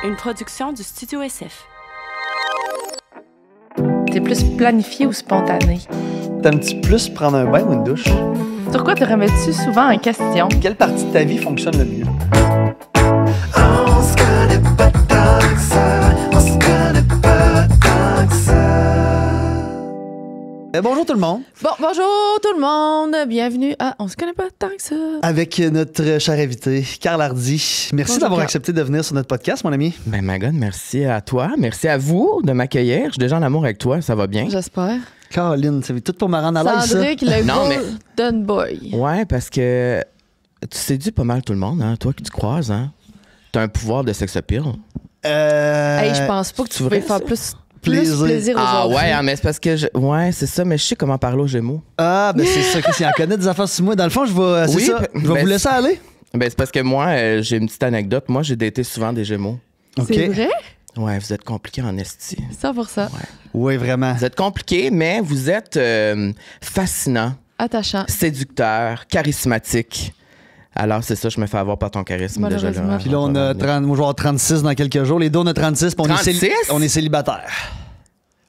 une production du Studio SF. T'es plus planifié ou spontané? T'aimes-tu plus prendre un bain ou une douche? Sur quoi te remets-tu souvent en question? Quelle partie de ta vie fonctionne le mieux? On se connaît pas tant que ça, on se connaît pas tant que ça. Bonjour tout le monde. Bon, bonjour tout le monde. Bienvenue à On se connaît pas tant que ça. Avec notre cher invité, Carl Hardy. Merci Bonjour, d'avoir Carl. accepté de venir sur notre podcast, mon ami. Ben, Magone, merci à toi. Merci à vous de m'accueillir. Je suis déjà en amour avec toi. Ça va bien? J'espère. Caroline, c'est tout pour me rendre à l'aise, ça. Sandrick, le Non, mais- Golden Boy. Ouais, parce que tu séduis pas mal tout le monde, hein? Toi qui tu croises, hein? T'as un pouvoir de sex appeal. Hey, je pense pas que tu c'est pouvais vrai, faire ça? plus Plaisir. plaisir aux Ah autres. ouais, hein, mais c'est parce que... Ouais, c'est ça, mais je sais comment parler aux Gémeaux. Ah, ben c'est ça, Christian connaît des affaires sur moi. Dans le fond, je vais, c'est Oui, ça, je vais ben, vous laisser aller. Ben, c'est parce que moi, j'ai une petite anecdote. Moi, j'ai daté souvent des Gémeaux. C'est vrai? Ouais, vous êtes compliqués en esti. 100%. Oui, vraiment. Vous êtes compliqués, mais vous êtes fascinant, Attachant. séducteur, charismatique. Alors, c'est ça, je me fais avoir par ton charisme déjà. Malheureusement. Puis là, on a 30, moi, je vais avoir 36 dans quelques jours. Les deux, on a 36, puis 36? on est célibataires.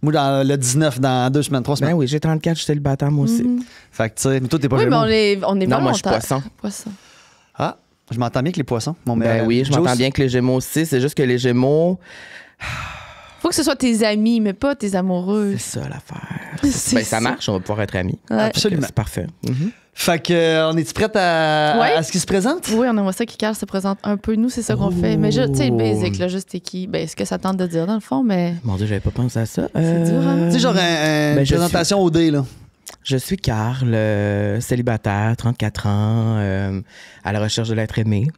Moi, dans le 19, dans 2 semaines, 3 semaines. Ben oui, j'ai 34, je suis célibataire, moi aussi. Fait que, tu sais, mais toi, t'es pas Oui, mais Gémeaux. on est Non, moi, je suis volontaire. poisson. Poisson. Ah, je m'entends bien avec les poissons. Mon Ben oui, je m'entends bien que les Gémeaux aussi. C'est juste que les Gémeaux, Faut que ce soit tes amis, mais pas tes amoureux. c'est ça l'affaire. C'est Ben ça marche, on va pouvoir être amis. Ouais. Absolument. C'est parfait. Mhm. Fait que, on est-tu prête Ouais. à ce qui se présente? Oui, on aimerait ça qu'Icar se présente un peu. Nous, c'est ça qu'on fait. Mais tu sais, le basic, là, juste t'es qui. Ben, ce que ça tente de dire, dans le fond, mais. Mon Dieu, j'avais pas pensé à ça. C'est dur, hein? Tu sais, genre une Ben, je présentation au dé, là. Je suis Carl, célibataire, 34 ans, à la recherche de l'être aimé.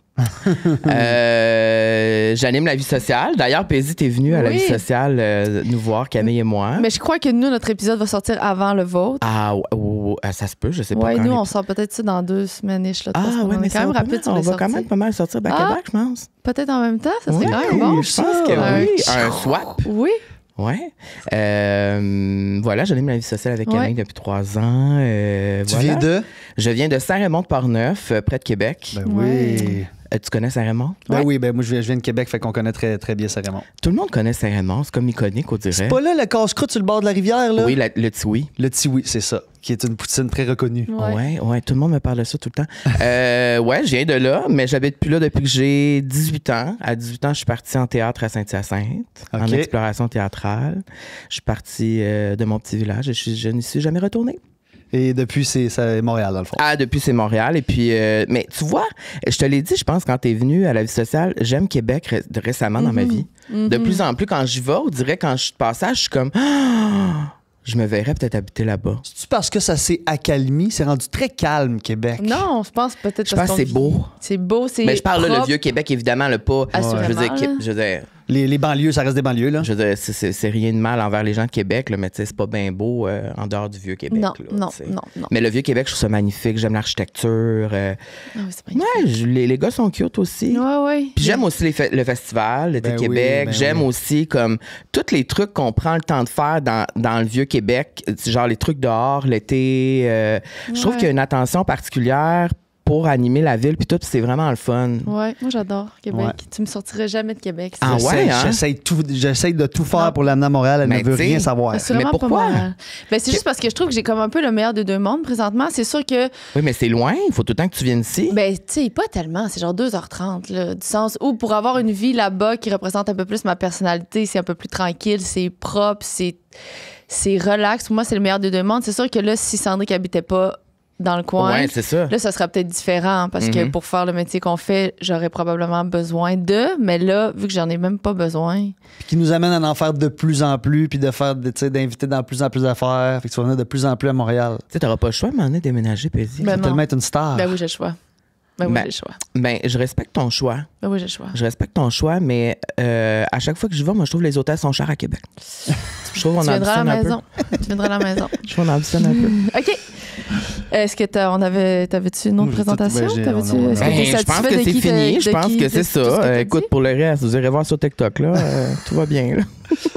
J'anime la vie sociale. D'ailleurs, Paisy, t'es venu à la Oui. vie sociale nous voir, Camille et moi. Mais je crois que nous, notre épisode va sortir avant le vôtre. Ah, ça se peut, je sais pas Ouais, quand. nous, les- on sort peut-être ça dans 2 semaines-ish. Là, 3 Ah, semaines. ouais, on mais est quand ça même va rapide sur on les va quand sorties. même pas mal sortir back-à-back, je pense. Peut-être en même temps, ça serait Oui, quand même bon. je pense que Ouais. oui. Un swap. Oui. Ouais. Voilà, j'anime la vie sociale avec Camille depuis 3 ans. Tu Voilà. viens de? Je viens de Saint-Raymond-de-Portneuf, près de Québec. Ben oui. Tu connais Saint-Raymond? Ben Ouais. oui, ben moi, je viens de Québec, fait qu'on connaît très, très bien Saint-Raymond. Tout le monde connaît Saint-Raymond, c'est comme iconique, on dirait. C'est pas là le casse-croûte sur le bord de la rivière, là? Oui, le Tiwi. Le Tiwi, c'est ça, qui est une poutine très reconnue. Ouais, tout le monde me parle de ça tout le temps. Ouais, je viens de là, mais j'habite plus là depuis que j'ai 18 ans. À 18 ans, je suis partie en théâtre à Saint-Hyacinthe, en OK. exploration théâtrale. Je suis partie de mon petit village et je n'y suis jamais retournée. Et depuis, c'est Montréal, dans le fond. Ah, depuis, c'est Montréal. Et puis, mais tu vois, je te l'ai dit, je pense, quand t'es venu à la vie sociale, j'aime Québec récemment dans ma vie. De plus en plus, quand j'y vais, on dirait, quand je suis de passage, je suis comme, ah, je me verrais peut-être habiter là-bas. C'est-tu parce que ça s'est accalmie? C'est rendu très calme, Québec. Non, je pense peut-être Je parce pense que qu'on c'est beau. C'est beau, c'est. Mais je parle là, le propre. vieux Québec, évidemment, le pas. Assurément, Je veux dire, là. je veux dire, Les banlieues, ça reste des banlieues, là. je veux dire, c'est rien de mal envers les gens de Québec, là, mais tu sais, c'est pas bien beau en dehors du vieux Québec. Non, là, non, tu sais. non, non. Mais le vieux Québec, je trouve ça magnifique. J'aime l'architecture. Ah oui, c'est magnifique. Ouais, les gars sont cute aussi. Ouais, ouais. Puis j'aime aussi le festival, l'été Ben de oui, Québec. ben J'aime oui. aussi comme tous les trucs qu'on prend le temps de faire dans le vieux Québec, genre les trucs dehors, l'été. Je trouve Ouais. qu'il y a une attention particulière pour animer la ville, puis tout, puis c'est vraiment le fun. Ouais, moi j'adore Québec. Ouais. Tu me sortirais jamais de Québec. Ah ouais, hein? J'essaie de tout faire Non. pour l'amener à Montréal. Elle Mais ne veut tu sais, rien savoir. Assurément Mais pourquoi? pas mal. Ben, c'est juste parce que je trouve que j'ai comme un peu le meilleur des deux mondes présentement. C'est sûr que, Oui, mais c'est loin, il faut tout le temps que tu viennes ici. ben, tu sais, pas tellement. C'est genre 2h30, là, du sens où pour avoir une vie là-bas qui représente un peu plus ma personnalité, c'est un peu plus tranquille, c'est propre, c'est relax. Pour moi, c'est le meilleur des deux mondes. C'est sûr que là, si Sandrick habitait pas dans le coin, Ouais, c'est ça. là, ça serait peut-être différent parce que pour faire le métier qu'on fait, j'aurais probablement besoin de. Mais là, vu que j'en ai même pas besoin. Puis qui nous amène à en faire de plus en plus, puis de faire, tu sais, d'inviter dans plus en plus d'affaires. Fait que tu vas venir de plus en plus à Montréal. Tu sais, t'auras pas le choix de m'en aller déménager, Paisy. Ben Tu vas non. tellement être une star. Ben oui, j'ai le choix. Ben oui, Ben- j'ai le choix. Ben, je respecte ton choix. Ben oui, j'ai le choix. Je respecte ton choix, mais à chaque fois que je vais, moi, je trouve les hôtels sont chers à Québec. Je trouve qu'on Tu viendras à ambitionne la un peu. maison. Tu viendras à la maison. Je trouve qu'on ambitionne un peu. OK. Est-ce que t'avais-tu une autre J'ai tout- présentation? ben, j'ai- T'avais-tu- on a- est-ce que t'es Ben, je pense satisfait que de c'est qui fini. de Je pense qui- que de c'est tout ce que ça. t'as Écoute, dit? pour le reste, vous irez voir sur TikTok, là. Tout va bien, là.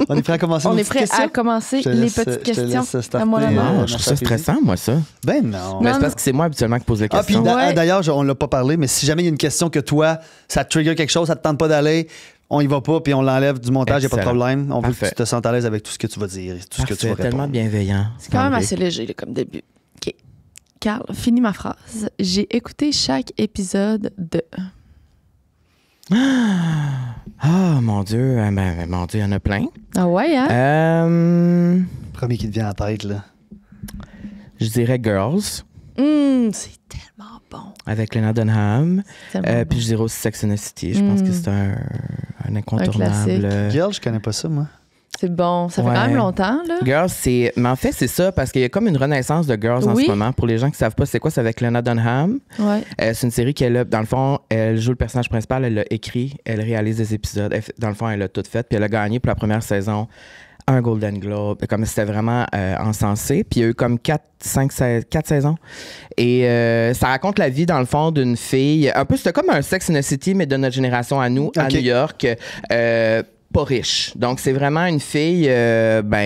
On est prêt à commencer On nos est petites prêt questions? à commencer Je te les laisse- petites je te questions. laisse starter, À moi l'honneur. Non, je trouve ça stressant, moi, ça. Ben non. Mais Non, c'est non. parce que c'est moi habituellement qui pose les Ah, puis questions. Ouais. d'ailleurs, on l'a pas parlé, mais si jamais il y a une question que toi, ça te trigger quelque chose, ça te tente pas d'aller, on y va pas, puis on l'enlève du montage, il n'y a pas de Excellent. problème. On veut Parfait. que tu te sentes à l'aise avec tout ce que tu vas dire, tout ce que tu vas Parfait, tellement répondre. bienveillant. C'est quand même Enlevé. assez léger là, comme début. OK. Carl, finis ma phrase. J'ai écouté chaque épisode de... Ah, mon Dieu. Mon Dieu, il y en a plein. Ah ouais, hein? Premier qui te vient en tête, là. Je dirais Girls, C'est tellement bon. avec Lena Dunham. Tellement bon. Puis je dirais aussi Sex and the City. Je pense que c'est un incontournable. classique. Girl, je connais pas ça, moi. C'est bon. Ça fait Ouais. quand même longtemps, là. Girls, c'est. Mais en fait, c'est ça, parce qu'il y a comme une renaissance de Girls en Oui. ce moment. Pour les gens qui savent pas c'est quoi, c'est avec Lena Dunham. Ouais. C'est une série qu'elle a, dans le fond, elle joue le personnage principal, elle l'a écrit, elle réalise des épisodes. Dans le fond, elle a tout fait. Puis elle a gagné pour la première saison un Golden Globe. Comme c'était vraiment encensé. Puis il y a eu comme 4 saisons. Et ça raconte la vie, dans le fond, d'une fille. Un peu, c'était comme un Sex and the City, mais de notre génération à nous, à OK. New York. Pas riche. Donc, c'est vraiment une fille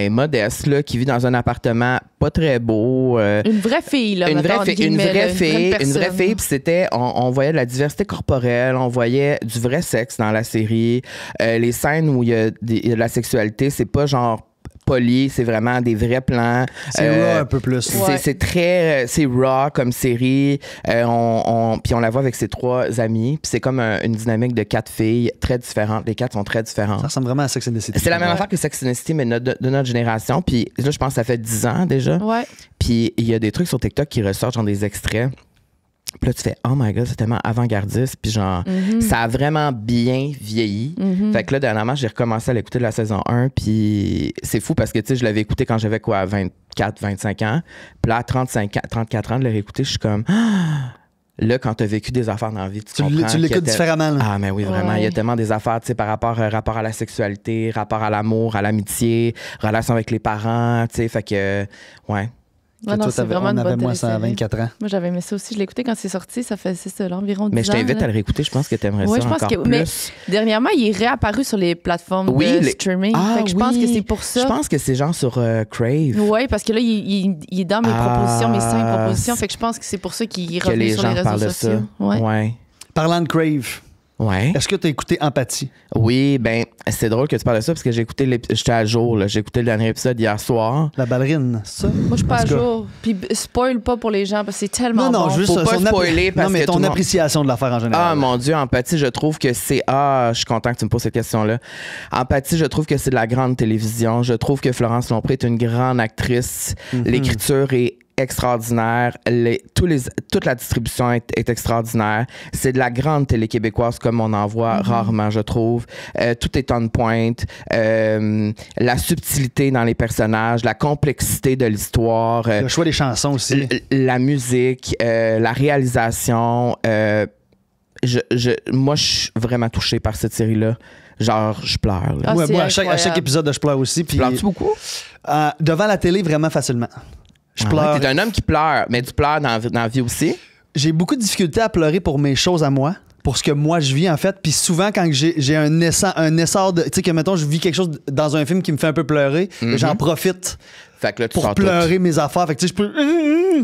modeste là, qui vit dans un appartement pas très beau. Une vraie fille, là. Une mettons, vraie entre fille, guillemets, là, une vraie personne. fille, puis c'était, on voyait de la diversité corporelle, on voyait du vrai sexe dans la série. Les scènes où il y a de la sexualité, c'est pas genre poli, c'est vraiment des vrais plans. C'est raw un peu plus. Ouais. C'est très, c'est raw comme série. Puis on la voit avec ses 3 amis. Puis c'est comme une dynamique de 4 filles très différentes. Les 4 sont très différentes. Ça ressemble vraiment à Sex and the City. C'est la même affaire que Sex and the City, mais de notre génération. Puis là, je pense que ça fait 10 ans déjà. Ouais. Puis il y a des trucs sur TikTok qui ressortent, genre des extraits. Puis là, tu fais « Oh my God, c'est tellement avant-gardiste. » Puis genre, ça a vraiment bien vieilli. Fait que là, dernièrement, j'ai recommencé à l'écouter de la saison 1. Puis c'est fou parce que, tu sais, je l'avais écouté quand j'avais quoi, 24, 25 ans. Puis là, à 34 ans, de le réécouter, je suis comme... Là, quand tu as vécu des affaires dans la vie, tu comprends. Tu l'écoutes différemment, là. Ah, mais oui, vraiment. Ouais. Il y a tellement des affaires, tu sais, par rapport à la sexualité, rapport à l'amour, à l'amitié, relation avec les parents, tu sais. Fait que, ouais. Ouais, non, Toi, c'est vraiment on une avait bonne moi ça à télésérie. 24 ans. Moi, j'avais aimé ça aussi. Je l'ai écouté quand c'est sorti. Ça fait, c'est ça, là, environ 10 Mais je ans, t'invite là. à le réécouter. Je pense que tu aimerais Ouais, ça je pense encore que. Mais plus. dernièrement, il est réapparu sur les plateformes Oui, de les- streaming. Ah Fait que je pense oui. que c'est pour ça. Je pense que c'est genre sur Crave. Oui, parce que là, il est dans mes propositions, mes 5 propositions. c'est- Fait que je pense que c'est pour ça qu'il est Que revenu les sur gens les réseaux parlent de sociaux. ça. Ouais. Ouais. Parlant de Crave, Ouais. est-ce que tu as écouté Empathie? Oui, ben c'est drôle que tu parles de ça parce que j'ai écouté j'étais à jour, là. J'ai écouté le dernier épisode hier soir. La ballerine, c'est ça? Moi, je suis pas En à tout cas. jour. Puis spoil pas pour les gens parce que c'est tellement Non, bon. juste Faut pas spoiler parce non, mais que tout ton le monde- appréciation de l'affaire en général. Ah mon Dieu, Empathie, je trouve que c'est... Ah, je suis content que tu me poses cette question-là. Empathie, je trouve que c'est de la grande télévision. Je trouve que Florence Lompré est une grande actrice. L'écriture est extraordinaire. Toute la distribution est extraordinaire. C'est de la grande télé québécoise comme on en voit rarement, je trouve. Tout est on point. La subtilité dans les personnages, la complexité de l'histoire. Le choix des chansons aussi. La musique, la réalisation. Moi, je suis vraiment touchée par cette série-là. Genre, je pleure. Là. Ah, Moi, c'est à chaque incroyable. épisode, je pleure aussi. Tu Puis, pleures-tu beaucoup? devant la télé, vraiment facilement. Je Ah pleure. ouais, t'es un homme qui pleure, mais tu pleures dans la vie aussi. J'ai beaucoup de difficultés à pleurer pour mes choses à moi, pour ce que moi je vis en fait. Puis souvent, quand j'ai un essor de. Tu sais, que mettons, je vis quelque chose dans un film qui me fait un peu pleurer, j'en profite Fait que là, tu pour sors pleurer mes affaires. Fait que tu sais, je peux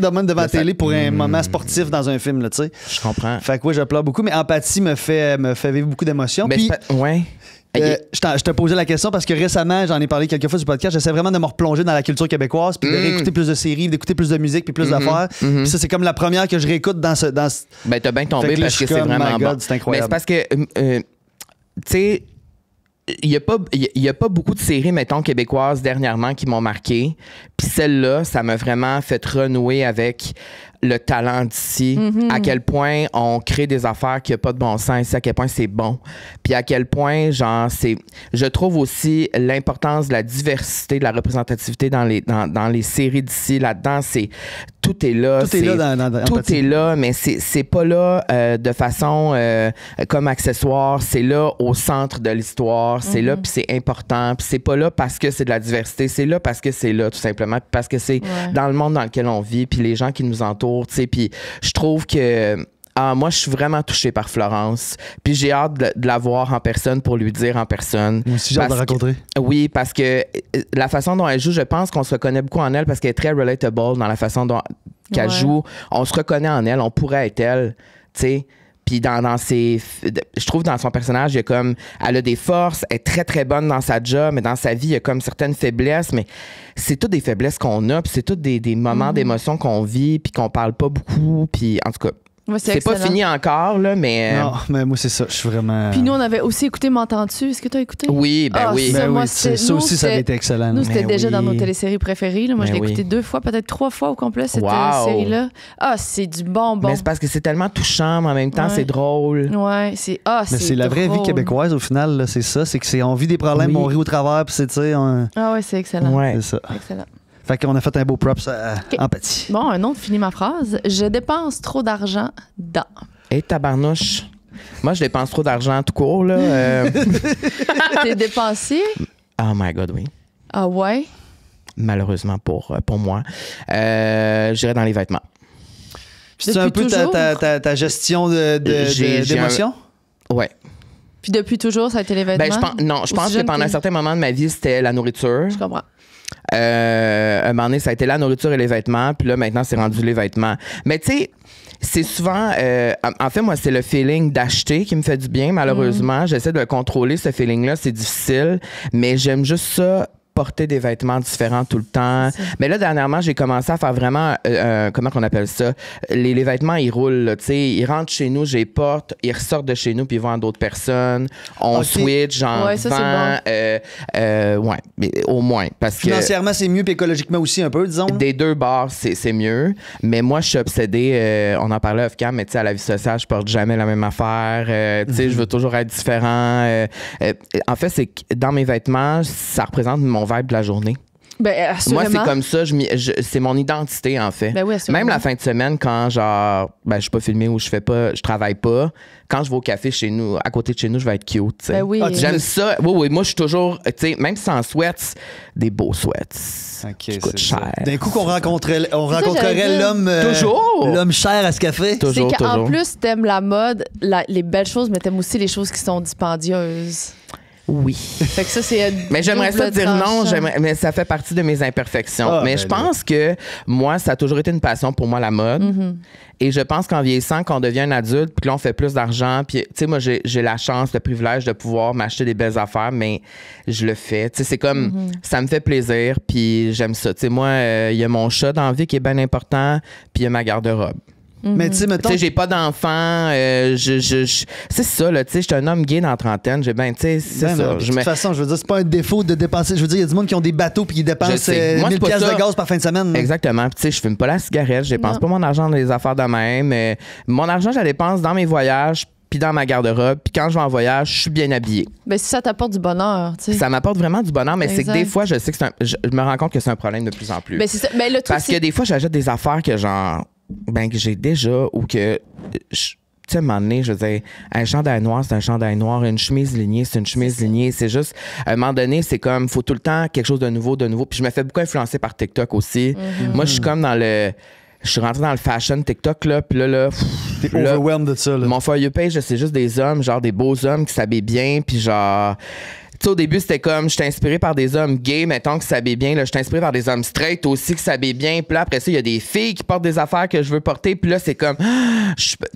devant la ça- télé pour un moment sportif dans un film, là, tu sais. tout. Je comprends. Fait que oui, je pleure beaucoup, mais Empathie me fait vivre beaucoup d'émotions. Mais Puis, ouais. je te posais la question parce que récemment, j'en ai parlé quelques fois du podcast, j'essaie vraiment de me replonger dans la culture québécoise, puis de réécouter plus de séries, d'écouter plus de musique, puis plus d'affaires. Puis ça, c'est comme la première que je réécoute dans ce... Ben, t'as bien Fait tombé que là, parce je que suis c'est comme, vraiment my God, bon. c'est incroyable. Mais c'est parce que, tu sais, il y a pas beaucoup de séries, mettons, québécoises dernièrement qui m'ont marqué. Puis celle-là, ça m'a vraiment fait renouer avec le talent d'ici, à quel point on crée des affaires qui n'ont pas de bon sens ici, à quel point c'est bon. Puis à quel point, genre, je trouve aussi l'importance de la diversité, de la représentativité dans les séries d'ici. Là-dedans, tout est là. Tout est là dans Tout Empathie. est là, mais c'est pas là de façon comme accessoire. C'est là au centre de l'histoire. C'est là, puis c'est important. Puis c'est pas là parce que c'est de la diversité. C'est là parce que c'est là, tout simplement. Puis parce que c'est dans le monde dans lequel on vit, puis les gens qui nous entourent, tu sais. Puis je trouve que... moi, je suis vraiment touchée par Florence. Puis j'ai hâte de la voir en personne pour lui dire en personne. Moi aussi, j'ai hâte de Parce que- rencontrer. Oui, parce que la façon dont elle joue, je pense qu'on se reconnaît beaucoup en elle parce qu'elle est très relatable dans la façon dont qu'elle Ouais. joue. On se reconnaît en elle, on pourrait être elle, tu sais. Puis je trouve dans son personnage, il y a comme, elle a des forces, elle est très très bonne dans sa job, mais dans sa vie, il y a comme certaines faiblesses, mais c'est toutes des faiblesses qu'on a, puis c'est toutes des moments d'émotion qu'on vit, puis qu'on parle pas beaucoup, puis en tout cas. Ouais, C'est pas fini encore, là, mais. Non, mais moi, c'est ça. Je suis vraiment. Puis nous, on avait aussi écouté M'entends-tu? Est-ce que tu as écouté? Oui, ben oui. Ça, Ben moi, oui, ça nous, aussi, ça avait été excellent. Nous, c'était Mais déjà oui. dans nos téléséries préférées. Là. Moi, je Mais l'ai écouté oui. 2 fois, peut-être 3 fois au complet, cette Wow. série-là. Ah, c'est du bonbon. Mais c'est parce que c'est tellement touchant, mais en même temps, Ouais. c'est drôle. Ouais, c'est. Ah, Mais c'est la vraie vie drôle. québécoise, au final, là, c'est ça. C'est que on vit des problèmes, Oui. on rit au travers, puis c'est, tu sais, Ah, ouais, c'est excellent. Ouais. c'est ça. Excellent. Fait qu'on a fait un beau props à Ok. Empathie. Bon, un autre, finis ma phrase. Je dépense trop d'argent dans. Hey, tabarnouche. Moi, je dépense trop d'argent tout court, là. T'es dépensé? Oh my God, oui. Ah, ouais. Malheureusement pour moi. J'irais dans les vêtements. C'est un peu toujours? ta gestion J'ai d'émotion? Ouais. Puis depuis toujours, ça a été les vêtements? Ben, je Aussi pense que jeune pendant un certain moment de ma vie, c'était la nourriture. Je comprends. Un moment donné, ça a été la nourriture et les vêtements. Puis là, maintenant, c'est rendu les vêtements. Mais tu sais, c'est souvent... en fait, moi, c'est le feeling d'acheter qui me fait du bien, malheureusement. J'essaie de contrôler ce feeling-là. C'est difficile. Mais j'aime juste ça, porter des vêtements différents tout le temps. Mais là, dernièrement, j'ai commencé à faire vraiment... comment qu'on appelle ça? Les vêtements, ils roulent. là, tu sais, ils rentrent chez nous, je les porte. Ils ressortent de chez nous, puis ils vont à d'autres personnes. On Ok. switch, j'en Ouais, ça, c'est vends. Ouais, mais au moins. Parce que... Financièrement, c'est mieux, puis écologiquement aussi un peu, disons. Des deux bords, c'est mieux. Mais moi, je suis obsédée. On en parlait off-cam, mais tu sais, à la vie sociale, je porte jamais la même affaire. Tu sais, je veux toujours être différent. En fait, c'est que dans mes vêtements, ça représente mon vibe de la journée. Ben, Moi, assurément. c'est comme ça. C'est mon identité, en fait. Ben oui, assurément. Même la fin de semaine, quand genre, je suis pas filmé ou je travaille pas, quand je vais au café chez nous, à côté de chez nous, je vais être cute. tu sais. Ben oui. Ah, tu J'aime ça. Oui, moi, je suis toujours, tu sais, même sans sweats, des beaux sweats. Ok, qui coûtent c'est ça. cher. D'un coup, on j'allais rencontrerait dire. l'homme. Toujours. L'homme cher à ce café. C'est Toujours, qu'en toujours. plus, t'aimes la mode, les belles choses, mais t'aimes aussi les choses qui sont dispendieuses. Oui. Fait que ça, c'est. Mais j'aimerais ça double dire non, tranchant. mais ça fait partie de mes imperfections. Ah, mais ben je là. pense que moi, ça a toujours été une passion pour moi, la mode. Mm-hmm. Et je pense qu'en vieillissant, quand on devient un adulte, puis que là, on fait plus d'argent, puis tu sais, moi, j'ai la chance, le privilège de pouvoir m'acheter des belles affaires, mais je le fais. Tu sais, c'est comme, Mm-hmm. ça me fait plaisir, puis j'aime ça. Tu sais, moi, il y a mon chat dans la vie qui est bien important, puis il y a ma garde-robe. Mais tu sais, mettons. Tu sais, j'ai pas d'enfant, c'est ça, là, tu sais, je suis un homme gay dans la trentaine, j'ai ben, tu sais, c'est Ben ça. non, de toute façon, je veux dire, c'est pas un défaut de dépenser. Je veux dire, il y a du monde qui ont des bateaux puis qui Je dépensent sais. Moi, 1000 c'est pas piastres ça. de gaz par fin de semaine. Exactement. Puis, tu sais, je fume pas la cigarette, je dépense Non. pas mon argent dans les affaires de même. Mon argent, je la dépense dans mes voyages, puis dans ma garde-robe. Puis quand je vais en voyage, je suis bien habillée. Ben, si ça t'apporte du bonheur, tu sais. Ça m'apporte vraiment du bonheur, mais c'est que Exact. des fois, je sais que je me rends compte que c'est un problème de plus en plus. Ben, c'est ça. Ben, le truc, Parce que c'est. des fois, j'achète des affaires que genre, que j'ai déjà ou que. Tu sais, à un moment donné, je veux dire, un chandail noir, c'est un chandail noir. Une chemise lignée, c'est une chemise lignée. C'est juste, à un moment donné, c'est comme, faut tout le temps quelque chose de nouveau, de nouveau. Puis je me fais beaucoup influencer par TikTok aussi. Mm-hmm. Moi, je suis comme dans le. Je suis rentré dans le fashion TikTok, là, puis là, T'es là, overwhelmed de ça, là. mon For You page, c'est juste des hommes, genre des beaux hommes qui s'habillent bien, puis genre. Tu sais, au début, c'était comme, je suis inspiré par des hommes gays, mettons, qui s'habillent bien. Là, je suis inspiré par des hommes straight aussi qui s'habillent bien. Puis là, après ça, il y a des filles qui portent des affaires que je veux porter. Puis là, c'est comme.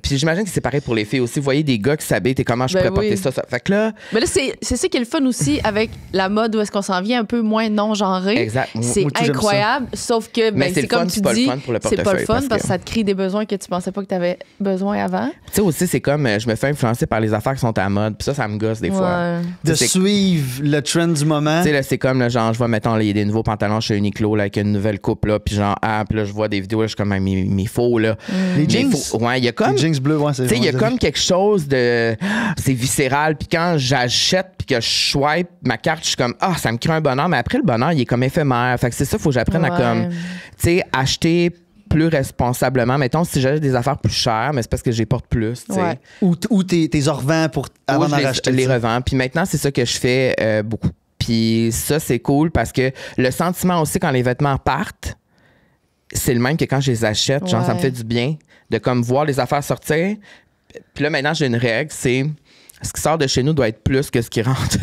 Puis j'imagine que c'est pareil pour les filles aussi. Vous voyez des gars qui s'habillent, t'es comment je Ben pourrais oui. porter ça. Fait que là, Mais là, c'est ça qui est le fun aussi avec la mode où est-ce qu'on s'en vient un peu moins non-genré. exact. C'est Moi, tout, j'aime incroyable, sauf que Mais ben, c'est c'est le comme fun, tu c'est pas le dis, fun pour le c'est pas le portefeuille, fun parce parce que que- ça te crée des besoins que tu pensais pas que tu avais besoin avant. Tu sais aussi, c'est comme, je me fais influencer par les affaires qui sont à la mode. Puis ça me gosse des fois. Ouais. De c'est- suivre le trend du moment. Tu sais, là, c'est comme, là, genre, je vois, mettons, là, il y a des nouveaux pantalons chez Uniqlo, là, avec une nouvelle coupe, là, puis genre, puis là, je vois des vidéos, là, je suis comme, mes faux, là. Les Mes jeans. faux- Ouais, il y a comme. Les jeans bleus, ouais, c'est Tu sais, il y a ouais, comme quelque chose de. C'est viscéral. Puis quand j'achète, puis que je swipe ma carte, je suis comme, ça me crée un bonheur. Mais après, le bonheur, il est comme éphémère. Fait que c'est ça, il faut que j'apprenne à, Ouais. comme, tu sais, acheter plus responsablement. Mettons, si j'achète des affaires plus chères, mais c'est parce que je les porte plus, tu sais. Ouais. Ou t'es revends pour avant Ou d'en je racheter. les tu sais. revends. Puis maintenant, c'est ça que je fais beaucoup. Puis ça, c'est cool parce que le sentiment aussi quand les vêtements partent, c'est le même que quand je les achète. Genre, ça me Ouais. fait du bien de comme voir les affaires sortir. Puis là, maintenant, j'ai une règle, c'est ce qui sort de chez nous doit être plus que ce qui rentre.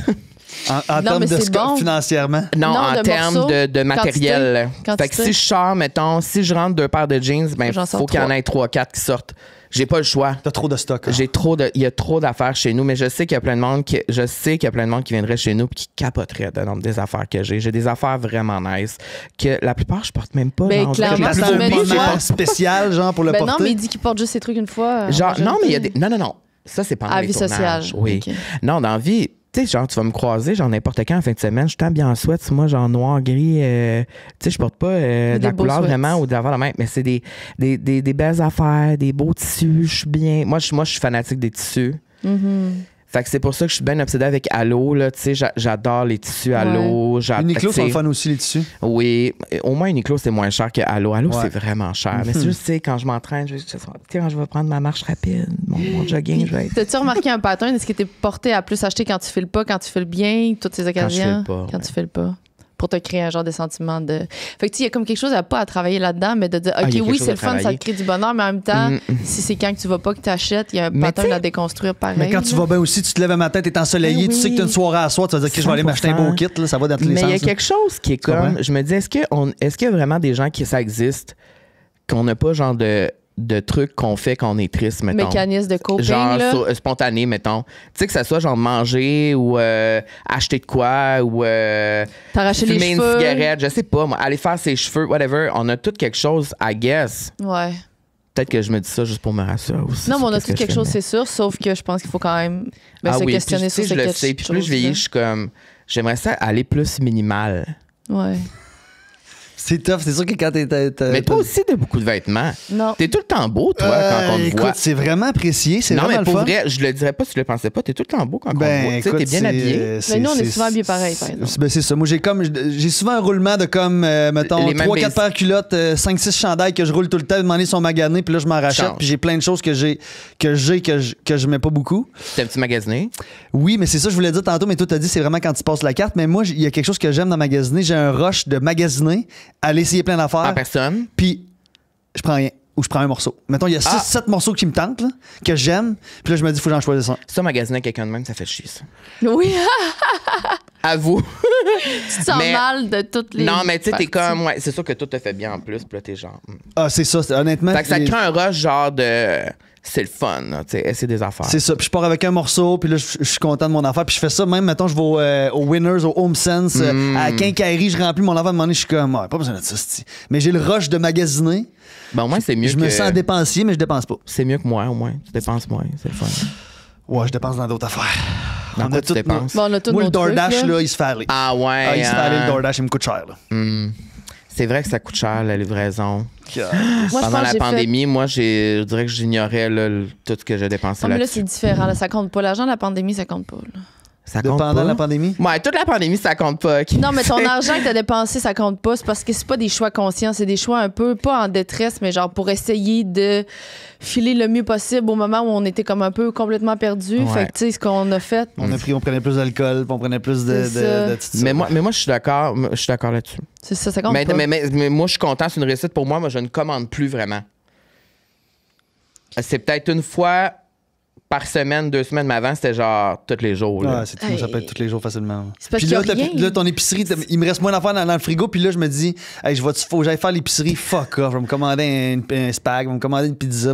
En Non, termes mais de c'est bon. financièrement. Non, Non, en de termes morceaux, de matériel. quantité. Fait que si je sors, mettons, si je rentre 2 paires de jeans, ben J'en sors faut qu'il y en 3. ait 3-4 qui sortent. J'ai pas le choix. T'as trop de stock. Il y a trop d'affaires chez nous, mais je sais qu'il y a plein de monde qui viendrait chez nous et qui capoterait de nombre des affaires que j'ai. J'ai des affaires vraiment nice que la plupart je porte même pas. Ben, genre, on dirait que clairement, les ça plus met beaux, des c'est fois. pas- spécial, genre, pour le Ben non, porter. mais il dit qu'il porte juste ses trucs une fois. Genre, non, mais il y a des. Non. Ça, c'est pendant À les vie tournages. sociale. Oui. Ok. Non, dans la vie, tu sais, genre, tu vas me croiser, genre, n'importe quand en fin de semaine, je t'aime bien en sweats, moi, genre, noir, gris. Tu sais, je porte pas de la beaux couleur sweats. vraiment ou de la même, mais c'est des belles affaires, des beaux tissus. Je suis bien. Moi, je suis fanatique des tissus. Mm-hmm. Fait que c'est pour ça que je suis bien obsédée avec Allo, là. Tu sais, j'adore les tissus Allo. Uniqlo tu sais, sont le fun aussi, les tissus. Oui, au moins Uniqlo, c'est moins cher que Allo. Allo, Ouais. c'est vraiment cher. Mais c'est juste, tu sais, quand je m'entraîne, quand je vais prendre ma marche rapide, mon jogging, je vais être. T'as-tu remarqué un pattern? Est-ce que t'es porté à plus acheter quand tu files pas, quand tu files bien, toutes ces occasions? file pas, Quand ouais. tu files pas. Pour te créer un genre de sentiment de. Fait que tu sais, il y a comme quelque chose à pas à travailler là-dedans, mais de dire, il y a OK, quelque oui, chose c'est à le fun, ça travailler. te crée du bonheur, mais en même temps, si c'est quand que tu vas pas que t'achètes, il y a un Mais pattern t'sais- à déconstruire pareil. Mais quand tu là. vas bien aussi, tu te lèves un matin, t'es ensoleillé, Ben tu sais que t'as une soirée à soir, tu vas dire que je vais aller m'acheter un beau 100%. kit, là, ça va dans tous les Mais sens. il y a là. quelque chose qui est Tu comprends? comme. Je me dis, est-ce qu'il y a vraiment des gens qui ça existe, qu'on n'a pas genre de trucs qu'on fait quand on est triste, mettons? Mécanisme de coping, Genre là. spontané, mettons. Tu sais, que ça soit genre manger ou acheter de quoi ou T'arracher les fumer une cheveux. cigarette, je sais pas, moi, aller faire ses cheveux, whatever. On a tout quelque chose, I guess. Ouais. Peut-être que je me dis ça juste pour me rassurer aussi. Non, mais on a sur tout qu'est-ce que quelque je chose, fais, c'est sûr, sauf que je pense qu'il faut quand même se oui, questionner puis, sur tu sais, ces je le sais. Puis plus je vieillis, je suis comme. J'aimerais ça aller plus minimal. Ouais. C'est tough, c'est sûr que quand t'es. Mais toi aussi, t'as beaucoup de vêtements. Non. T'es tout le temps beau, toi, quand on te écoute, voit. c'est vraiment apprécié, c'est Non, vraiment mais le pour fun. vrai, je le dirais pas si tu le pensais pas. T'es tout le temps beau quand on te voit. Ben, Tu sais, écoute, t'es bien c'est- habillé. Mais nous, on est souvent habillés pareil, par exemple. Ben, c'est ça. Moi, j'ai souvent un roulement de comme, mettons, Les mêmes 3-4 basics. paires de culottes, 5-6 chandails que je roule tout le temps, demander son magané, puis là, je m'en rachète, Change. puis j'ai plein de choses que je mets pas beaucoup. T'aimes-tu magasiner? Oui, mais c'est ça, je voulais dire tantôt, mais toi, t'as dit, c'est vraiment quand tu passes la carte. Mais moi, il y a quelque chose que j'aime dans magasiner. J'ai un rush de magasiner, aller essayer plein d'affaires. En personne? Puis je prends rien. Ou je prends un morceau. Mettons, il y a 6-7 morceaux qui me tentent, là, que j'aime. Puis là, je me dis, faut que j'en choisisse un. Ça, magasiner avec quelqu'un de même, ça fait chier, ça. Oui, Avoue. tu te sens Mais- mal de toutes les. Non, mais tu sais, t'es parties. comme. Ouais, c'est sûr que tout te fait bien en plus. Puis là, t'es genre. Ah, c'est ça, honnêtement. Fait que ça te c'est- crée un rush genre de. C'est le fun, là, tu sais, essayer des affaires. C'est ça. Puis je pars avec un morceau, puis là, je suis content de mon affaire. Puis je fais ça même, mettons, je vais au Winners, au Home Sense, à la quincaillerie, je remplis mon affaire. À un moment donné, je suis comme, ouais, pas besoin de ça, c'ti. Mais j'ai le rush de magasiner. Ben, au moins, c'est mieux Je que. me sens dépensier, mais je dépense pas. C'est mieux que moi, au moins. Tu dépenses moins, c'est le fun. Ouais, je dépense dans d'autres affaires. Dans On quoi a tu tout dépenses? Bon, on a tous Moi, nos le DoorDash, trucs, là, il se fait aller. Ah ouais. Ah, il se fait aller, hein. le DoorDash, il me coûte cher, là. C'est vrai que ça coûte cher, la livraison. Moi, je Pendant pense la que pandémie, moi, je dirais que j'ignorais là, tout ce que j'ai dépensé Non, mais là, là-dessus. c'est différent. Là, ça compte pas. L'argent de la pandémie, ça compte pas. là. Ça De compte pendant pas? la pandémie? Ouais, toute la pandémie, ça compte pas. OK? Non, mais ton argent que t'as dépensé, ça compte pas. C'est parce que c'est pas des choix conscients. C'est des choix un peu, pas en détresse, mais genre pour essayer de filer le mieux possible au moment où on était comme un peu complètement perdu. Ouais. Fait que, tu sais, ce qu'on a fait. On prenait plus d'alcool, puis on prenait plus de C'est ça. petites Mais moi, je suis d'accord. Je suis d'accord là-dessus. C'est ça, ça compte Mais, pas. mais moi, je suis content. C'est une réussite pour moi. Moi, je ne commande plus vraiment. C'est peut-être une fois par semaine, 2 semaines, mais avant, c'était genre tous les jours. Là. Ah, c'est tout, ça peut être tous les jours facilement. C'est parce Puis qu'il là, y a rien. là, ton épicerie, il me reste moins d'affaires dans le frigo, puis là, je me dis, hey, faut que j'aille faire l'épicerie, fuck off, je vais me commander un spag, je vais me commander une pizza.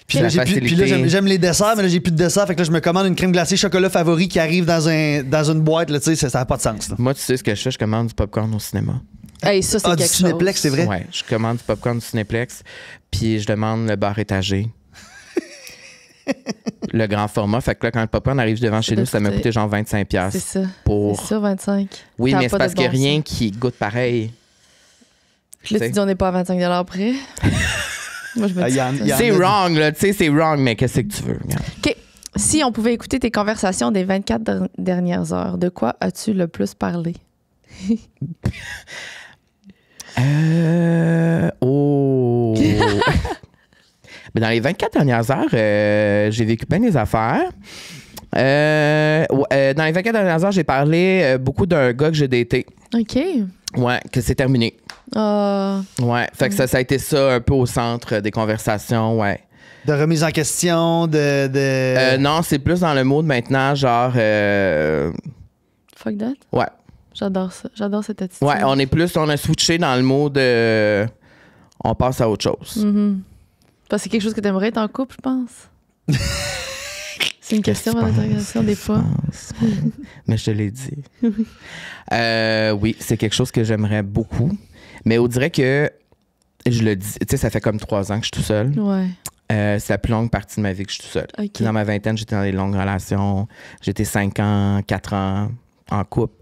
Puis La là, puis là, j'aime les desserts, mais là, j'ai plus de dessert, fait que là, je me commande une crème glacée chocolat favori qui arrive dans une boîte, là, tu sais, ça n'a pas de sens. Là. Moi, tu sais ce que je fais? Je commande du popcorn au cinéma. Hey, ça, c'est Ah, du quelque Cinéplex, chose. c'est vrai? Ouais, je commande du popcorn du Cinéplex, puis je demande le bar étagé. Le grand format. Fait que là, quand le popcorn arrive devant chez doit nous, ça m'a coûter- coûté genre 25$. C'est ça. Pour... C'est ça, 25. Oui, Ça a mais pas c'est parce de qu'il n'y a bon rien sens. qui goûte pareil. Puis là, tu dis, on n'est pas à 25$ près. Moi, je me Ah, dis. y en- y en- C'est wrong, là. Tu sais, c'est wrong, mais qu'est-ce que tu veux? Regarde. OK. Si on pouvait écouter tes conversations des 24 dernières heures, de quoi as-tu le plus parlé? Oh! Mais dans les 24 dernières heures, j'ai vécu bien des affaires. Dans les 24 dernières heures, j'ai parlé beaucoup d'un gars que j'ai daté. OK. Ouais, que c'est terminé. Ah, Ouais, fait que ça a été ça un peu au centre des conversations, ouais. De remise en question, de... Non, c'est plus dans le mode maintenant, genre... Fuck that. Ouais. J'adore ça. J'adore cette attitude. Ouais, on a switché dans le mode... on passe à autre chose. Parce que c'est quelque chose que t'aimerais être en couple, je pense. C'est une question d'interrogation des fois. Mais je te l'ai dit. Oui, c'est quelque chose que j'aimerais beaucoup. Mais on dirait que, je le dis, tu sais, ça fait comme 3 ans que je suis tout seul. Ouais. C'est la plus longue partie de ma vie que je suis tout seul. Okay. Dans ma vingtaine, j'étais dans des longues relations. J'étais 5 ans, 4 ans en couple.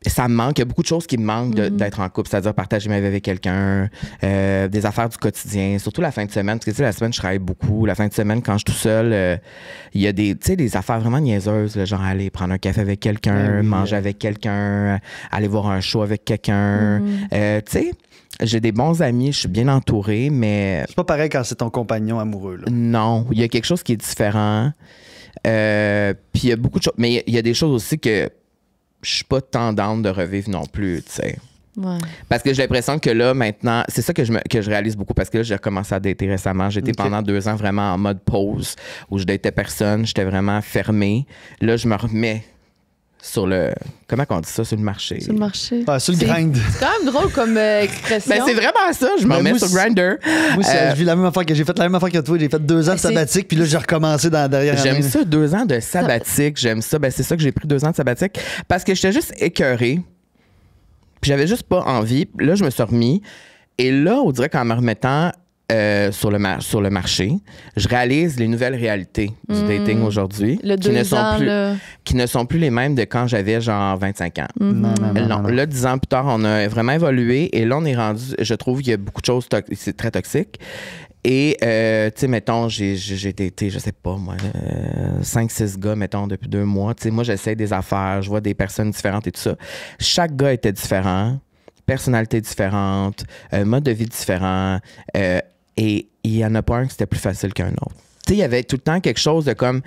Ça me manque. Il y a beaucoup de choses qui me manquent d'être en couple, c'est-à-dire partager ma vie avec quelqu'un, des affaires du quotidien, surtout la fin de semaine. Parce que tu sais, la semaine, je travaille beaucoup. La fin de semaine, quand je suis tout seul, il y a des affaires vraiment niaiseuses, là, genre aller prendre un café avec quelqu'un, manger avec quelqu'un, aller voir un show avec quelqu'un. Tu sais, j'ai des bons amis, je suis bien entouré, mais... C'est pas pareil quand c'est ton compagnon amoureux, là. Non, il y a quelque chose qui est différent. Puis il y a beaucoup de choses. Mais il y a des choses aussi que je suis pas tendante de revivre non plus, tu sais. Ouais. Parce que j'ai l'impression que là, maintenant, c'est ça que je réalise beaucoup parce que là, j'ai recommencé à dater récemment. J'étais pendant 2 ans vraiment en mode pause où je datais personne. J'étais vraiment fermée. Là, je me remets sur le... Comment on dit ça? Sur le marché. Sur le marché. Ah, sur le grind. C'est quand même drôle comme expression. Ben, c'est vraiment ça. Je me remets sur Grindr. Moi, je vis la même affaire que j'ai fait la même affaire que toi. J'ai fait 2 ans de sabbatique, puis là, j'ai recommencé derrière. J'aime ça, 2 ans de sabbatique. J'aime ça. Ben, c'est ça que j'ai pris 2 ans de sabbatique parce que j'étais juste écœurée. Puis j'avais juste pas envie. Là, je me suis remis. Et là, on dirait qu'en me remettant sur le marché, je réalise les nouvelles réalités du dating aujourd'hui. Qui ne sont plus les mêmes de quand j'avais genre 25 ans. Non. Là, 10 ans plus tard, on a vraiment évolué. Et là, on est rendu... Je trouve qu'il y a beaucoup de choses... C'est très toxique. Et, tu sais, mettons, j'ai été, je sais pas, moi, 5-6 gars, mettons, depuis 2 mois. Tu sais, moi, j'essaie des affaires, je vois des personnes différentes et tout ça. Chaque gars était différent, personnalité différente, mode de vie différent. Et il y en a pas un qui c'était plus facile qu'un autre. Tu sais, il y avait tout le temps quelque chose de comme...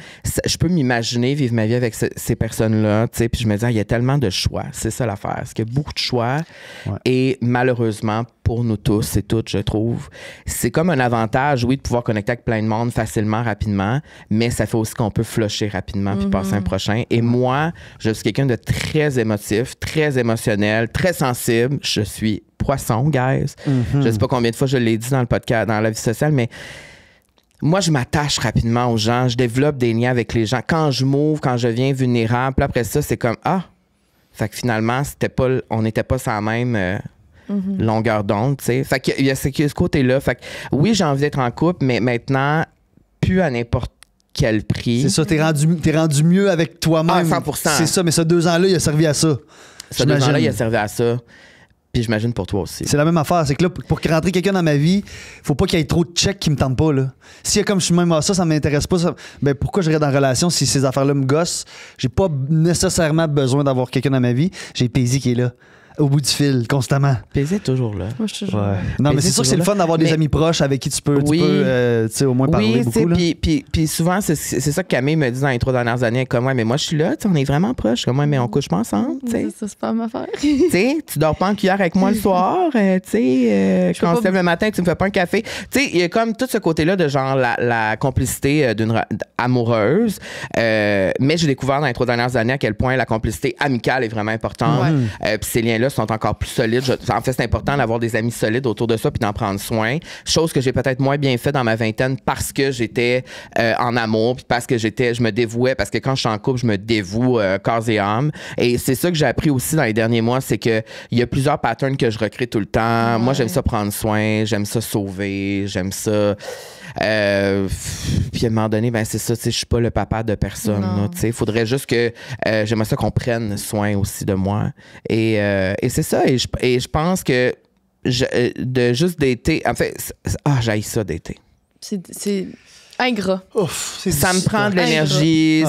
Je peux m'imaginer vivre ma vie avec ces personnes-là, tu sais, puis je me disais, il y a tellement de choix. C'est ça l'affaire. Parce qu'il y a beaucoup de choix. Ouais. Et malheureusement, pour nous tous et toutes, je trouve, c'est comme un avantage, oui, de pouvoir connecter avec plein de monde facilement, rapidement, mais ça fait aussi qu'on peut flusher rapidement puis passer un prochain. Et moi, je suis quelqu'un de très émotif, très émotionnel, très sensible. Je suis poisson, guys. Je sais pas combien de fois je l'ai dit dans le podcast, dans la vie sociale, mais... Moi, je m'attache rapidement aux gens. Je développe des liens avec les gens. Quand je m'ouvre, quand je viens vulnérable, puis après ça, c'est comme « Ah! » Fait que finalement, on n'était pas sur la même longueur d'onde, tu sais. Fait qu'il y a ce côté-là. Fait que oui, j'ai envie d'être en couple, mais maintenant, plus à n'importe quel prix. C'est ça, t'es rendu mieux avec toi-même. Ah, 100%. C'est ça, mais ce 2 ans-là, il a servi à ça. Ce 2 ans-là, il a servi à ça. Puis j'imagine pour toi aussi. C'est la même affaire. C'est que là, pour rentrer quelqu'un dans ma vie, faut pas qu'il y ait trop de checks qui me tentent pas, là. S'il y a comme je suis même ça m'intéresse pas, ben pourquoi je reste en relation si ces affaires-là me gossent? J'ai pas nécessairement besoin d'avoir quelqu'un dans ma vie. J'ai Paisy qui est là, au bout du fil, constamment. Paisy est toujours là. Moi, je suis toujours là. Non, mais c'est sûr que c'est le fun d'avoir des amis proches avec qui tu peux tu sais, au moins parler beaucoup. Puis souvent, c'est ça que Camille me dit dans les 3 dernières années, comme, ouais, mais moi, je suis là, on est vraiment proches, comme, ouais, mais on couche pas ensemble, tu sais. Ça, c'est pas ma affaire. Tu sais, tu dors pas en cuillère avec moi le soir, tu sais, quand on se lève le matin, tu me fais pas un café. Tu sais, il y a comme tout ce côté-là de genre la complicité d'une amoureuse, mais j'ai découvert dans les 3 dernières années à quel point la complicité amicale est vraiment importante. Puis ces liens-là sont encore plus solides. En fait, c'est important d'avoir des amis solides autour de ça puis d'en prendre soin. Chose que j'ai peut-être moins bien fait dans ma vingtaine parce que j'étais en amour puis parce que je me dévouais, parce que quand je suis en couple, je me dévoue corps et âme. Et c'est ça que j'ai appris aussi dans les derniers mois, c'est que il y a plusieurs patterns que je recrée tout le temps. Moi, j'aime ça prendre soin, j'aime ça sauver, j'aime ça... puis à un moment donné, ben c'est ça, tu sais, je suis pas le papa de personne. Il faudrait juste que j'aimerais ça qu'on prenne soin aussi de moi. Et c'est ça. Et je pense que de juste dater, en fait, j'haïs ça dater. C'est ingrat. Ouf, ça me prend de l'énergie,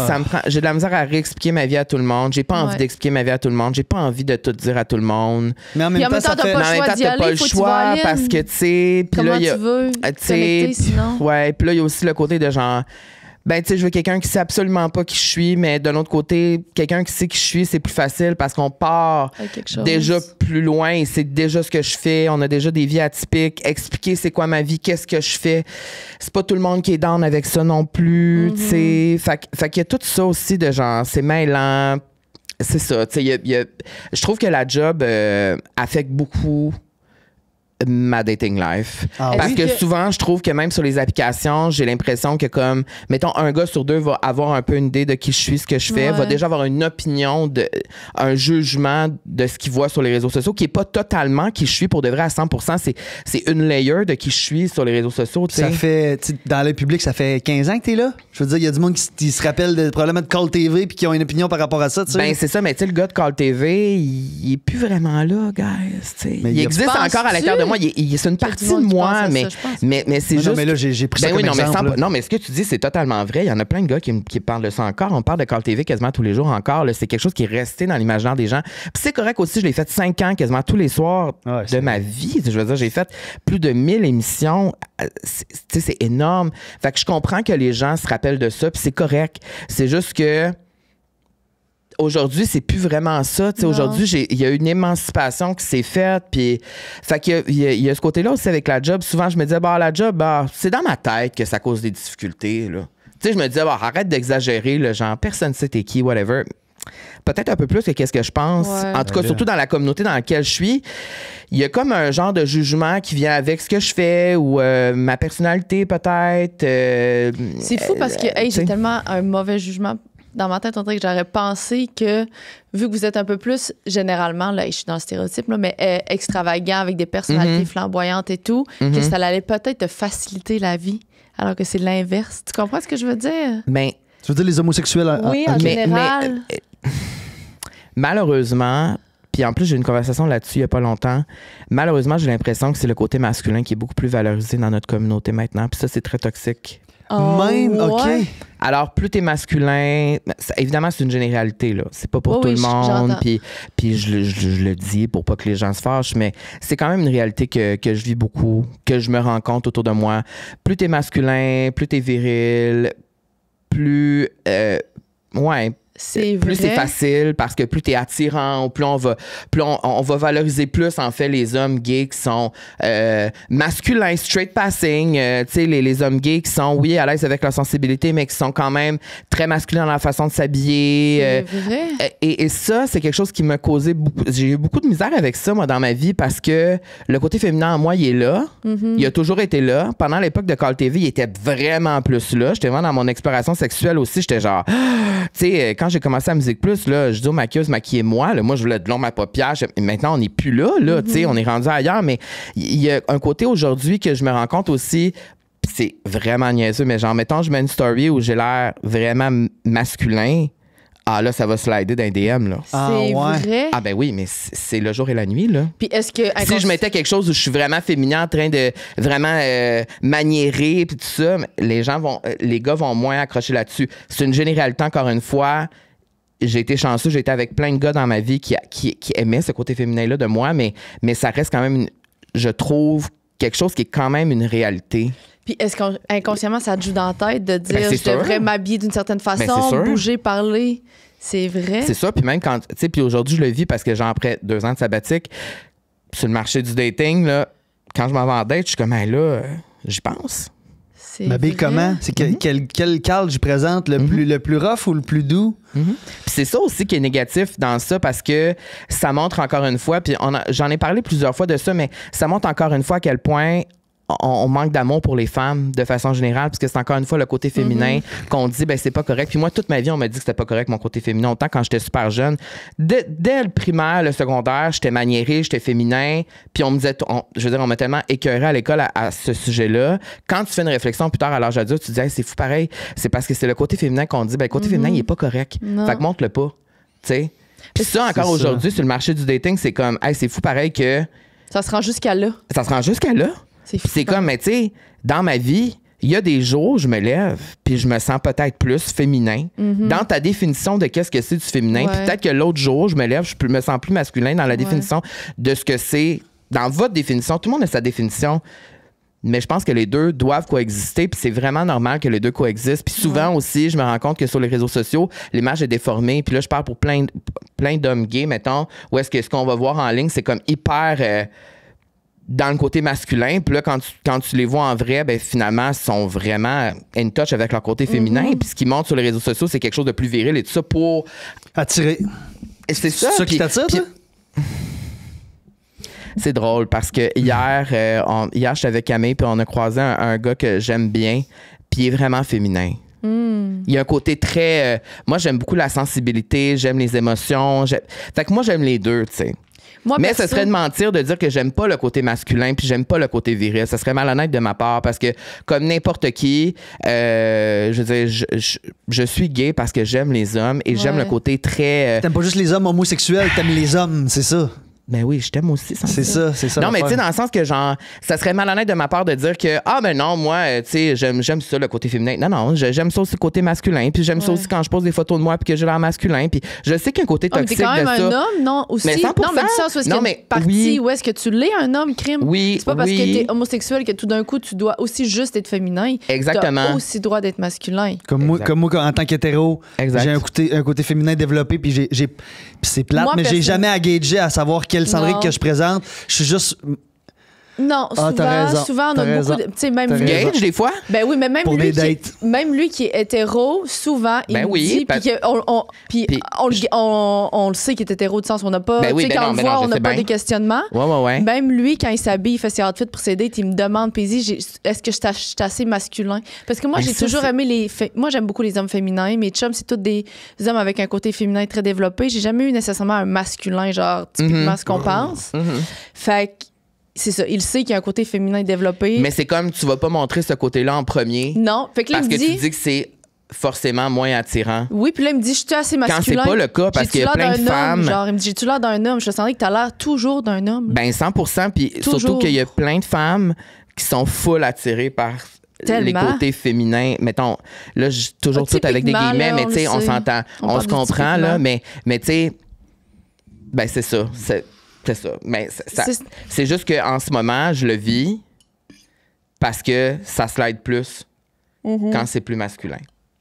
j'ai de la misère à réexpliquer ma vie à tout le monde. J'ai pas envie d'expliquer ma vie à tout le monde. J'ai pas envie de tout dire à tout le monde. Mais en même temps, t'as pas le choix parce que, tu sais, puis là, il y a... tu veux connecter sinon. Ouais, puis là, il y a aussi le côté de genre... Ben, tu sais, je veux quelqu'un qui sait absolument pas qui je suis, mais d'un autre côté, quelqu'un qui sait qui je suis, c'est plus facile parce qu'on part Quelque chose. déjà plus loin et c'est déjà ce que je fais. On a déjà des vies atypiques. Expliquer c'est quoi ma vie, qu'est-ce que je fais. C'est pas tout le monde qui est down avec ça non plus, tu sais. Fait qu'il y a tout ça aussi de genre, c'est mêlant. C'est ça, tu sais, je trouve que la job affecte beaucoup ma dating life. Ah Parce oui? que Est-ce que- souvent, je trouve que même sur les applications, j'ai l'impression que comme, mettons, un gars sur deux va avoir un peu une idée de qui je suis, ce que je fais, Ouais. va déjà avoir une opinion, un jugement de ce qu'il voit sur les réseaux sociaux, qui est pas totalement qui je suis pour de vrai à 100%. C'est une layer de qui je suis sur les réseaux sociaux, tu sais. Ça fait, tu sais, dans le public, ça fait 15 ans que t'es là. Je veux dire, il y a du monde qui se rappelle probablement de Call TV puis qui ont une opinion par rapport à ça, tu sais. Ben, c'est ça, mais tu sais, le gars de Call TV, il est plus vraiment là, guys. tu sais. Mais Il il y a- existe Penses-tu encore à l'intérieur de moi. C'est une qu'il y a partie du monde de qui moi, pense à mais, ça, je pense. mais c'est Non, juste. mais là, j'ai pris ça Ben comme oui, non, mais, exemple. là. non, mais ce que tu dis, c'est totalement vrai. Il y en a plein de gars qui parlent de ça encore. On parle de Call TV quasiment tous les jours encore. là. C'est quelque chose qui est resté dans l'imaginaire des gens. Puis c'est correct aussi, je l'ai fait 5 ans quasiment tous les soirs Ouais, de c'est ma vie. Je veux dire, j'ai fait plus de 1000 émissions. C'est énorme. Fait que je comprends que les gens se rappellent de ça, puis c'est correct. C'est juste que aujourd'hui, c'est plus vraiment ça. Tu sais, Non. aujourd'hui, il y a une émancipation qui s'est faite. Puis, fait qu'il y a ce côté-là aussi avec la job. Souvent, je me disais, la job, c'est dans ma tête que ça cause des difficultés. Là. Tu sais, je me disais, arrête d'exagérer, là, genre, personne ne sait t'es qui, whatever. Peut-être un peu plus que qu'est-ce que je pense. Ouais. En tout cas, Ouais, surtout dans la communauté dans laquelle je suis, il y a comme un genre de jugement qui vient avec ce que je fais ou ma personnalité, peut-être. C'est fou parce que hey, tu sais. j'ai tellement un mauvais jugement dans ma tête. On dirait que j'aurais pensé que, vu que vous êtes un peu plus, généralement, là, je suis dans le stéréotype, là, mais extravagant, avec des personnalités flamboyantes et tout, que ça allait peut-être te faciliter la vie, alors que c'est l'inverse. Tu comprends ce que je veux dire? Ben, Tu veux dire les homosexuels Oui, en mais- général. malheureusement, puis en plus, j'ai eu une conversation là-dessus il n'y a pas longtemps. Malheureusement, j'ai l'impression que c'est le côté masculin qui est beaucoup plus valorisé dans notre communauté maintenant. Puis ça, c'est très toxique. Même, Oh, OK. ouais. Alors, plus t'es masculin, évidemment, c'est une généralité, là. C'est pas pour Oui, tout oui, le monde. j'entends. Puis je le dis pour pas que les gens se fâchent, mais c'est quand même une réalité que je vis beaucoup, que je me rends compte autour de moi. Plus t'es masculin, plus t'es viril, plus... C'est plus vrai. c'est facile parce que plus t'es attirant ou plus on va valoriser plus en fait les hommes gays qui sont masculins, straight passing, tu sais les hommes gays qui sont oui à l'aise avec leur sensibilité mais qui sont quand même très masculins dans la façon de s'habiller. C'est vrai. Et ça, c'est quelque chose qui m'a causé beaucoup. J'ai eu beaucoup de misère avec ça, moi, dans ma vie, parce que le côté féminin en moi, il est là. Il a toujours été là. Pendant l'époque de Call TV, il était vraiment plus là. J'étais vraiment dans mon exploration sexuelle aussi. J'étais genre, tu sais, quand j'ai commencé à Musique Plus, là, je dis aux maquilleuses, maquillez-moi. Là, moi, je voulais de l'ombre à paupières. Maintenant, on n'est plus là, tu sais, on est rendu ailleurs. Mais il y a un côté aujourd'hui que je me rends compte aussi. Pis c'est vraiment niaiseux, mais genre, mettons, je mets une story où j'ai l'air vraiment masculin. Ah là, ça va slider d'un DM, là. Ah, C'est ouais. vrai. Ah ben oui, mais c'est le jour et la nuit, là. Puis est-ce que... Si je mettais quelque chose où je suis vraiment féminin en train de vraiment maniérer puis tout ça, les gars vont moins accrocher là-dessus. C'est une généralité, encore une fois. J'ai été chanceux, j'ai été avec plein de gars dans ma vie qui aimaient ce côté féminin-là de moi, mais ça reste quand même, je trouve, quelque chose qui est quand même une réalité. Puis est-ce qu'inconsciemment, ça te joue dans la tête de dire c'est je sûr. devrais m'habiller d'une certaine c'est façon, sûr. bouger, parler? C'est vrai. C'est ça, puis même quand, tu sais, puis aujourd'hui, je le vis parce que genre après 2 ans de sabbatique, sur le marché du dating, là, quand je m'en vais en date, je suis comme, hey, là, j'y pense. C'est M'habille vrai. comment? C'est quel cadre je présente? Le plus rough ou le plus doux? Puis c'est ça aussi qui est négatif dans ça parce que ça montre encore une fois, puis j'en ai parlé plusieurs fois de ça, mais ça montre encore une fois à quel point on manque d'amour pour les femmes de façon générale, parce que c'est encore une fois le côté féminin qu'on dit, ben c'est pas correct. Puis moi, toute ma vie, on m'a dit que c'était pas correct, mon côté féminin. Autant quand j'étais super jeune. Dès le primaire, le secondaire, j'étais maniéré, j'étais féminin. Puis on me disait, on m'a tellement écœuré à l'école à ce sujet-là. Quand tu fais une réflexion plus tard à l'âge adulte, tu te dis, hey, c'est fou pareil. C'est parce que c'est le côté féminin qu'on dit, ben le côté féminin, il est pas correct. Non. Fait que montre-le pas. Tu sais? Puis ça, encore ça. aujourd'hui, sur le marché du dating, c'est comme, hey, c'est fou pareil que Ça se rend jusqu'à là. ça se rend jusqu'à là. C'est Puis fou. c'est comme, mais tu sais, dans ma vie, il y a des jours où je me lève puis je me sens peut-être plus féminin. Dans ta définition de qu'est-ce que c'est du féminin, puis Ouais. peut-être que l'autre jour, je me lève, je me sens plus masculin dans la définition de ce que c'est. Dans votre définition, tout le monde a sa définition. Mais je pense que les deux doivent coexister, puis c'est vraiment normal que les deux coexistent. Puis souvent aussi, je me rends compte que sur les réseaux sociaux, l'image est déformée. Puis là, je parle pour plein d'hommes gays, mettons, où est-ce que ce qu'on va voir en ligne, c'est comme hyper dans le côté masculin. Puis là, quand tu les vois en vrai, ben finalement, ils sont vraiment in touch avec leur côté féminin. Puis ce qu'ils montrent sur les réseaux sociaux, c'est quelque chose de plus viril et tout ça pour... Attirer. Et c'est ça. C'est ça qui t'attire, toi? C'est drôle parce que hier, j'étais avec Camille puis on a croisé un gars que j'aime bien puis il est vraiment féminin. Il y a un côté très... moi, j'aime beaucoup la sensibilité, j'aime les émotions. Fait que moi, j'aime les deux, tu sais. Mais ce serait de mentir de dire que j'aime pas le côté masculin puis j'aime pas le côté viril. Ça serait malhonnête de ma part parce que, comme n'importe qui, je veux dire, je suis gay parce que j'aime les hommes et j'aime le côté très... T'aimes pas juste les hommes homosexuels, t'aimes les hommes, c'est ça. Ben oui, je t'aime aussi. C'est ça. Non, mais tu sais, dans le sens que, genre, ça serait malhonnête de ma part de dire que, ben non, moi, tu sais, j'aime ça, le côté féminin. Non, j'aime ça aussi le côté masculin. Puis j'aime ça aussi quand je pose des photos de moi puis que j'ai l'air masculin. Puis je sais qu'il y a un côté toxique de ça. Mais t'es quand même un homme, non? Aussi. Mais 100%. Non, mais du sens où est-ce qu'il y a une partie où est-ce que tu l'es un homme, crime? Oui, c'est pas parce que t'es homosexuel que tout d'un coup, tu dois aussi juste être féminin. Exactement. T'as aussi droit d'être masculin. Comme moi, en tant qu'hétéro, j'ai un côté féminin développé, puis c'est plate, Moi, mais j'ai jamais à gager à savoir quel Sandrick que je présente. Je suis juste... Non, souvent, on a beaucoup de... Tu sais, même lui... Gage, des fois? Ben oui, mais même pour lui, même lui qui est hétéro, souvent, il me dit... Puis on le sait qu'il est hétéro, de sens on n'a pas... tu sais, quand on le voit, on n'a pas des questionnements. Ouais. Même lui, quand il s'habille, il fait ses outfits pour ses dates, il me demande, puis il dit, est-ce que je suis assez masculin? Parce que moi, j'ai toujours aimé les... Moi, j'aime beaucoup les hommes féminins. Mes chums, c'est tous des hommes avec un côté féminin très développé. J'ai jamais eu nécessairement un masculin, genre, typiquement ce qu'on pense. Fait que c'est ça, il sait qu'il y a un côté féminin développé. Mais c'est comme tu vas pas montrer ce côté-là en premier. Non, fait que là, parce il me que tu dis que c'est forcément moins attirant. Oui, puis là, il me dit, je suis assez masculin. Quand c'est pas le cas, parce qu'il y a plein de femmes... Genre, il me dit, j'ai-tu l'air d'un homme? Je sens que t'as l'air toujours d'un homme. Ben 100%, puis surtout qu'il y a plein de femmes qui sont full attirées par... les côtés féminins, mettons, là, toujours tout avec des guillemets, mais tu sais, on s'entend, on se comprend, là, mais tu sais, ben c'est ça. C'est ça. Mais c'est juste qu'en ce moment, je le vis parce que ça slide plus quand c'est plus masculin.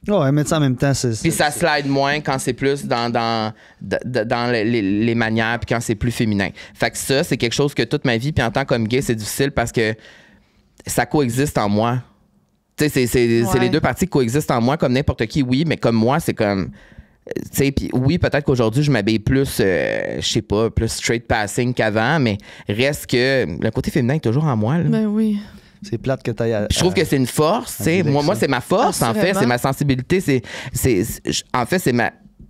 Ouais, mais en même temps, c'est... Puis ça slide moins quand c'est plus dans les manières, puis quand c'est plus féminin. Fait que ça, c'est quelque chose que toute ma vie, puis en tant qu'homme gay, c'est difficile parce que ça coexiste en moi. Tu sais, c'est les deux parties qui coexistent en moi, comme n'importe qui, oui, mais comme moi, c'est comme... Tu sais, puis oui, peut-être qu'aujourd'hui, je m'habille plus, je sais pas, plus straight passing qu'avant, mais reste que le côté féminin est toujours en moi. Là. Ben oui. C'est plate que t'ailles je trouve que c'est une force, tu sais. Moi, c'est ma force, en fait. C'est ma sensibilité. En fait, c'est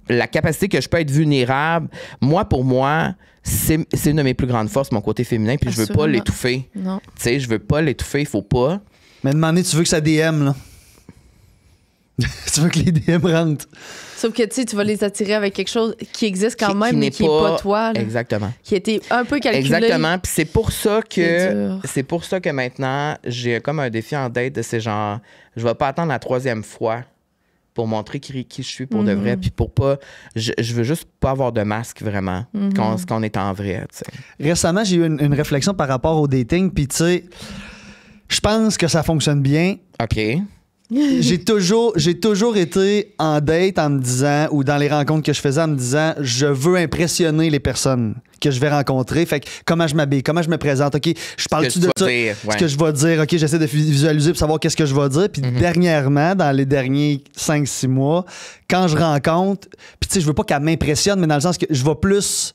la capacité que je peux être vulnérable. Moi, pour moi, c'est une de mes plus grandes forces, mon côté féminin, puis je veux pas l'étouffer. Non. Tu sais, je veux pas l'étouffer, il faut pas. Mais demander, tu veux que ça DM, là. Tu veux que les DM rentrent. Sauf que tu vas les attirer avec quelque chose qui existe quand même, mais qui n'est pas toi. Là. Exactement. Qui a été un peu calculé. Exactement. Puis c'est pour ça que maintenant, j'ai comme un défi en date de ces genre, je vais pas attendre la 3e fois pour montrer qui je suis pour de vrai. Puis pour pas. Je veux juste pas avoir de masque vraiment quand on est en vrai. T'sais. Récemment, j'ai eu une réflexion par rapport au dating. Puis tu sais, je pense que ça fonctionne bien. OK. J'ai toujours été en date en me disant, ou dans les rencontres que je faisais en me disant, je veux impressionner les personnes que je vais rencontrer. Fait que comment je m'habille, comment je me présente, OK, je parle-tu de ça? Ce que je vais dire, OK, j'essaie de visualiser pour savoir qu'est-ce que je vais dire. Puis dernièrement, dans les derniers 5-6 mois, quand je rencontre, puis tu sais, je veux pas qu'elle m'impressionne, mais dans le sens que je vais plus...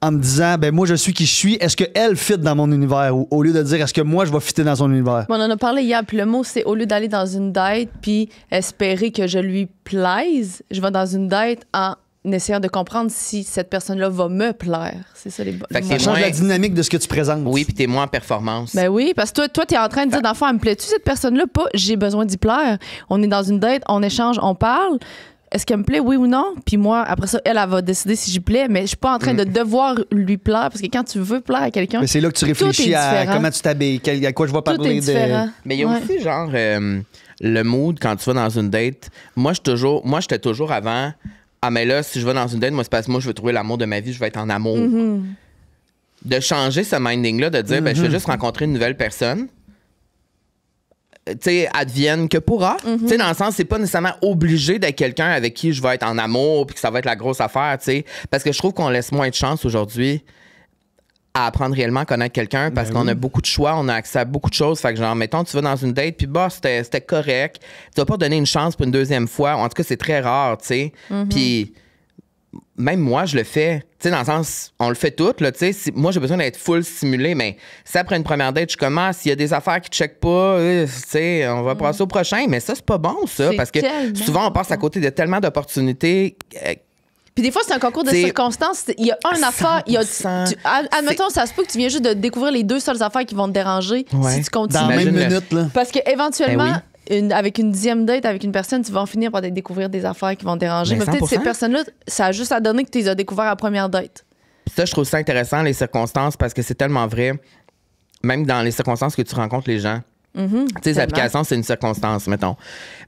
en me disant, ben moi, je suis qui je suis. Est-ce qu'elle fit dans mon univers? Ou au lieu de dire, est-ce que moi, je vais fitter dans son univers? On en a parlé hier, puis le mot, c'est au lieu d'aller dans une date puis espérer que je lui plaise, je vais dans une date en essayant de comprendre si cette personne-là va me plaire. C'est ça les bonnes. Ça change la dynamique de ce que tu présentes. Oui, puis t'es moins en performance. Ben oui, parce que toi, t'es en train de dire, d'enfant, elle me plaît-tu cette personne-là? Pas, j'ai besoin d'y plaire. On est dans une date, on échange, on parle. Est-ce qu'elle me plaît, oui ou non? Puis moi, après ça, elle va décider si j'y plais, mais je suis pas en train de devoir lui plaire, parce que quand tu veux plaire à quelqu'un... Mais c'est là que tu réfléchis à comment tu t'habilles, à quoi je vais parler. Tout est différent. Mais il y a aussi, genre, le mood quand tu vas dans une date. Moi, j'étais toujours avant... Ah, mais là, si je vais dans une date, moi, c'est parce que moi, je veux trouver l'amour de ma vie, je veux être en amour. De changer ce minding-là, de dire, ben, je vais juste rencontrer une nouvelle personne, tu sais, advienne que pourra. Tu sais, dans le sens, c'est pas nécessairement obligé d'être quelqu'un avec qui je vais être en amour puis que ça va être la grosse affaire, tu sais. Parce que je trouve qu'on laisse moins de chance aujourd'hui à apprendre réellement à connaître quelqu'un parce qu'on a beaucoup de choix, on a accès à beaucoup de choses. Fait que genre, mettons, tu vas dans une date puis c'était correct. Tu vas pas donner une chance pour une deuxième fois. En tout cas, c'est très rare, tu sais. Puis même moi, je le fais. Tu sais, dans le sens, on le fait tout, là, tu sais. Moi, j'ai besoin d'être full stimulé, mais si après une première date, je commence, s'il y a des affaires qui ne checkent pas, tu sais, on va passer au prochain. Mais ça, c'est pas bon, ça, C'est parce que tellement souvent, on passe à côté de tellement d'opportunités. Puis des fois, c'est un concours de C'est- circonstances. Il y a un affaire. Admettons, ça se peut que tu viens juste de découvrir les 2 seules affaires qui vont te déranger Ouais. si tu continues. Dans la même Imagine le- minute, là. Parce que éventuellement, Ben avec une 10e date avec une personne, tu vas en finir par découvrir des affaires qui vont te déranger. Ben, Mais peut-être 100%. ces personnes-là, ça a juste à donner que tu les as découvertes à la première date. Ça, je trouve ça intéressant, les circonstances, parce que c'est tellement vrai. Même dans les circonstances que tu rencontres les gens. Tu sais, les tellement. applications, c'est une circonstance, mettons.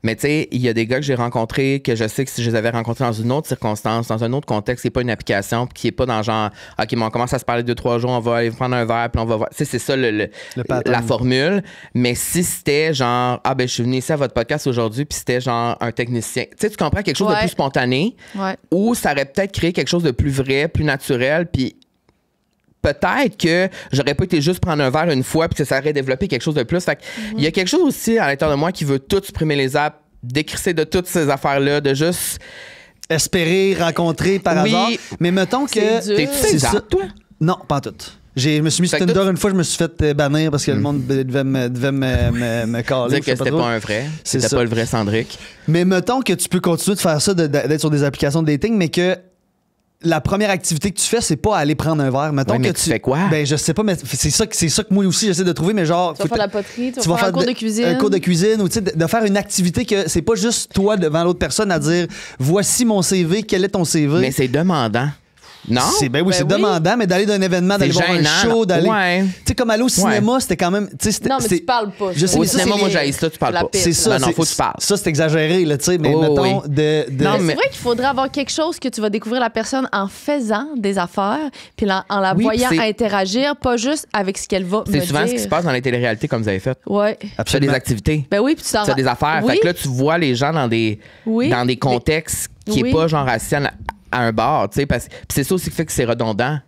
Mais tu sais, il y a des gars que j'ai rencontrés que je sais que si je les avais rencontrés dans une autre circonstance, dans un autre contexte, c'est pas une application, puis qui est pas dans genre, OK, mais on commence à se parler 2-3 jours, on va aller prendre un verre, puis on va voir. Tu sais, c'est ça pattern. la formule. Mais si c'était genre, ah ben, je suis venu ici à votre podcast aujourd'hui, puis c'était genre un technicien. Tu sais, tu comprends quelque chose de Ouais. plus spontané, Ouais. ou ça aurait peut-être créé quelque chose de plus vrai, plus naturel, puis peut-être que j'aurais pas été juste prendre un verre une fois puis que ça aurait développé quelque chose de plus. Fait que il y a quelque chose aussi à l'intérieur de moi qui veut tout supprimer les apps, décrisser de toutes ces affaires-là, de juste... Espérer rencontrer par Oui. hasard. Mais mettons que. C'est dur. T'es-tu C'est ces ça. apps, toi? Non, pas en tout. Je me suis mis Fait sur que Tinder toi, une fois, je me suis fait bannir parce que le monde devait me caler. Dire je sais que c'était trop. pas un vrai. C'est C'était ça. pas le vrai Cendric. Mais mettons que tu peux continuer de faire ça, d'être sur des applications de dating, mais que la première activité que tu fais, c'est pas aller prendre un verre. Mettons Ouais, mais que tu fais quoi? Ben, je sais pas, mais c'est ça que moi aussi j'essaie de trouver, mais genre. Tu vas faire de la poterie, tu tu vas vas faire un cours de cuisine. Un cours de cuisine ou tu sais, de faire une activité que c'est pas juste toi devant l'autre personne à dire voici mon CV, quel est ton CV. Mais c'est demandant. Non? Ben oui, c'est oui. demandant, mais d'aller d'un événement, d'aller C'est voir un gênant. show, d'aller. Ouais. Tu sais, comme aller au cinéma, c'était quand même. Tu sais, Non, mais tu parles pas. Je sais, Au mais ça, cinéma, c'est- moi, j'haïs ça, tu parles la pas. pire. C'est ça. Non, non, c'est- faut que tu parles. Ça, c'est exagéré, là, tu sais, mais Oh, mettons oui. de. Non, Mais mais- c'est vrai qu'il faudrait avoir quelque chose que tu vas découvrir la personne en faisant des affaires, puis en la Oui, voyant puis c'est- interagir, pas juste avec ce qu'elle va me C'est dire. souvent ce qui se passe dans les téléréalités comme vous avez fait. Ouais. Tu fais des Absolument. activités. Ben oui, puis tu t'en Tu as des affaires. Oui. Fait que là, tu vois les gens dans des, Oui. dans des contextes qui Oui. est pas genre assis à un bar, tu sais, parce puis c'est ça aussi qui fait que c'est redondant.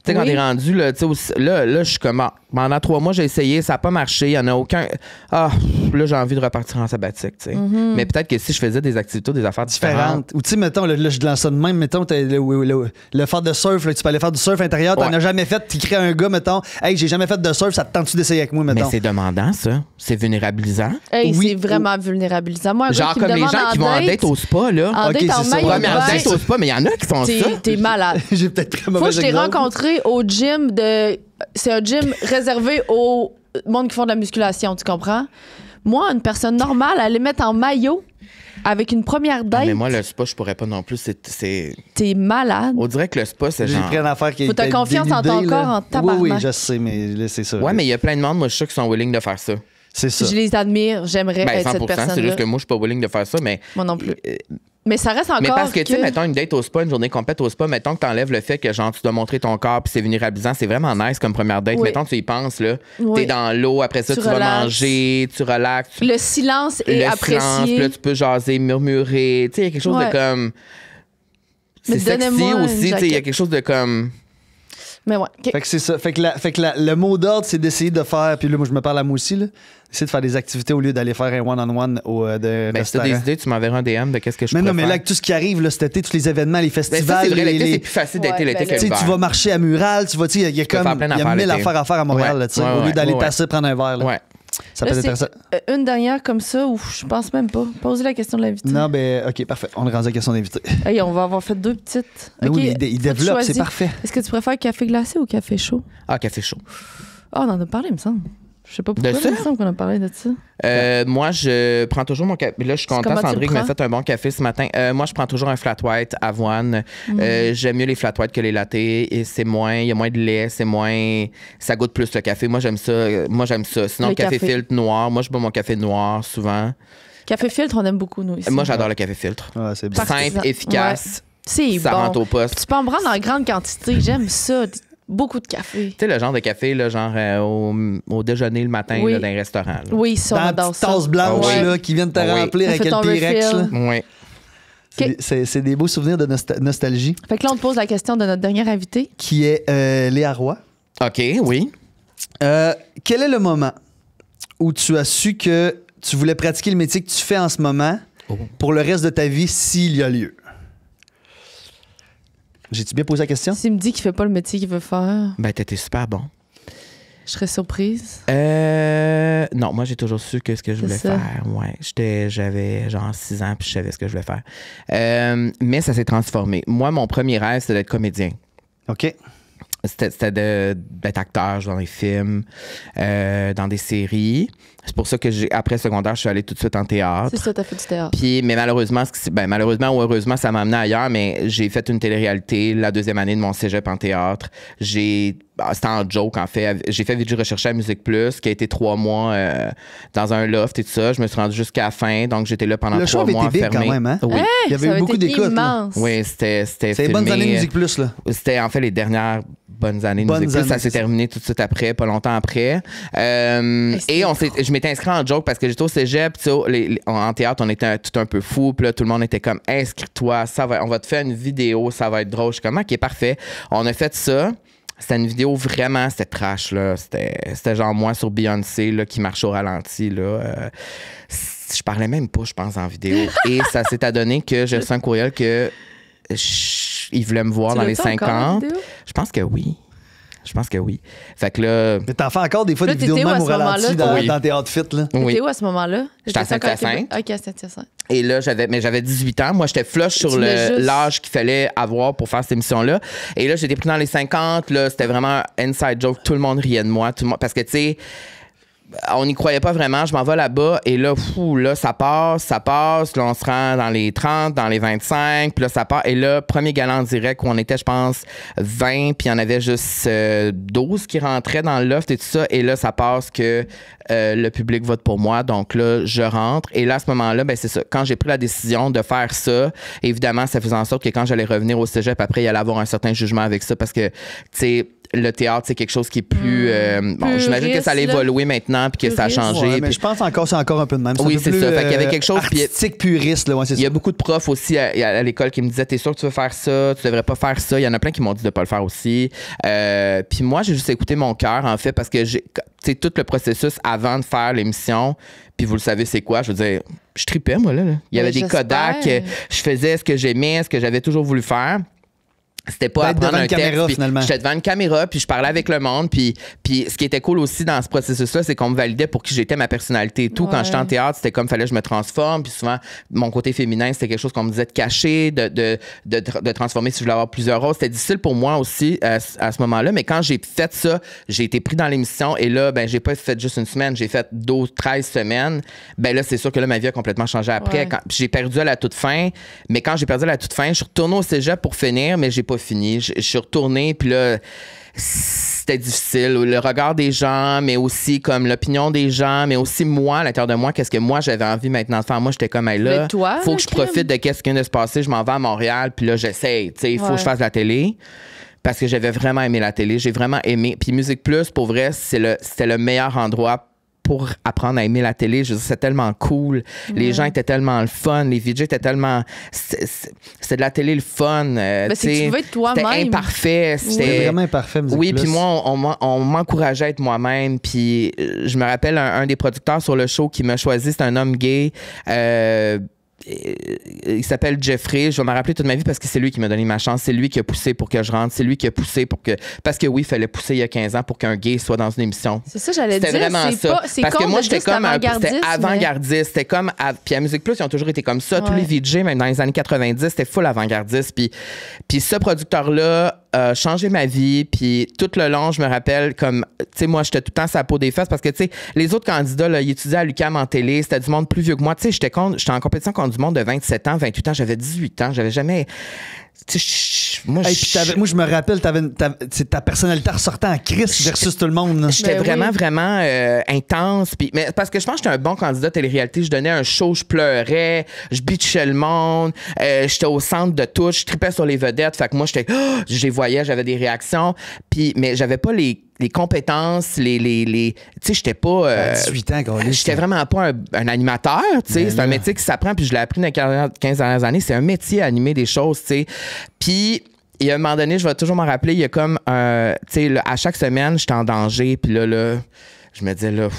Tu sais, quand Oui. t'es rendu, là, tu sais, là, je suis comme, ah, pendant 3 mois, j'ai essayé, ça n'a pas marché, il n'y en a aucun. Ah, là, j'ai envie de repartir en sabbatique, tu sais. Mm-hmm. Mais peut-être que si je faisais des activités, des affaires différentes. Différentes. Ou tu sais, mettons, là, je lance ça de même, mettons, t'as le faire de surf, là, tu peux aller faire du surf intérieur, t'en Ouais. as jamais fait, tu crées un gars, mettons, hey, j'ai jamais fait de surf, ça te tente-tu d'essayer avec moi, Mais mettons? c'est demandant, ça. C'est vulnérabilisant. Hey, Oui. c'est vraiment vulnérabilisant. Moi, un gars Genre qui me comme les demande gens qui vont en date au spa, là. En Ok, date en c'est ça. maillot Ouais, de mais en bain, date au spa, mais il y en a qui font ça. t'es malade. J'ai peut-être très Faut mauvais que je t'ai exemple. rencontré au gym de. C'est un gym réservé au monde qui font de la musculation, tu comprends? Moi, une personne normale, aller mettre en maillot avec une première Ah, date, mais moi, le spa, je pourrais pas non plus. C'est... t'es malade. On dirait que le spa, c'est J'ai genre. pris une affaire qui Faut ta était confiance en ton dénudée, corps là. en tabarnak. Oui, je sais, mais là, c'est ça. Ouais, mais il y a plein de monde, moi, je suis sûr, qui sont willing de faire ça. C'est ça. Je les admire, j'aimerais Ben, être 100%, cette c'est personne-là. juste que moi, je suis pas willing de faire ça, mais. Moi non plus. Mais ça reste encore. Mais parce que, tu sais, mettons une date au spa, une journée complète au spa, mettons que t'enlèves le fait que, genre, tu dois montrer ton corps puis c'est vulnérabilisant, c'est vraiment nice comme première date. Oui. Mettons, tu y penses, là. Oui. T'es dans l'eau, après ça, Tu tu vas relaxes. manger, tu relaxes. Le silence est le silence, apprécié. puis là, tu peux jaser, murmurer. Tu sais, il y a quelque chose Ouais. de comme. Mais C'est sexy donnez-moi une aussi, tu sais, il y a jaquette. quelque chose de comme. Mais ouais. OK. Fait que c'est ça. Fait que le mot d'ordre, c'est d'essayer de faire. Puis là, moi, je me parle à moi aussi, là. Essayer de faire des activités au lieu d'aller faire un one-on-one au de Ben, si t'as restaurant. des idées, tu m'enverras un DM de qu'est-ce que je Mais pourrais non, mais faire. là, avec tout ce qui arrive, là, cet été, tous les événements, les Ben, festivals. ça, c'est vrai, l'été, les- c'est plus facile d'été Ouais, l'été ben que là. Tu sais, l'hiver. tu vas marcher à Mural, tu vas, tu sais, il y a peux comme. faire plein Il y a d'affaires 1000 l'été. affaires à faire à Montréal, Ouais, là, tu sais. ouais, Au lieu ouais, d'aller ouais. passer, prendre un verre, là. Ouais. Ça peut Là, être intéressant. c'est une dernière comme ça où je pense même pas. Posez la question de l'invité. Non, ben, OK, parfait. On est rendu à la question d'invité. Hey, on va avoir fait 2 petites. Mais OK, oui, il faut que tu développe, c'est choisisses. parfait. Est-ce que tu préfères café glacé ou café chaud? Ah, café chaud. Ah, on en a parlé, il me semble. Je sais pas pourquoi, De mais ça? il me semble qu'on a parlé de ça. Moi, je prends toujours mon café. Là, je suis C'est content. comment tu Sandrine le m'a prends? fait un bon café ce matin. Moi, je prends toujours un flat white avoine. J'aime mieux les flat white que les lattés. Et c'est moins, il y a moins de lait, c'est moins, ça goûte plus le café. Moi, j'aime ça. Sinon, Le le café café. filtre noir. Moi, je bois mon café noir souvent. Café filtre, on aime beaucoup, nous, ici. Moi, j'adore le café filtre. Ouais, c'est bien. Parce que Simple, ça- efficace. C'est Ça bon. rentre au poste. Tu peux en prendre en grande quantité. J'aime ça. Beaucoup de café. Tu sais, le genre de café, là, genre au déjeuner le matin Oui. là, dans un restaurant. Là. Oui, ça, on Dans la adore petite ça. tasse blanche Ah oui. là, qui vient de te Ah oui. remplir Ça avec fait le ton Pyrex. refill. Là. Oui. C'est des beaux souvenirs de nostalgie. Fait que là, on te pose la question de notre dernier invité. Qui est Léa Roy. OK, oui. Quel est le moment où tu as su que tu voulais pratiquer le métier que tu fais en ce moment pour le reste de ta vie s'il y a lieu? J'ai-tu bien posé la question? S'il me dit qu'il fait pas le métier qu'il veut faire, Ben, t'étais super bon. je serais surprise. Non, moi, j'ai toujours su que ce que je voulais C'est ça. faire. Ouais. J'avais genre 6 ans, puis je savais ce que je voulais faire. Mais ça s'est transformé. Moi, mon premier rêve, c'était d'être comédien. OK. C'était d'être acteur dans des films, dans des séries. C'est pour ça que après secondaire, je suis allée tout de suite en théâtre. C'est ça, t'as fait du théâtre. Puis, mais malheureusement, malheureusement ou heureusement, ça m'a amené ailleurs, mais j'ai fait une télé-réalité la 2e année de mon cégep en théâtre. C'était en joke, en fait. J'ai fait Vidéo recherché à Musique Plus, qui a été 3 mois dans un loft et tout ça. Je me suis rendu jusqu'à la fin, donc j'étais là pendant Le show 3 avait mois été big enfermé. quand même, hein? Oui. Il y avait Ça eu beaucoup été d'écoutes. là. immense. Oui, c'était C'est filmé. les bonnes années de Musique Plus, là. C'était en fait les dernières bonnes années de Bonnes Musique Plus. Ça années, s'est c'est ça. terminé tout de suite après, pas longtemps après. c'était Et je m'étais inscrit en joke parce que j'étais au cégep. Tu sais, en théâtre, on était tout un peu fou. Puis là, tout le monde était comme, inscris-toi, on va te faire une vidéo, ça va être drôle. Je suis comme, OK, parfait. On a fait ça. C'était une vidéo vraiment, c'était trash, là. C'était genre moi sur Beyoncé, là, qui marche au ralenti, là. Je parlais même pas, je pense, en vidéo. Et ça s'est adonné que j'ai reçu un courriel que il voulait me voir Tu dans les l'as-tu encore, la 50. vidéo? Je pense que oui. Fait que là, Mais t'en fais encore des fois Là, des vidéos de t'étais où même à au ce ralenti moment-là, toi? dans Théâtre Fit, là. oui. T'étais où à ce moment-là? J'étais à T'étais encore Saint-Hyacinthe. OK, à Saint-Hyacinthe. Et là, j'avais 18 ans. Moi, j'étais flush sur Tu voulais juste- l'âge qu'il fallait avoir pour faire cette émission-là. Et là, j'étais pris dans les 50. Là, c'était vraiment un inside joke. Tout le monde riait de moi. Parce que, tu sais, on n'y croyait pas vraiment. Je m'en vais là-bas et là, là, ça passe. Là, on se rend dans les 30, dans les 25. Puis là, ça part. Et là, premier gala en direct où on était, je pense, 20. Puis il y en avait juste 12 qui rentraient dans le loft et tout ça. Et là, ça passe que le public vote pour moi. Donc là, je rentre. Et là, à ce moment-là, ben c'est ça. Quand j'ai pris la décision de faire ça, évidemment, ça faisait en sorte que quand j'allais revenir au cégep, après, il allait avoir un certain jugement avec ça parce que, tu sais, le théâtre, c'est quelque chose qui est plus... bon, j'imagine que ça a Puriste, là. évolué maintenant puis que ça a Puriste. changé. Ouais, mais puis je pense encore c'est encore un peu de même. Oui, un peu c'est plus, ça. Fait qu'il y avait quelque chose, puis- artistique puriste, là, ouais, c'est il y a ça. beaucoup de profs aussi à l'école qui me disaient, t'es sûr que tu veux faire ça, tu devrais pas faire ça. Il y en a plein qui m'ont dit de pas le faire aussi. Puis moi, j'ai juste écouté mon cœur, en fait, parce que tu sais, tout le processus avant de faire l'émission, puis vous le savez, c'est quoi? Je veux dire, je tripais, moi, là. Il y avait Mais des Kodak, j'espère. je faisais ce que j'aimais, ce que j'avais toujours voulu faire. C'était pas Être apprendre devant un une caméra, texte. Puis finalement. j'étais devant une caméra, puis je parlais avec le monde. Puis ce qui était cool aussi dans ce processus-là, c'est qu'on me validait pour qui j'étais, ma personnalité et tout. Ouais. Quand j'étais en théâtre, c'était comme fallait que je me transforme. Puis souvent, mon côté féminin, c'était quelque chose qu'on me disait de cacher, de transformer si je voulais avoir plusieurs rôles. C'était difficile pour moi aussi à ce moment-là. Mais quand j'ai fait ça, j'ai été pris dans l'émission. Et là, ben j'ai pas fait juste une semaine, j'ai fait 12, 13 semaines. Ben là, c'est sûr que là, ma vie a complètement changé après. Ouais. Puis j'ai perdu à la toute fin. Mais quand j'ai perdu à la toute fin, je suis retourné au cégep pour finir, mais j'ai pas fini. Je suis retourné, puis là, c'était difficile. Le regard des gens, mais aussi comme l'opinion des gens, mais aussi moi, à l'intérieur de moi, qu'est-ce que moi j'avais envie maintenant de faire. Moi, j'étais comme, hey, là, Mais toi, faut là, que je crème. profite de qu'est-ce qui vient de se passer. Je m'en vais à Montréal, puis là, j'essaye. Tu sais, il faut Ouais. que je fasse la télé. Parce que j'avais vraiment aimé la télé. J'ai vraiment aimé. Puis Musique Plus, pour vrai, c'était le meilleur endroit pour apprendre à aimer la télé. Je veux dire, c'est tellement cool. Les gens étaient tellement le fun. Les VJ étaient tellement... C'était de la télé le fun. C'est que tu veux être toi-même. C'était imparfait. C'est C'était... vraiment imparfait, Musique Oui, Plus. puis moi, on m'encourageait à être moi-même. Puis je me rappelle un des producteurs sur le show qui m'a choisi, c'est un homme gay. Il s'appelle Jeffrey. Je vais me rappeler toute ma vie parce que c'est lui qui m'a donné ma chance. C'est lui qui a poussé pour que je rentre. C'est lui qui a poussé pour que... Parce que oui, il fallait pousser il y a 15 ans pour qu'un gay soit dans une émission. C'est ça, j'allais dire. C'était vraiment c'est ça. Pas, c'est Parce que con moi, de j'étais juste comme avant-gardiste, c'était mais- avant-gardiste. C'était comme puis à Musique Plus, ils ont toujours été comme ça. Tous Ouais. les VJ, même dans les années 90, c'était full avant-gardiste. Puis ce producteur-là a changé ma vie. Puis tout le long, je me rappelle comme, tu sais, moi, j'étais tout le temps sur la peau des fesses parce que, tu sais, les autres candidats, là, ils étudiaient à l'UQAM en télé. C'était du monde plus vieux que moi. Tu sais, j'étais en compétition contre du monde de 27 ans, 28 ans. J'avais 18 ans. J'avais jamais... Tu sais, moi, Hey, puis moi, je me rappelle, ta personnalité ressortait en crise versus tout le monde. là. J'étais Ben vraiment, oui. vraiment intense. Mais parce que je pense que j'étais un bon candidat télé-réalité. Je donnais un show, je pleurais, je bitchais le monde. J'étais au centre de tout. Je tripais sur les vedettes. Fait que moi, je les voyais, j'avais des réactions. Mais j'avais pas les compétences, tu sais, j'étais pas... À 18 ans, quand J'étais vraiment pas un animateur, tu sais. Ben C'est un là. métier qui s'apprend, puis je l'ai appris dans les 15 dernières années. C'est un métier à animer des choses, tu sais. Puis... Et à un moment donné, je vais toujours m'en rappeler, il y a comme tu sais, là, à chaque semaine, j'étais en danger, puis là, je me disais, là,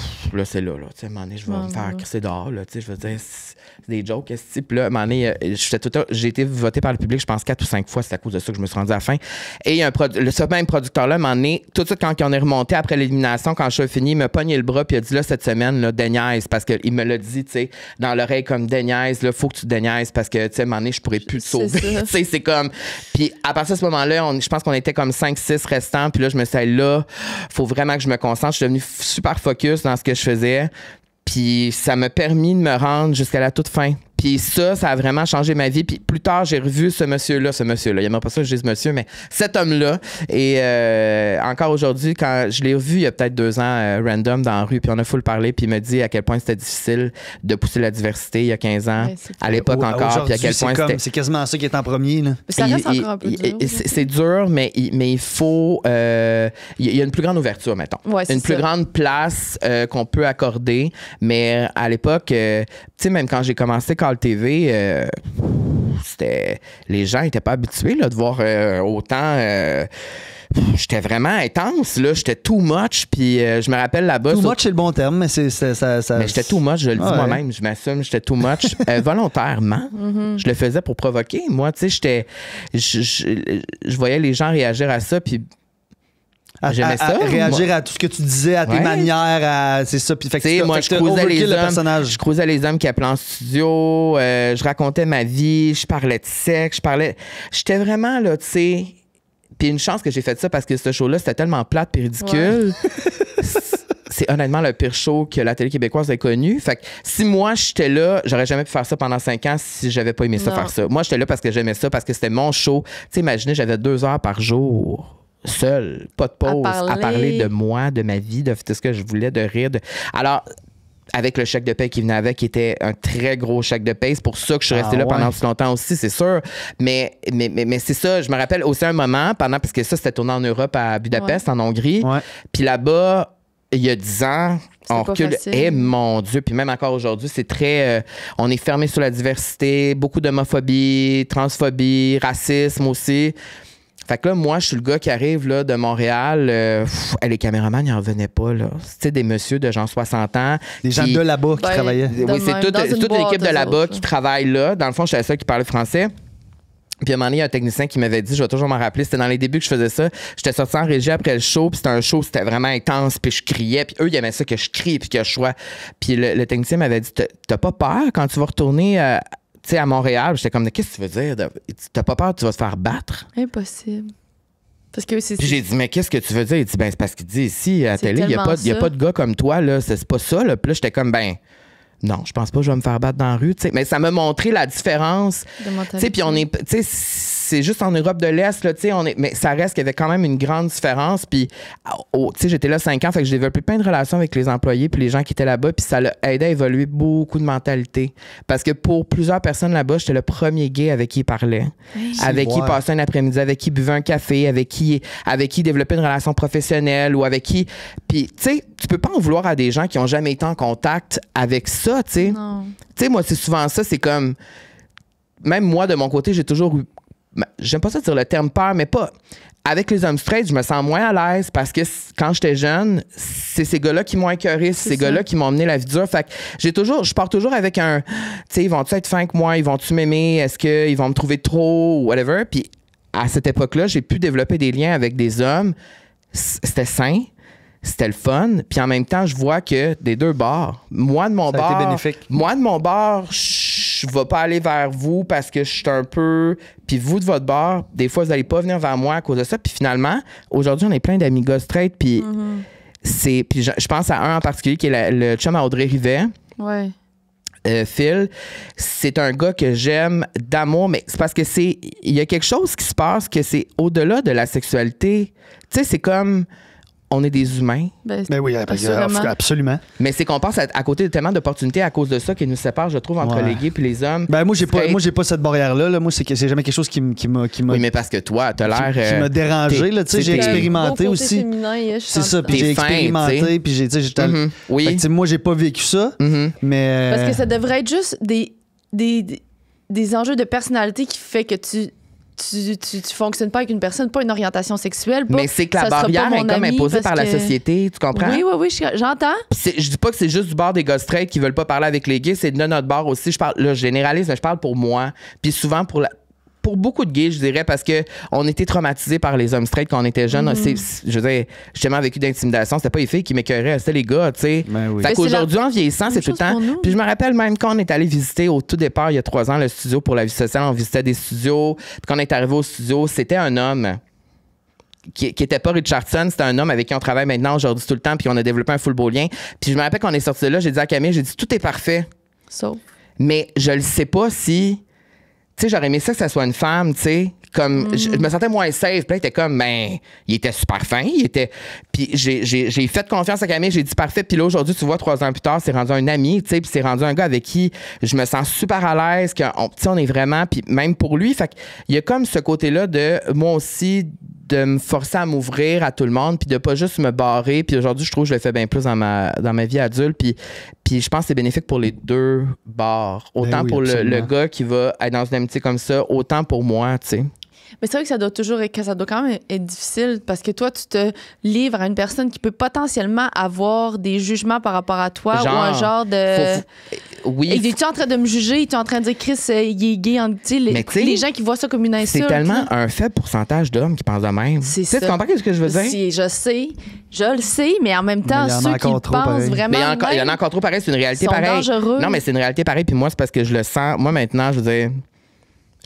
c'est là, tu sais, à un moment donné, je vais me faire crisser dehors, là, tu sais, je veux dire, c'est des jokes, qu'est-ce que puis là, à un moment donné, j'ai été voté par le public, je pense 4 ou 5 fois, c'est à cause de ça que je me suis rendu à la fin. Et il y a ce même producteur-là, à un moment donné, tout de suite, quand on est remonté après l'élimination, quand le show est fini, il m'a pogné le bras, puis il a dit, là, cette semaine, là, déniaise, parce qu'il me l'a dit, tu sais, dans l'oreille, comme déniaise, là, faut que tu déniaises, parce que, tu sais, à un moment donné, je pourrais plus te sauver. Tu sais, c'est comme. Puis à partir de ce moment-là, je pense qu'on était comme 5-6 restants, puis là, je me suis dit, là, faut vraiment que je me concentre. Je suis devenu super focus dans ce que je faisais. Puis ça m'a permis de me rendre jusqu'à la toute fin. Puis ça a vraiment changé ma vie. Puis plus tard, j'ai revu ce monsieur-là. Il n'y a même pas ça que je dise monsieur, mais cet homme-là. Et encore aujourd'hui, quand je l'ai revu il y a peut-être 2 ans, random dans la rue, puis on a full parlé, puis il m'a dit à quel point c'était difficile de pousser la diversité il y a 15 ans, Ouais, c'est à l'époque encore, puis à quel point c'était... C'est quasiment ça qui est en premier. Là. Mais ça reste encore un peu dur. C'est dur, mais il faut... il y a une plus grande ouverture, mettons. Ouais, c'est une plus ça. grande place qu'on peut accorder. Mais à l'époque, tu sais, même quand j'ai commencé Call TV, les gens n'étaient pas habitués là, de voir autant... j'étais vraiment intense, là. J'étais too much. Puis je me rappelle là-bas... Too much, c'est le bon terme, mais c'est ça. Mais j'étais too much, je le dis Ouais. moi-même, je m'assume, j'étais too much volontairement. Je le faisais pour provoquer. Moi, tu sais, je voyais les gens réagir à ça, puis j'aimais ça. Réagir à tout ce que tu disais, à tes Ouais. manières, c'est ça. Puis fait Tu sais, moi, je croisais les hommes. personnage. Je croisais les hommes qui appelaient en studio. Je racontais ma vie. Je parlais de sexe. J'étais vraiment, là, tu sais... Puis une chance que j'ai fait ça parce que ce show-là, c'était tellement plate et ridicule. C'est honnêtement le pire show que la télé québécoise ait connu. Fait que si moi, j'étais là, j'aurais jamais pu faire ça pendant 5 ans si j'avais pas aimé ça Non. faire ça. Moi, j'étais là parce que j'aimais ça, parce que c'était mon show. Tu sais, imaginez, j'avais 2 heures par jour. Seul, pas de pause, à parler de moi, de ma vie, de ce que je voulais, de rire. Alors, avec le chèque de paie qui venait avec, qui était un très gros chèque de paie. C'est pour ça que je suis restée là pendant si longtemps aussi, c'est sûr. Mais c'est ça. Je me rappelle aussi un moment, parce que ça, c'était tourné en Europe, à Budapest, en Hongrie. Ouais. Puis là-bas, il y a 10 ans, on recule. Eh mon Dieu, puis même encore aujourd'hui, c'est très... on est fermé sur la diversité, beaucoup d'homophobie, transphobie, racisme aussi. Fait que là, moi, je suis le gars qui arrive là, de Montréal. Les caméramans, ils n'en revenaient pas. C'était des messieurs de genre 60 ans. Des gens de là-bas qui travaillaient. Oui, c'est toute l'équipe de là-bas qui travaille là. Dans le fond, j'étais la seule qui parlait français. Puis à un moment donné, il y a un technicien qui m'avait dit, je vais toujours m'en rappeler, c'était dans les débuts que je faisais ça. J'étais sorti en régie après le show, puis c'était un show, c'était vraiment intense, puis je criais, puis eux, ils aimaient ça que je crie, puis que je sois. Puis le technicien m'avait dit, t'as pas peur quand tu vas retourner à Montréal? J'étais comme, qu'est-ce que tu veux dire? T'as pas peur que tu vas te faire battre? Impossible. Parce que puis j'ai dit, mais qu'est-ce que tu veux dire? Il dit, c'est parce qu'il dit, ici, à la télé, il n'y a pas de gars comme toi, là, c'est pas ça, là. Puis là, j'étais comme, non, je pense pas que je vais me faire battre dans la rue, tu sais. Mais ça m'a montré la différence. Tu sais, puis on est, tu sais, c'est juste en Europe de l'Est, là, tu sais, mais ça reste qu'il y avait quand même une grande différence. Puis, tu sais, j'étais là 5 ans, fait que j'ai développé plein de relations avec les employés puis les gens qui étaient là-bas, puis ça l'a aidé à évoluer beaucoup de mentalité. Parce que pour plusieurs personnes là-bas, j'étais le premier gay avec qui ils parlaient, avec qui ils passaient un après-midi, avec qui ils buvaient un café, avec qui ils développaient une relation professionnelle ou avec qui... Puis, tu sais, tu peux pas en vouloir à des gens qui ont jamais été en contact avec ça, tu sais. Tu sais, moi, c'est souvent ça, c'est comme... Même moi, de mon côté, j'ai toujours eu... J'aime pas ça dire le terme peur, mais pas... Avec les hommes straight, je me sens moins à l'aise parce que quand j'étais jeune, c'est ces gars-là qui m'ont écœuré, c'est ces gars-là qui m'ont mené la vie dure. Fait que je pars toujours avec un... Tu sais, ils vont-tu être fins avec moi? Ils vont-tu m'aimer? Est-ce qu'ils vont me trouver trop? Ou whatever. Puis à cette époque-là, j'ai pu développer des liens avec des hommes. C'était sain. C'était le fun. Puis en même temps, je vois que des deux bords, moi de mon bord, je vais pas aller vers vous parce que je suis un peu... Puis vous, de votre bord, des fois, vous allez pas venir vers moi à cause de ça. Puis finalement, aujourd'hui, on est plein d'amis gars straight. Puis Puis je pense à un en particulier qui est le chum à Audrey Rivet. Ouais. Phil, c'est un gars que j'aime d'amour, mais c'est parce que il y a quelque chose qui se passe que c'est au-delà de la sexualité. Tu sais, c'est comme on est des humains. Ben oui, assurément. absolument. Mais c'est qu'on passe à côté de tellement d'opportunités à cause de ça qui nous sépare, je trouve, entre les gays et les hommes. Ben moi, j'ai pas cette barrière-là. Là. Moi, c'est jamais quelque chose qui m'a. Oui, mais parce que toi, t'as l'air. Qui m'a dérangé. Là, tu sais, j'ai expérimenté aussi. Féminin, C'est ça, puis j'ai T'es fin, expérimenté, t'sais. puis j'ai. Oui. Fait que, tu sais, moi, j'ai pas vécu ça, mais. Parce que ça devrait être juste des enjeux de personnalité qui fait que tu fonctionnes pas avec une personne, pas une orientation sexuelle. Mais c'est que la ça sera barrière pas est mon comme ami imposée par parce la que- société, tu comprends? Oui, j'entends. Je dis pas que c'est juste du bord des gars straight qui veulent pas parler avec les gays, c'est de notre bord aussi. Je parle, là, je généralise, mais je parle pour moi. Puis souvent pour beaucoup de gays, je dirais, parce que on était traumatisés par les hommes straight quand on était jeunes. Je veux dire, j'ai tellement vécu d'intimidation. C'était pas les filles qui m'écœuraient, c'était les gars, tu sais. Ben oui. Fait Mais qu'aujourd'hui, en vieillissant, c'est même tout le chose pour temps. nous. Puis je me rappelle même quand on est allé visiter au tout départ, il y a 3 ans, le studio pour la vie sociale, on visitait des studios. Puis quand on est arrivé au studio, c'était un homme qui était pas Richardson, c'était un homme avec qui on travaille maintenant aujourd'hui tout le temps, puis on a développé un full beau lien. Puis je me rappelle qu'on est sorti de là, j'ai dit à Camille, j'ai dit tout est parfait. Sauf. Mais je le sais pas si. Tu sais, j'aurais aimé ça que ça soit une femme, tu sais. Comme, je me sentais moins safe. Puis là, il était comme, ben, il était super fin. Puis j'ai fait confiance à Camille, j'ai dit parfait. Puis là, aujourd'hui, tu vois, 3 ans plus tard, c'est rendu un ami, tu sais. Puis c'est rendu un gars avec qui je me sens super à l'aise. Tu sais, on est vraiment. Puis même pour lui, fait qu'il y a comme ce côté-là de moi aussi, de me forcer à m'ouvrir à tout le monde, puis de pas juste me barrer. Puis aujourd'hui, je trouve que je le fais bien plus dans ma vie adulte. Puis je pense que c'est bénéfique pour les deux bords. Autant oui, pour le absolument. gars qui va être dans une amitié comme ça, autant pour moi, tu sais. Mais c'est vrai que ça doit quand même être difficile parce que toi, tu te livres à une personne qui peut potentiellement avoir des jugements par rapport à toi ou un genre de. Oui. Et es-tu en train de me juger? Es-tu en train de dire Chris, il est gay? Mais tu sais, les gens qui voient ça comme une insulte. C'est tellement là. un faible pourcentage d'hommes qui pensent de même. C'est Tu sais, ça. tu comprends ce que je veux dire? Si, je le sais, mais en même temps, Mais il y en a ceux qui encore trop, pensent pareil. vraiment. Mais il y en a même, encore trop pareil, c'est une réalité sont pareille. dangereux. Non, mais c'est une réalité pareille, puis moi, c'est parce que je le sens. Moi, maintenant, je veux dire,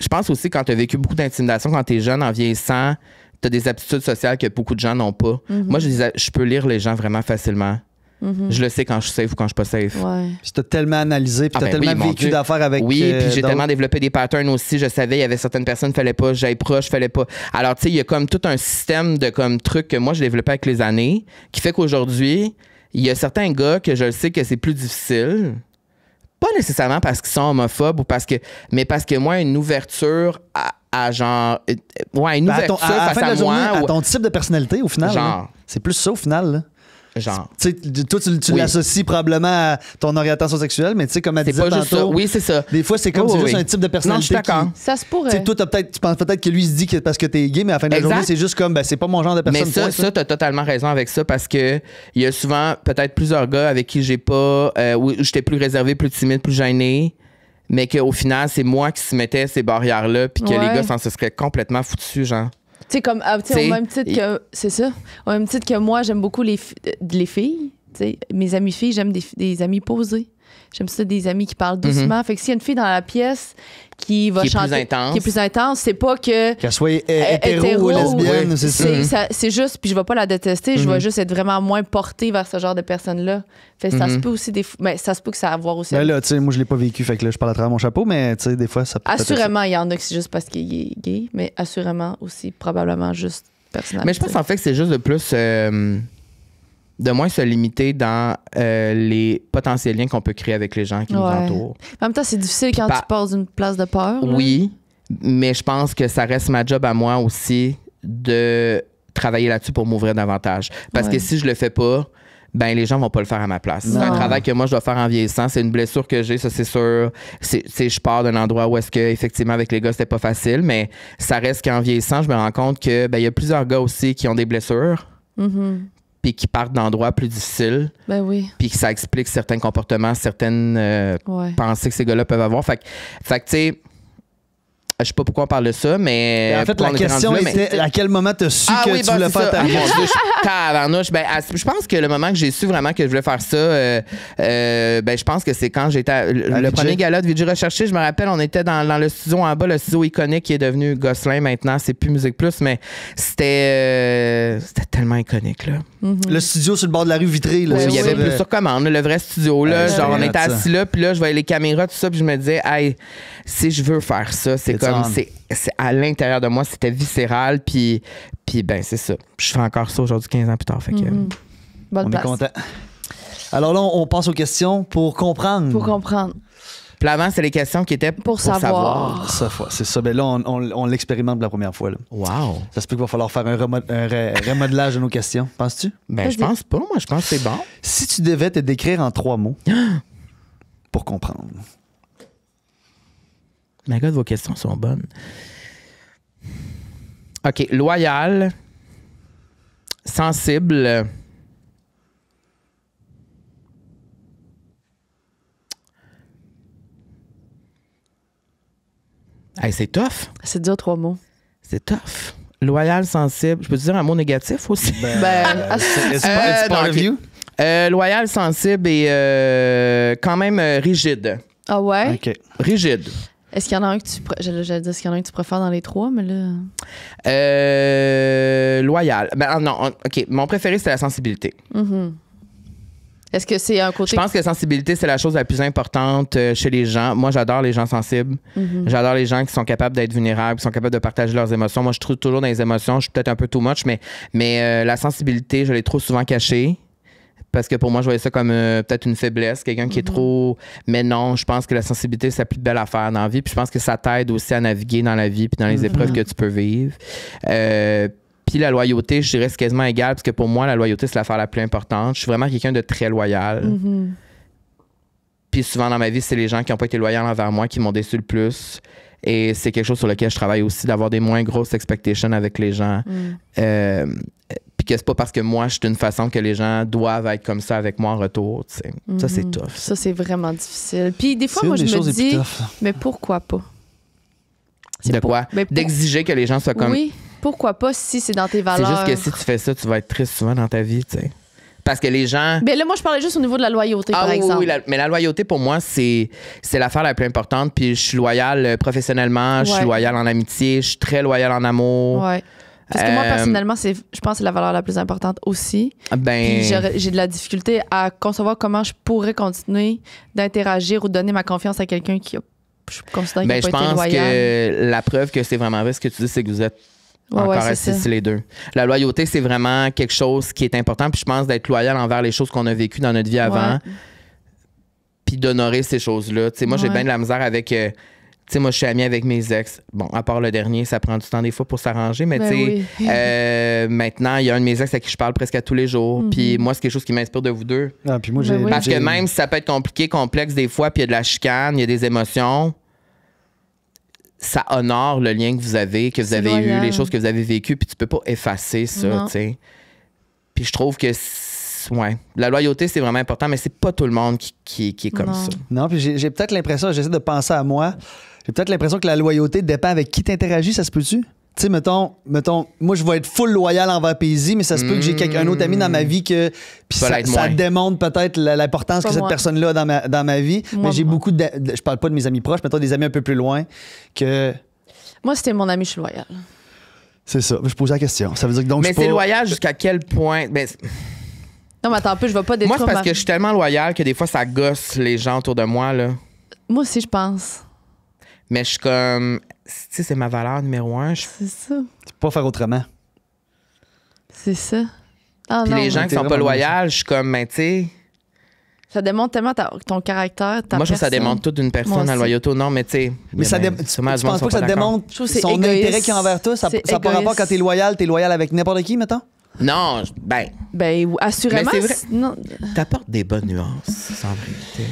je pense aussi quand tu as vécu beaucoup d'intimidation quand tu es jeune, en vieillissant, tu as des aptitudes sociales que beaucoup de gens n'ont pas. Moi, je peux lire les gens vraiment facilement. Je le sais quand je suis safe ou quand je suis pas safe. Ouais. Puis t'as tellement analysé, puis Ah t'as ben oui, tellement mon vécu Dieu. d'affaires avec. Oui, puis j'ai d'autres. tellement développé des patterns aussi. Je savais, il y avait certaines personnes, fallait pas, j'aille proche, fallait pas. Alors, tu sais, il y a comme tout un système de comme trucs que moi, j'ai développé avec les années, qui fait qu'aujourd'hui, il y a certains gars que je le sais que c'est plus difficile. Pas nécessairement parce qu'ils sont homophobes ou mais parce que moi, une ouverture à genre. Ouais, une Ben, ouverture à la face fin de à la journée, moi. à ton type de personnalité, au final. Genre. là. C'est plus ça, au final. Là. Genre. Tu sais, toi, tu Oui. l'associes probablement à ton orientation sexuelle, mais tu sais, comme elle C'est disait pas juste ça. tantôt, Oui, c'est ça. des fois, c'est comme Oui, c'est oui, juste oui. un type de Non, je personnalité. suis d'accord. Ça se Tu pourrait. sais, toi, tu penses peut-être que lui, il se dit que parce que t'es gay, mais à la fin de la Exact. journée, c'est juste comme, ben, c'est pas mon genre de personne. Mais ça, point, ça t'as totalement raison avec ça parce que il y a souvent peut-être plusieurs gars avec qui j'ai pas, où j'étais plus réservé, plus timide, plus gêné, mais qu'au final, c'est moi qui se mettais ces barrières-là, puis que Ouais. les gars s'en se seraient complètement foutus, genre. Tu sais, comme, tu sais, T'sais, au même titre que. C'est ça. Au même titre que moi, j'aime beaucoup les filles. Tu sais, mes amies filles, j'aime des amis posés. J'aime ça, des amis qui parlent doucement. Fait que s'il y a une fille dans la pièce qui va Qui est plus chanter. intense. Qui est plus intense, c'est pas que. Qu'elle soit hétéro ou lesbienne, c'est ça. C'est juste, puis je vais pas la détester, je vais juste être vraiment moins portée vers ce genre de personnes-là. Fait que ça se peut aussi mais ça se peut que ça a à voir aussi. Ben là, tu sais, moi, je l'ai pas vécu, fait que là, je parle à travers mon chapeau, mais tu sais, des fois, ça peut être Assurément, il y en a que c'est juste parce qu'il est gay, mais assurément aussi, probablement juste personnellement. Mais je pense en fait que c'est juste de plus. De moins se limiter dans les potentiels liens qu'on peut créer avec les gens qui nous entourent. En même temps, c'est difficile quand tu passes d'une place de peur. là. Oui, mais je pense que ça reste ma job à moi aussi de travailler là-dessus pour m'ouvrir davantage. Parce Ouais. que si je le fais pas, ben les gens vont pas le faire à ma place. C'est un Non. travail que moi je dois faire en vieillissant. C'est une blessure que j'ai, ça c'est sûr. Je pars d'un endroit où est-ce que effectivement avec les gars c'était pas facile, mais ça reste qu'en vieillissant, je me rends compte que ben il y a plusieurs gars aussi qui ont des blessures. Puis qui partent d'endroits plus difficiles, Ben oui. puis que ça explique certains comportements, certaines Ouais. pensées que ces gars-là peuvent avoir. Fait que tu sais, Je sais pas pourquoi on parle de ça, mais. En fait, on la était question rendu là, mais- était à quel moment t'as su que tu voulais c'est faire ça. ta Ah, vie? mon Dieu, tabarnouche. Je pense que le moment que j'ai su vraiment que je voulais faire ça, je pense que c'est quand j'étais le VJ. premier gala de VJ Recherché. Je me rappelle, on était dans le studio en bas, le studio iconique qui est devenu Gosselin maintenant. C'est plus Musique Plus, mais c'était tellement iconique, là. Le studio sur le bord de la rue vitrée. Là, Ouais, Il y avait oui. plus sur commande, le vrai studio. Là, Ouais, genre, on c'est était hot, ça. assis là, puis là, je voyais les caméras, tout ça, puis je me disais, hey, si je veux faire ça, c'est It's comme, on. c'est à l'intérieur de moi, c'était viscéral, puis ben, c'est ça. Je fais encore ça aujourd'hui, 15 ans plus tard. Fait que, Bonne On est place. content. Alors là, on passe aux questions pour comprendre. Pour comprendre. Puis avant, c'est les questions qui étaient Pour savoir. C'est ça. Ben là, on l'expérimente pour la première fois. Là. Wow. Ça se peut qu'il va falloir faire un remodelage de nos questions. Penses-tu? Ben, je Vas-y. pense pas. Moi, je pense que c'est bon. Si tu devais te décrire en 3 mots pour comprendre. My God, vos questions sont bonnes. OK. Loyal, sensible, hey, c'est tough. C'est dur, 3 mots. C'est tough. Loyal, sensible. Je peux te dire un mot négatif aussi? It's part non, of ok. you? Loyal, sensible et quand même rigide. Ah ouais? OK. Rigide. Est-ce qu'il y en a un que tu... J'allais dire, est-ce qu'il y en a un que tu préfères dans les 3, mais là... Loyal. Ben non, OK. Mon préféré, c'est la sensibilité. Est-ce que c'est un côté... Je pense que la sensibilité, c'est la chose la plus importante chez les gens. Moi, j'adore les gens sensibles. J'adore les gens qui sont capables d'être vulnérables, qui sont capables de partager leurs émotions. Moi, je trouve toujours dans les émotions, je suis peut-être un peu too much, mais la sensibilité, je l'ai trop souvent cachée. Parce que pour moi, je voyais ça comme peut-être une faiblesse, quelqu'un qui est trop... Mais non, je pense que la sensibilité, c'est la plus belle affaire dans la vie. Puis je pense que ça t'aide aussi à naviguer dans la vie puis dans les épreuves que tu peux vivre. Puis la loyauté, je dirais, c'est quasiment égal parce que pour moi, la loyauté, c'est l'affaire la plus importante. Je suis vraiment quelqu'un de très loyal. Puis souvent dans ma vie, c'est les gens qui n'ont pas été loyaux envers moi qui m'ont déçu le plus. Et c'est quelque chose sur lequel je travaille aussi, d'avoir des moins grosses expectations avec les gens. Puis que c'est pas parce que moi, je suis d'une façon que les gens doivent être comme ça avec moi en retour. Tu sais. Ça, c'est tough. Ça, c'est vraiment difficile. Puis des fois, C'est moi, une je des me choses les dis, plus tough. mais pourquoi pas? C'est De pour- quoi? mais pour- D'exiger que les gens soient comme... Oui, pourquoi pas si c'est dans tes C'est valeurs? juste que si tu fais ça, tu vas être triste souvent dans ta vie, tu sais. Parce que les gens... Mais là, moi, je parlais juste au niveau de la loyauté, par exemple. oui, mais la loyauté, pour moi, c'est l'affaire la plus importante. Puis je suis loyal professionnellement, je suis Ouais. loyal en amitié, je suis très loyal en amour. Ouais. Parce que moi, Euh, personnellement, je pense que c'est la valeur la plus importante aussi. Ben, Puis j'ai de la difficulté à concevoir comment je pourrais continuer d'interagir ou donner ma confiance à quelqu'un qui a, je considère qu'il ben, n'a je pas été pense loyal. que la preuve que c'est vraiment vrai, ce que tu dis, c'est que vous êtes Ouais, encore ouais, c'est assis ça. les deux. La loyauté, c'est vraiment quelque chose qui est important. Puis je pense d'être loyal envers les choses qu'on a vécues dans notre vie avant. Ouais. Puis d'honorer ces choses-là. Tu sais, moi, j'ai Ouais. bien de la misère avec... tu sais, moi, je suis amie avec mes ex. Bon, à part le dernier, ça prend du temps des fois pour s'arranger. Mais Ben tu sais, oui. maintenant, il y a un de mes ex à qui je parle presque à tous les jours. Mm-hmm. Puis moi, c'est quelque chose qui m'inspire de vous deux. Ah, puis moi, Ben j'ai. oui. Parce que j'ai- même si ça peut être compliqué, complexe des fois, puis il y a de la chicane, il y a des émotions, ça honore le lien que vous avez C'est eu, loyal. les choses que vous avez vécues, puis tu peux pas effacer ça, Non. tu sais. Puis je trouve que, ouais, la loyauté, c'est vraiment important, mais c'est pas tout le monde qui est comme Non. ça. Non, puis j'ai peut-être l'impression, j'essaie de penser à moi, j'ai peut-être l'impression que la loyauté dépend avec qui t'interagis, ça se peut-tu? Tu sais, mettons, moi, je vais être full loyal envers Paisy, mais ça se peut que j'ai un autre ami dans ma vie que. Puis Tu vas ça, l'être ça moins. démontre peut-être l'importance Pas que cette moi. personne-là a dans ma vie. Moi, mais j'ai moi. beaucoup de. Je parle pas de mes amis proches, mettons des amis un peu plus loin, que. Moi, c'était mon ami, je suis loyale. C'est ça. Je pose la question. Ça veut dire que donc Mais je suis c'est pas- loyal jusqu'à quel point? Ben, Non, mais attends un peu, je vais pas moi, détruire c'est parce ma- que je suis tellement loyal que des fois, ça gosse les gens autour de moi, là. Moi aussi, je pense. Mais je suis comme, tu sais, c'est ma valeur numéro 1. C'est ça. Tu peux pas faire autrement. C'est ça. Ah Puis non, les gens qui t'es sont pas vraiment loyaux, je suis comme, ben, tu sais, ça démontre tellement ton caractère, ta moi, je trouve que ça personne. démontre toute une Moi personne aussi. la loyauté. Non, mais tu sais. Mais ça ben, tu sûrement, penses du monde pas que sont ça d'accord. démontre Je trouve que c'est son égoïste. intérêt qu'il a envers toi? Ça C'est n'a pas rapport égoïste. quand t'es loyal avec n'importe qui, mettons? Non, ben, Ben, assurément. Mais c'est vrai. Non. t'apportes des bonnes nuances, en vérité.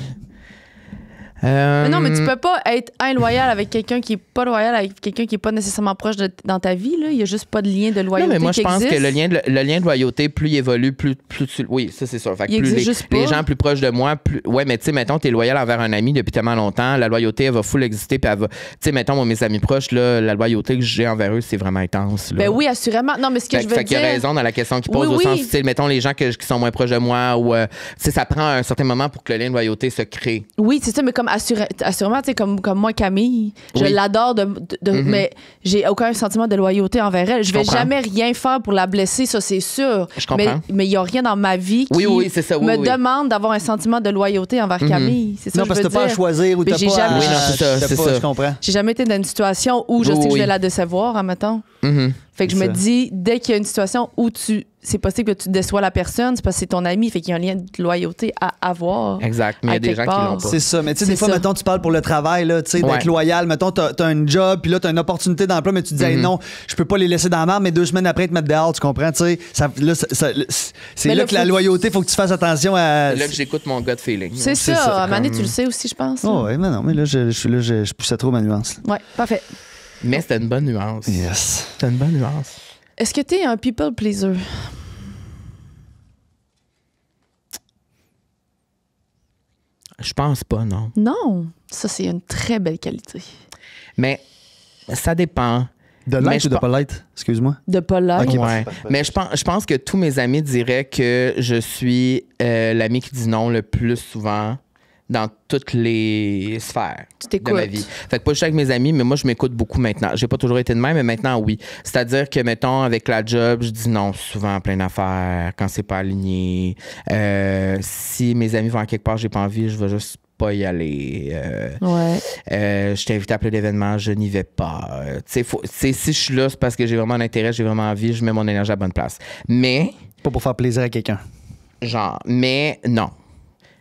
Mais non, mais tu peux pas être loyal avec quelqu'un qui est pas loyal avec quelqu'un qui est pas nécessairement proche dans ta vie. Là. Il y a juste pas de lien de loyauté. Non, mais moi, je pense existe. que le lien de loyauté, plus il évolue, plus tu. Oui, ça, c'est sûr. Fait que Il plus existe juste pas. les gens plus proches de moi, plus. Ouais, mais tu sais, mettons, t'es loyal envers un ami depuis tellement longtemps, la loyauté, elle va full exister, puis elle va. Tu sais, mettons, moi, mes amis proches, là, la loyauté que j'ai envers eux, c'est vraiment intense. Là. Ben oui, assurément. Non, mais ce que je veux Fait qu'il y dire. a raison dans la question qu'il pose, Oui, au oui. sens, tu sais, mettons, les gens qui sont moins proches de moi, ou. Tu sais, ça prend un certain moment pour que le lien de loyauté se crée. Oui, c'est ça, mais comme assurément, tu sais, comme moi, Camille, je Oui. l'adore, mais j'ai aucun sentiment de loyauté envers elle. Je vais comprends. jamais rien faire pour la blesser, ça, c'est sûr. Je comprends. Mais il y a rien dans ma vie qui Oui, c'est ça, oui, me oui. demande d'avoir un sentiment de loyauté envers Camille. C'est ça Non, que parce je que veux t'as pas à dire. choisir ou Mais t'as j'ai pas à... jamais- Oui, non, c'est ça, t'as c'est pas- ça. Je comprends. J'ai jamais été dans une situation où je Oui, sais que je oui. vais la décevoir, admettons. Mhm. Fait que je C'est me ça. dis, dès qu'il y a une situation où c'est possible que tu déçois la personne, c'est parce que c'est ton ami, fait qu'il y a un lien de loyauté à avoir. Exact. Mais il y a À des gens quelque qui l'ont part. pas. C'est ça. Mais tu sais, C'est des fois, ça. mettons, tu parles pour le travail, là, tu sais, Ouais. d'être loyal. Mettons, t'as un job, puis là, t'as une opportunité d'emploi, mais tu te dis, hey, non, je peux pas les laisser dans la merde, mais 2 semaines après, te mettre dehors, tu comprends, tu sais. C'est Mais là là, que la faut- loyauté, faut que tu fasses attention à. C'est là que j'écoute mon gut feeling. C'est C'est ça. ça, À un moment donné, comme- tu le sais aussi, je pense. Oh, ouais, mais non, mais là, je poussais trop ma nuance. là. Ouais, parfait. Mais c'était une bonne nuance. Yes. C'était une bonne nuance. Est-ce que t'es un people pleaser? Je pense pas, non. Non. Ça, c'est une très belle qualité. Mais ça dépend. De Mais l'être je ou de pas l'être? Excuse-moi. De pas l'être. Ok. Ouais. parfait. Mais je pense que tous mes amis diraient que je suis l'ami qui dit non le plus souvent dans toutes les sphères Tu de t'écoutes. ma vie. Fait que pas juste avec mes amis, mais moi, je m'écoute beaucoup maintenant. J'ai pas toujours été de même, mais maintenant, oui. C'est-à-dire que, mettons, avec la job, je dis non souvent à plein d'affaires, quand c'est pas aligné. Si mes amis vont à quelque part, j'ai pas envie, je vais juste pas y aller. Ouais. Je t'ai invité à plein d'événements, je n'y vais pas. Tu sais, si je suis là, c'est parce que j'ai vraiment un intérêt, j'ai vraiment envie, je mets mon énergie à la bonne place. Mais, Pas pour faire plaisir à quelqu'un. mais non.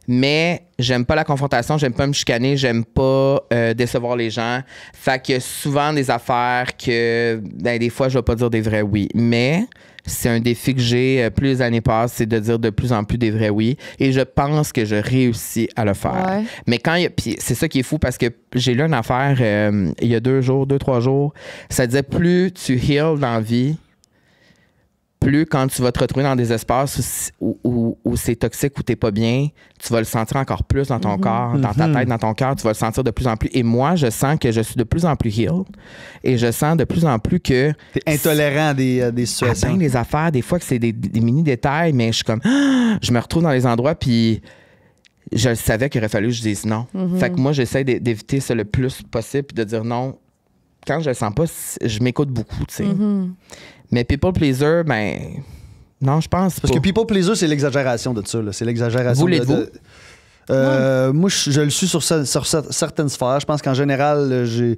Mais j'aime pas la confrontation, j'aime pas me chicaner, j'aime pas décevoir les gens. Fait que souvent des affaires que, ben, des fois, je vais pas dire des vrais oui. Mais c'est un défi que j'ai, plus les années passent, c'est de dire de plus en plus des vrais oui. Et je pense que je réussis à le faire. Ouais. Mais quand il y a. Puis c'est ça qui est fou parce que j'ai lu une affaire il y a 2 jours, 2-3 jours. Ça disait plus tu heals dans la vie, plus quand tu vas te retrouver dans des espaces où c'est toxique, où t'es pas bien, tu vas le sentir encore plus dans ton corps, dans ta tête, dans ton cœur, tu vas le sentir de plus en plus. Et moi, je sens que je suis de plus en plus healed et je sens de plus en plus que T'es intolérant à des à situations. bien des affaires, des fois que c'est des mini détails, mais je suis comme, je me retrouve dans les endroits puis je savais qu'il aurait fallu que je dise non. Fait que moi, j'essaie d'éviter ça le plus possible puis de dire non. Quand je le sens pas, je m'écoute beaucoup, tu sais. Mais people pleaser, ben, non, je pense Parce pas. que people pleaser, c'est l'exagération de ça. là. C'est l'exagération. Vous l'êtes-vous? Moi, je le suis sur certaines sphères. Je pense qu'en général, j'ai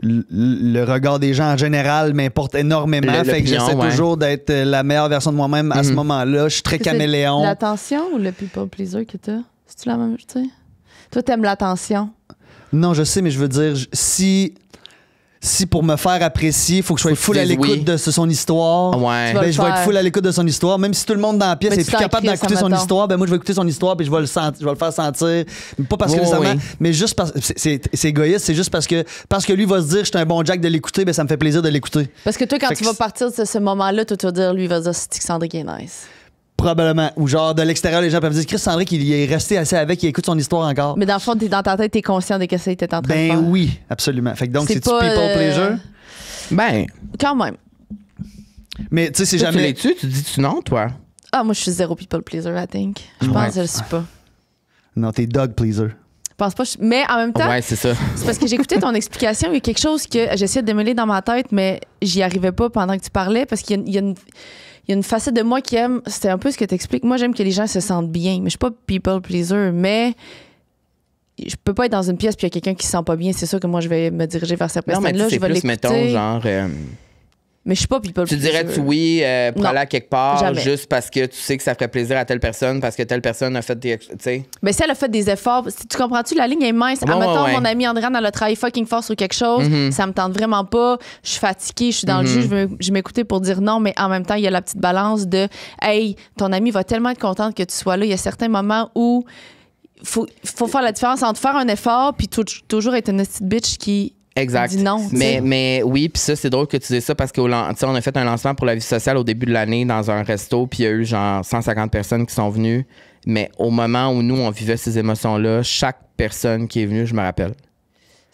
le regard des gens en général m'importe énormément. Fait que L'opinion, j'essaie ouais. toujours d'être la meilleure version de moi-même à ce moment-là. Je suis très C'est caméléon. l'attention ou le people pleaser que t'as? C'est-tu la même, tu sais? Toi, t'aimes l'attention. Non, je sais, mais je veux dire, si pour me faire apprécier, il faut que je sois Faut que full tu à dises l'écoute oui. de son histoire. Ouais. Tu vas Ben, le je vais être faire. full à l'écoute de son histoire. Même si tout le monde dans la pièce Mais est tu plus t'en capable crisses, d'écouter son admettons. histoire, ben moi je vais écouter son histoire puis je vais le faire sentir. Pas parce que Oui, nécessairement, oui. mais juste parce c'est égoïste, c'est juste parce que lui va se dire je suis un bon Jack de l'écouter, ben ça me fait plaisir de l'écouter. Parce que toi, quand Fait tu que vas partir de ce moment-là, toi, tu vas dire, lui, il va dire, c'est que Sandrick est nice. Probablement. Ou genre de l'extérieur, les gens peuvent dire Chris Sandrick, il est resté assez avec, il écoute son histoire encore. Mais dans le fond, dans ta tête, t'es conscient de ce que ça était en train de faire. Ben oui, absolument. Fait que donc C'est c'est-tu pas, people pleasure? Ben, Quand même. Mais tu sais, c'est toi, tu jamais. l'es-tu? Tu dis-tu non, toi? Ah, moi, je suis zéro people pleaser, I think. Je Ouais. pense que je le suis pas. Non, t'es dog pleaser. Je pense pas. Mais en même temps, Ouais, c'est ça. c'est parce que j'écoutais ton explication. Il y a quelque chose que j'essayais de démêler dans ma tête, mais j'y arrivais pas pendant que tu parlais parce qu'il y a une facette de moi qui aime. C'était un peu ce que tu expliques. Moi, j'aime que les gens se sentent bien. Mais je suis pas people pleaser, mais je peux pas être dans une pièce puis il y a quelqu'un qui se sent pas bien. C'est sûr que moi, je vais me diriger vers cette Non, mais tu personne-là. sais, Je vais c'est plus, l'écouter. mettons, genre... Mais je suis pas people tu pleaser. dirais-tu oui pour Non. aller à quelque part Jamais. juste parce que tu sais que ça ferait plaisir à telle personne parce que telle personne a fait des... Tu sais? Mais si elle a fait des efforts, tu comprends-tu, la ligne est mince. Ouais, Admettons, ouais. mon amie Andréane, elle a travaillé fucking fort sur quelque chose. Ça me tente vraiment pas. Je suis fatiguée, je suis dans le jus, je m'écoutais pour dire non, mais en même temps, il y a la petite balance de hey, ton amie va tellement être contente que tu sois là. Il y a certains moments où faut faire la différence entre faire un effort puis toujours être une petite bitch qui Exact. dit non. Mais oui, puis ça, c'est drôle que tu dises ça parce qu'on a fait un lancement pour la vie sociale au début de l'année dans un resto, puis il y a eu genre 150 personnes qui sont venues. Mais au moment où nous, on vivait ces émotions-là, chaque personne qui est venue, je me rappelle.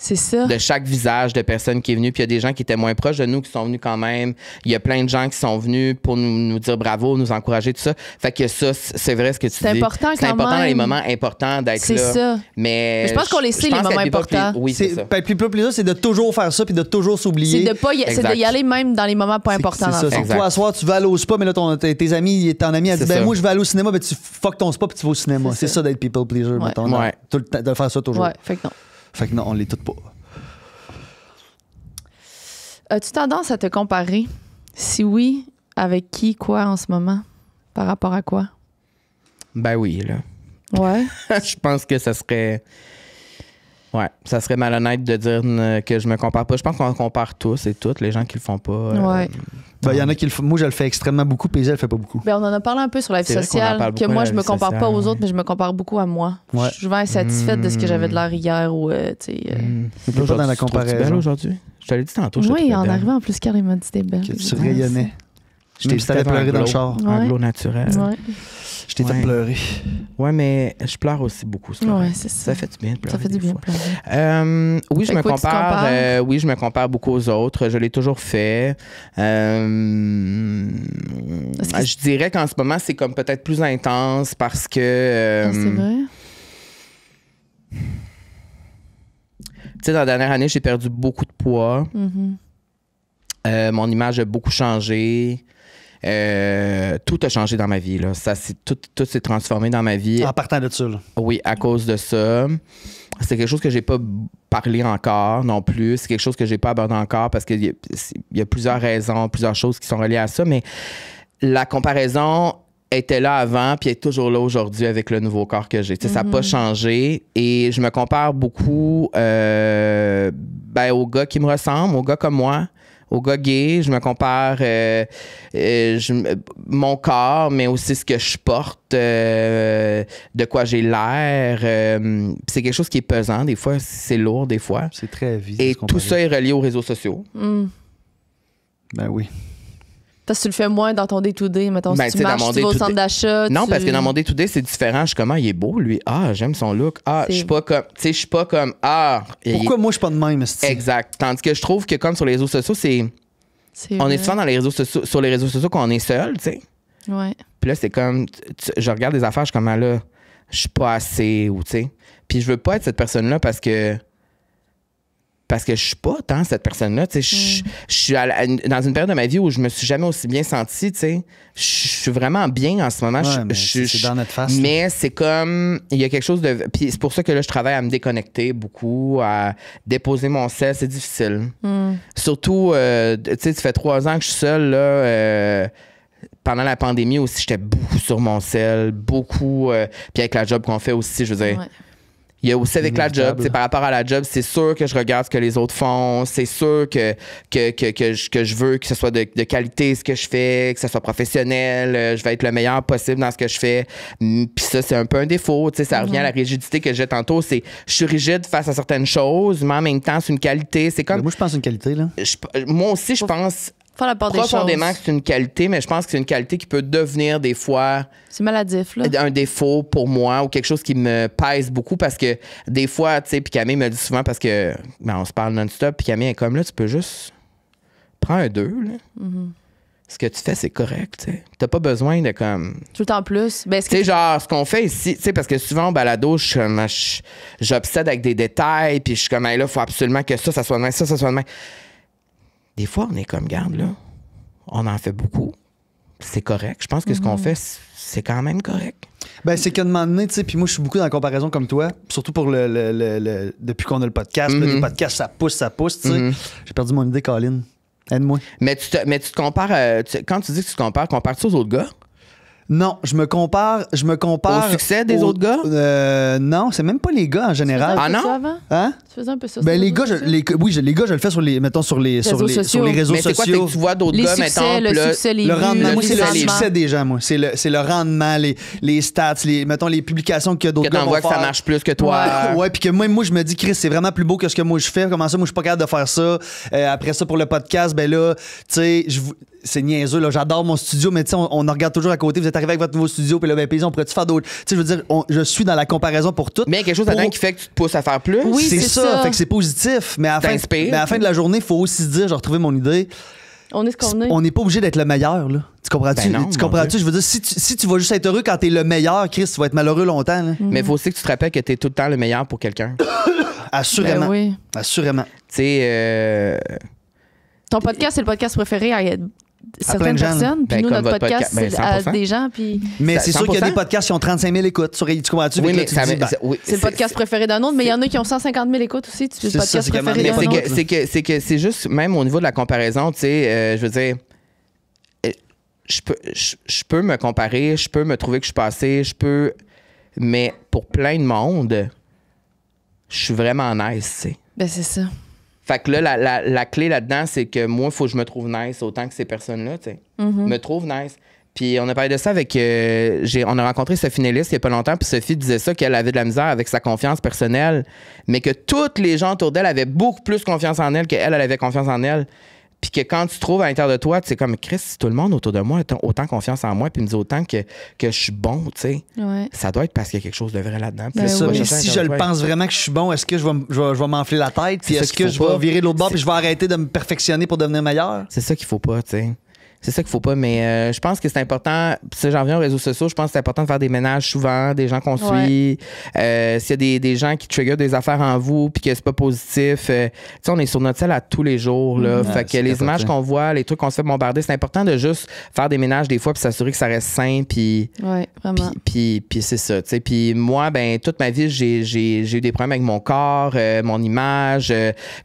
C'est ça. De chaque visage de personne qui est venue. Puis il y a des gens qui étaient moins proches de nous qui sont venus quand même. Il y a plein de gens qui sont venus pour nous dire bravo, nous encourager, tout ça. Fait que ça, c'est vrai ce que tu dis. C'est important quand même. C'est important dans les moments importants d'être là. C'est ça. Mais je pense qu'on les sait, les moments importants. Oui, c'est ça. Puis le plus là, c'est de toujours faire ça puis de toujours s'oublier. C'est d'y aller même dans les moments pas importants. C'est ça. Toi, à soir, tu vas aller au spa, mais là, tes amis, ton ami a dit, moi, je vais aller au cinéma, ben tu fuck ton spa puis tu vas au cinéma. C'est ça d'être people pleaser, mettons. Ouais. De faire ça toujours. Ouais, fait que non. Fait que non, on l'est toutes pas. As-tu tendance à te comparer? Si oui, avec qui, quoi en ce moment? Par rapport à quoi? Ben oui, là. Ouais. Je pense que ça serait... Ouais, ça serait malhonnête de dire que je me compare pas. Je pense qu'on compare tous et toutes, les gens qui le font pas. Ouais. Ben, il y en a qui le font. Moi, je le fais extrêmement beaucoup, puis elle le fait pas beaucoup. Ben, on en a parlé un peu sur la vie sociale, que moi, je me compare pas aux autres, mais je me compare beaucoup à moi. Ouais. Je suis souvent insatisfaite de ce que j'avais de l'air hier ou, tu sais... Mais pas dans la comparaison. Aujourd'hui? Je te l'ai dit tantôt. Oui, en arrivant, en plus, Carl m'a dit t'es belle. Que tu rayonnais. Je t'avais pleuré dans le char. Un glow naturel. Ouais. Je t'ai fait pleurer. Ouais, mais je pleure aussi beaucoup. Ouais, c'est ça. Ça fait du bien de pleurer. Ça fait du bien de pleurer. Oui, je me compare. Oui, je me compare beaucoup aux autres. Je l'ai toujours fait. Je dirais qu'en ce moment, c'est comme peut-être plus intense parce que. C'est vrai. Tu sais, dans la dernière année, j'ai perdu beaucoup de poids. Mm-hmm. Mon image a beaucoup changé. Tout a changé dans ma vie. Là. Tout s'est transformé dans ma vie. En partant de ça. Là. Oui, à cause de ça. C'est quelque chose que j'ai pas parlé encore non plus. C'est quelque chose que j'ai pas abordé encore parce qu'il y a plusieurs raisons, plusieurs choses qui sont reliées à ça. Mais la comparaison était là avant puis est toujours là aujourd'hui avec le nouveau corps que j'ai. Ça n'a pas changé et je me compare beaucoup aux gars qui me ressemblent, aux gars comme moi, aux gars gays. Je me compare mon corps, mais aussi ce que je porte, de quoi j'ai l'air. C'est quelque chose qui est pesant. Des fois, c'est lourd, des fois. C'est très heavy. Et tout ça est relié aux réseaux sociaux. Ben oui. Parce que tu le fais moins dans ton day-to-day, mettons, Ben, si tu marches, tu vas au centre d'achat. Non, parce que dans mon day-to-day, c'est différent. Je suis comme, il est beau, lui. Ah, j'aime son look. Ah, je suis pas comme, Pourquoi moi, je suis pas de même, esti? Exact. Tandis que je trouve que comme sur les réseaux sociaux, on est souvent dans les réseaux sociaux, sur les réseaux sociaux qu'on est seul, tu sais. Ouais. Puis là, c'est comme, je regarde des affaires, je suis comme, là, je suis pas assez, ou tu sais. Puis je veux pas être cette personne-là parce que je suis pas tant cette personne-là. Je suis dans une période de ma vie où je me suis jamais aussi bien sentie. Je suis vraiment bien en ce moment. Ouais, c'est dans notre face. Mais c'est comme, il y a quelque chose de... Puis c'est pour ça que là, je travaille à me déconnecter beaucoup, à déposer mon sel. C'est difficile. Surtout, tu sais, ça fait 3 ans que je suis seule, là... pendant la pandémie aussi, j'étais beaucoup sur mon sel, beaucoup... puis avec la job qu'on fait aussi, je veux dire... Ouais. Il y a aussi avec la job, par rapport à la job, c'est sûr que je regarde ce que les autres font, c'est sûr que je veux que ce soit de qualité ce que je fais, que ce soit professionnel, je vais être le meilleur possible dans ce que je fais. Puis ça, c'est un peu un défaut, ça revient à la rigidité que j'ai tantôt, je suis rigide face à certaines choses, mais en même temps, c'est une qualité. C'est comme... Moi, je pense que c'est une qualité, là. Moi aussi, je pense... profondément que c'est une qualité, mais je pense que c'est une qualité qui peut devenir des fois... C'est maladif, là. Un défaut pour moi ou quelque chose qui me pèse beaucoup parce que des fois, tu sais, puis Camille me dit souvent parce que on se parle non-stop, puis Camille est comme là, tu peux juste prendre un 2, là. Ce que tu fais, c'est correct, tu sais. T'as pas besoin de comme... Tout le temps plus. Tu sais, genre, ce qu'on fait ici, tu sais, parce que souvent, au balado, j'obsède avec des détails, puis je suis comme, là, il faut absolument que ça soit de même, ça soit de même. Des fois, on est comme, garde, là, on en fait beaucoup. C'est correct. Je pense que ce qu'on fait, c'est quand même correct. Ben, c'est qu'à un moment donné, tu sais, puis moi, je suis beaucoup dans la comparaison comme toi, surtout pour depuis qu'on a le podcast. Là, les podcasts, ça pousse, tu sais. J'ai perdu mon idée, Colin. Aide-moi. Mais tu te compares, quand tu dis que tu te compares-tu aux autres gars? Non, je me compare. Au succès des autres gars? Non, c'est même pas les gars en général. Ah non? Hein? Tu faisais un peu ça? Ben, sur les gars, les gars, je le fais sur les réseaux Sociaux. Mais c'est quoi, c'est sociaux. que tu vois d'autres Les gars, succès, mettons, le puis là, succès, les Le vues, rendement, moi, c'est le rendement. succès des gens, moi. C'est le rendement, les stats, mettons, les publications que d'autres que gars t'en vont vois que ça faire. marche plus que toi. Ouais, puis que moi, je me dis, Chris, c'est vraiment plus beau que ce que moi je fais. Comment ça, moi, je suis pas capable de faire ça. Après ça, pour le podcast, ben là, tu sais, c'est niaiseux, là. J'adore mon studio, mais tu sais, on en regarde toujours à côté. Vous êtes arrivé avec votre nouveau studio, puis là, ben, on pourrait-tu faire d'autres. Tu sais, je veux dire, je suis dans la comparaison pour tout. Mais il y a quelque chose là-dedans qui fait que tu te pousses à faire plus. Oui, c'est c'est ça, ça. fait que c'est positif. Mais à la fin de la journée, il faut aussi se dire, j'ai retrouvé mon idée. On est ce qu'on est. On n'est pas obligé d'être le meilleur, là. Tu comprends-tu? Ben non, tu comprends-tu? Je veux dire, si tu vas juste être heureux quand t'es le meilleur, Chris, tu vas être malheureux longtemps, là. Mais il faut aussi que tu te rappelles que t'es tout le temps le meilleur pour quelqu'un. Assurément. Ben oui. Assurément. Tu sais, Ton podcast, c'est le podcast préféré à plein certaines de gens, là. personnes. Puis Ben, nous, comme notre votre podcast, podcast, c'est ben, à 100%. des gens. Puis Mais c'est sûr qu'il y a 100%. des podcasts qui ont 35 000 écoutes. Tu comprends-tu? oui, Fait que là, mais tu ça, te dis, ben, oui, c'est le podcast préféré d'un autre, mais il y en a qui ont 150 000 écoutes aussi. C'est le C'est ça, podcast c'est préféré Mais vraiment d'un des autre. autres. c'est que c'est juste, même au niveau de la comparaison, tu sais, je veux dire, je peux me comparer, je peux me trouver que je suis passé, mais pour plein de monde, je suis vraiment nice, tu sais. Ben, c'est ça. Fait que là, la clé là-dedans, c'est que moi, il faut que je me trouve nice autant que ces personnes-là, tu sais. Me trouve nice. Puis on a parlé de ça avec... on a rencontré Sophie Nellis il y a pas longtemps, puis Sophie disait ça, qu'elle avait de la misère avec sa confiance personnelle, mais que tous les gens autour d'elle avaient beaucoup plus confiance en elle qu'elle, elle avait confiance en elle. Puis que quand tu trouves à l'intérieur de toi, c'est comme, Chris, si tout le monde autour de moi a autant confiance en moi, puis me dit autant que je suis bon, tu sais, Ouais. ça doit être parce qu'il y a quelque chose de vrai là-dedans. Puis Ben là, C'est tu ça, vas mais chercher à si je l'intérieur le de toi. pense vraiment que je suis bon, est-ce que je vais m'enfler la tête? Puis C'est ça est-ce qu'il que faut je vais pas. virer de l'autre bord puis je vais arrêter de me perfectionner pour devenir meilleur? C'est ça qu'il faut pas, tu sais. C'est ça qu'il faut pas, mais je pense que c'est important. Si j'en reviens aux réseaux sociaux, je pense que c'est important de faire des ménages souvent, des gens qu'on suit. S'il y a des gens qui triggerent des affaires en vous puis que c'est pas positif, tu sais, on est sur notre selle à tous les jours. Là. Fait que c'est les capoté. images qu'on voit, les trucs qu'on se fait bombarder, c'est important de juste faire des ménages des fois puis s'assurer que ça reste sain puis... Ouais, vraiment. Puis c'est ça, tu sais. Puis moi, ben toute ma vie, j'ai eu des problèmes avec mon corps, mon image.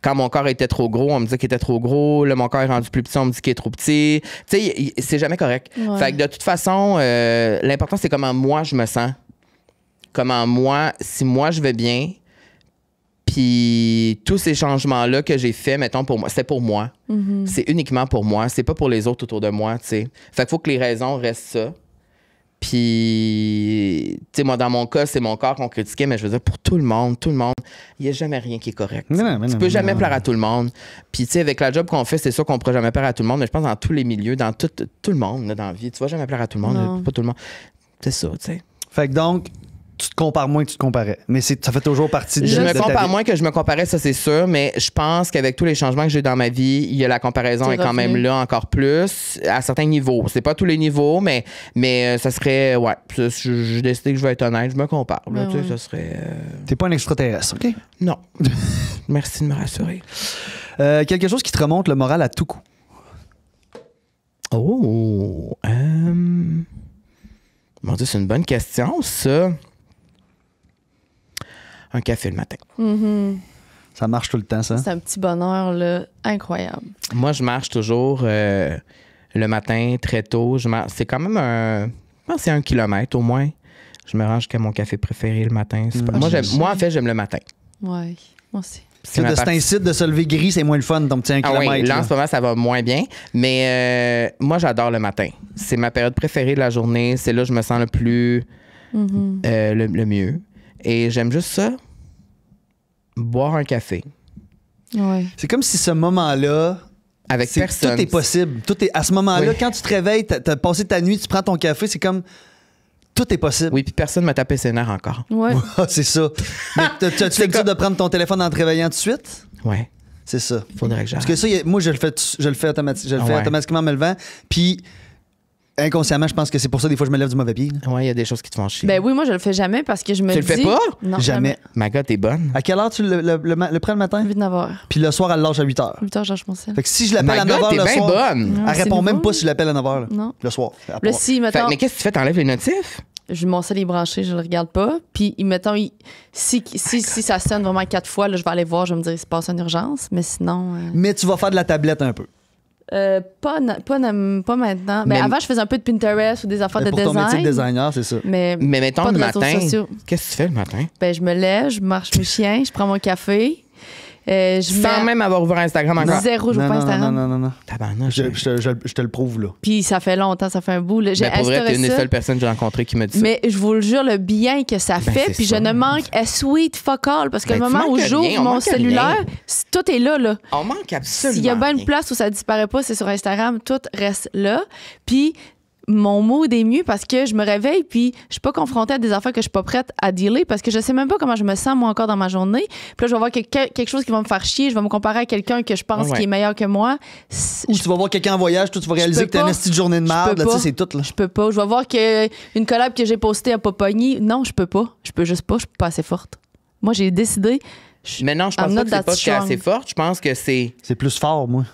Quand mon corps était trop gros, on me disait qu'il était trop gros. Là, mon corps est rendu plus petit, on me dit qu'il est trop petit. Tu sais, c'est jamais correct. Ouais. Fait que de toute façon, l'important, c'est comment moi je me sens. Comment moi, si moi je vais bien, puis tous ces changements-là que j'ai faits, mettons, pour moi, c'est pour moi. C'est uniquement pour moi. C'est pas pour les autres autour de moi, tu sais. Fait qu'il faut que les raisons restent ça. Puis, tu sais, moi, dans mon cas, c'est mon corps qu'on critiquait, mais je veux dire, pour tout le monde, il n'y a jamais rien qui est correct. Mais non, mais Tu non, peux mais jamais non. plaire à tout le monde. Puis, tu sais, avec la job qu'on fait, c'est sûr qu'on ne pourra jamais plaire à tout le monde, mais je pense dans tous les milieux, dans tout le monde, là, dans la vie, tu vas jamais plaire à tout le monde, Non. pas tout le monde. C'est ça, tu sais. Fait que donc, tu te compares moins que tu te comparais. Mais ça fait toujours partie de Je me ta compare vie. moins que je me comparais, ça c'est sûr, mais je pense qu'avec tous les changements que j'ai eu dans ma vie, il y a la comparaison C'est est quand revenu. même là encore plus à certains niveaux. C'est pas tous les niveaux, mais ça serait ouais. J'ai décidé que je vais être honnête, je me compare. Là, Ben tu sais, ouais. ça serait T'es pas un extraterrestre, OK? non. Merci de me rassurer. Quelque chose qui te remonte le moral à tout coup. Oh, mon Dieu, c'est une bonne question, ça. Un café le matin. Ça marche tout le temps, ça. C'est un petit bonheur là, incroyable. Moi, je marche toujours le matin, très tôt. C'est quand même je pense que c'est 1 kilomètre au moins. Je me rends jusqu'à mon café préféré le matin. C'est pas- moi, en fait, j'aime le matin. Ouais, moi aussi. C'est De ma cet partie- incite de se lever gris, c'est moins le fun, ton petit 1 Ah oui, kilomètre. là, en là. ce moment, ça va moins bien. Mais moi, j'adore le matin. C'est ma période préférée de la journée. C'est là que je me sens le plus... le mieux. Et j'aime juste ça. Boire un café. Ouais. C'est comme si ce moment-là, Avec personne. tout est possible. À ce moment-là, Oui. quand tu te réveilles, t'as passé ta nuit, tu prends ton café, c'est comme tout est possible. Oui, puis personne m'a tapé ses nerfs encore. Ouais. Ah, c'est ça. Mais tu as-tu l'habitude de prendre ton téléphone en te réveillant tout de suite? Ouais. C'est ça. Faudrait que j'arrête. Parce que ça, moi, je le fais Ouais. automatiquement en me levant. Puis, inconsciemment, je pense que c'est pour ça, des fois, je me lève du mauvais pied. là. Ouais, il y a des choses qui te font chier. Ben oui, moi je le fais jamais parce que je me Tu dis. le fais pas? Non, Jamais. Ma gars, t'es bonne. À quelle heure tu le prends le matin? 8 9h. Puis le soir, elle lâche à 8 h. 8h, je lâche mon sel. Fait que si je l'appelle Ma à gars, 9 h t'es le bien soir, bonne. Non, elle c'est répond même nouveau. pas si je l'appelle à 9 h. Non. Le soir. Là, si, Fait, mettons, mais qu'est-ce que tu fais? T'enlèves les notifs? mon sel est branché, je le regarde pas. Puis, mettons, si ça sonne vraiment 4 fois, là, je vais aller voir, je vais me dire, il se passe une urgence. Mais sinon. Mais tu vas faire de la tablette un peu. Pas maintenant. Mais- Avant, je faisais un peu de Pinterest ou des affaires de Pour ton métier de design. designer, c'est ça. Mais mettons pas le de réseaux matin, sociaux. qu'est-ce que tu fais le matin? Ben, je me lève, je marche mes chiens, je prends mon café. Je Sans mets même avoir ouvert Instagram encore. zéro, je Non, vois pas non, Instagram. non. Tabarnak, Je te le prouve, là. Puis ça fait longtemps, ça fait un bout. Là. J'ai Ben, pour vrai, instauré t'es une des ça. seules personnes que j'ai rencontrées qui me dit ça. Mais je vous le jure, le bien que ça Ben, fait, c'est puis ça. je ne manque à sweet fuck all, parce que Ben, le tu moment où manques j'ouvre rien, on mon manque cellulaire, rien. tout est là, là. On manque absolument S'il y a bien rien. une place où ça disparaît pas, c'est sur Instagram, tout reste là. Puis mon mood est mieux parce que je me réveille puis je suis pas confrontée à des affaires que je suis pas prête à dealer parce que je sais même pas comment je me sens moi encore dans ma journée. Puis là, je vais voir quelque chose qui va me faire chier, je vais me comparer à quelqu'un que je pense Ouais. qui est meilleur que moi. Ou tu vas voir quelqu'un en voyage, toi, tu vas réaliser peux que t'as une pas. petite journée de Je merde, peux là, tu sais, pas. c'est tout, là. Je peux pas. Je vais voir que une collab que j'ai postée a pas pogné. Non, je peux pas. Je peux juste pas. Je suis pas assez forte. Moi, j'ai décidé. Mais non, je pense I'm pas not que c'est that pas que t'es strong. assez forte. Je pense que c'est... C'est plus fort, moi.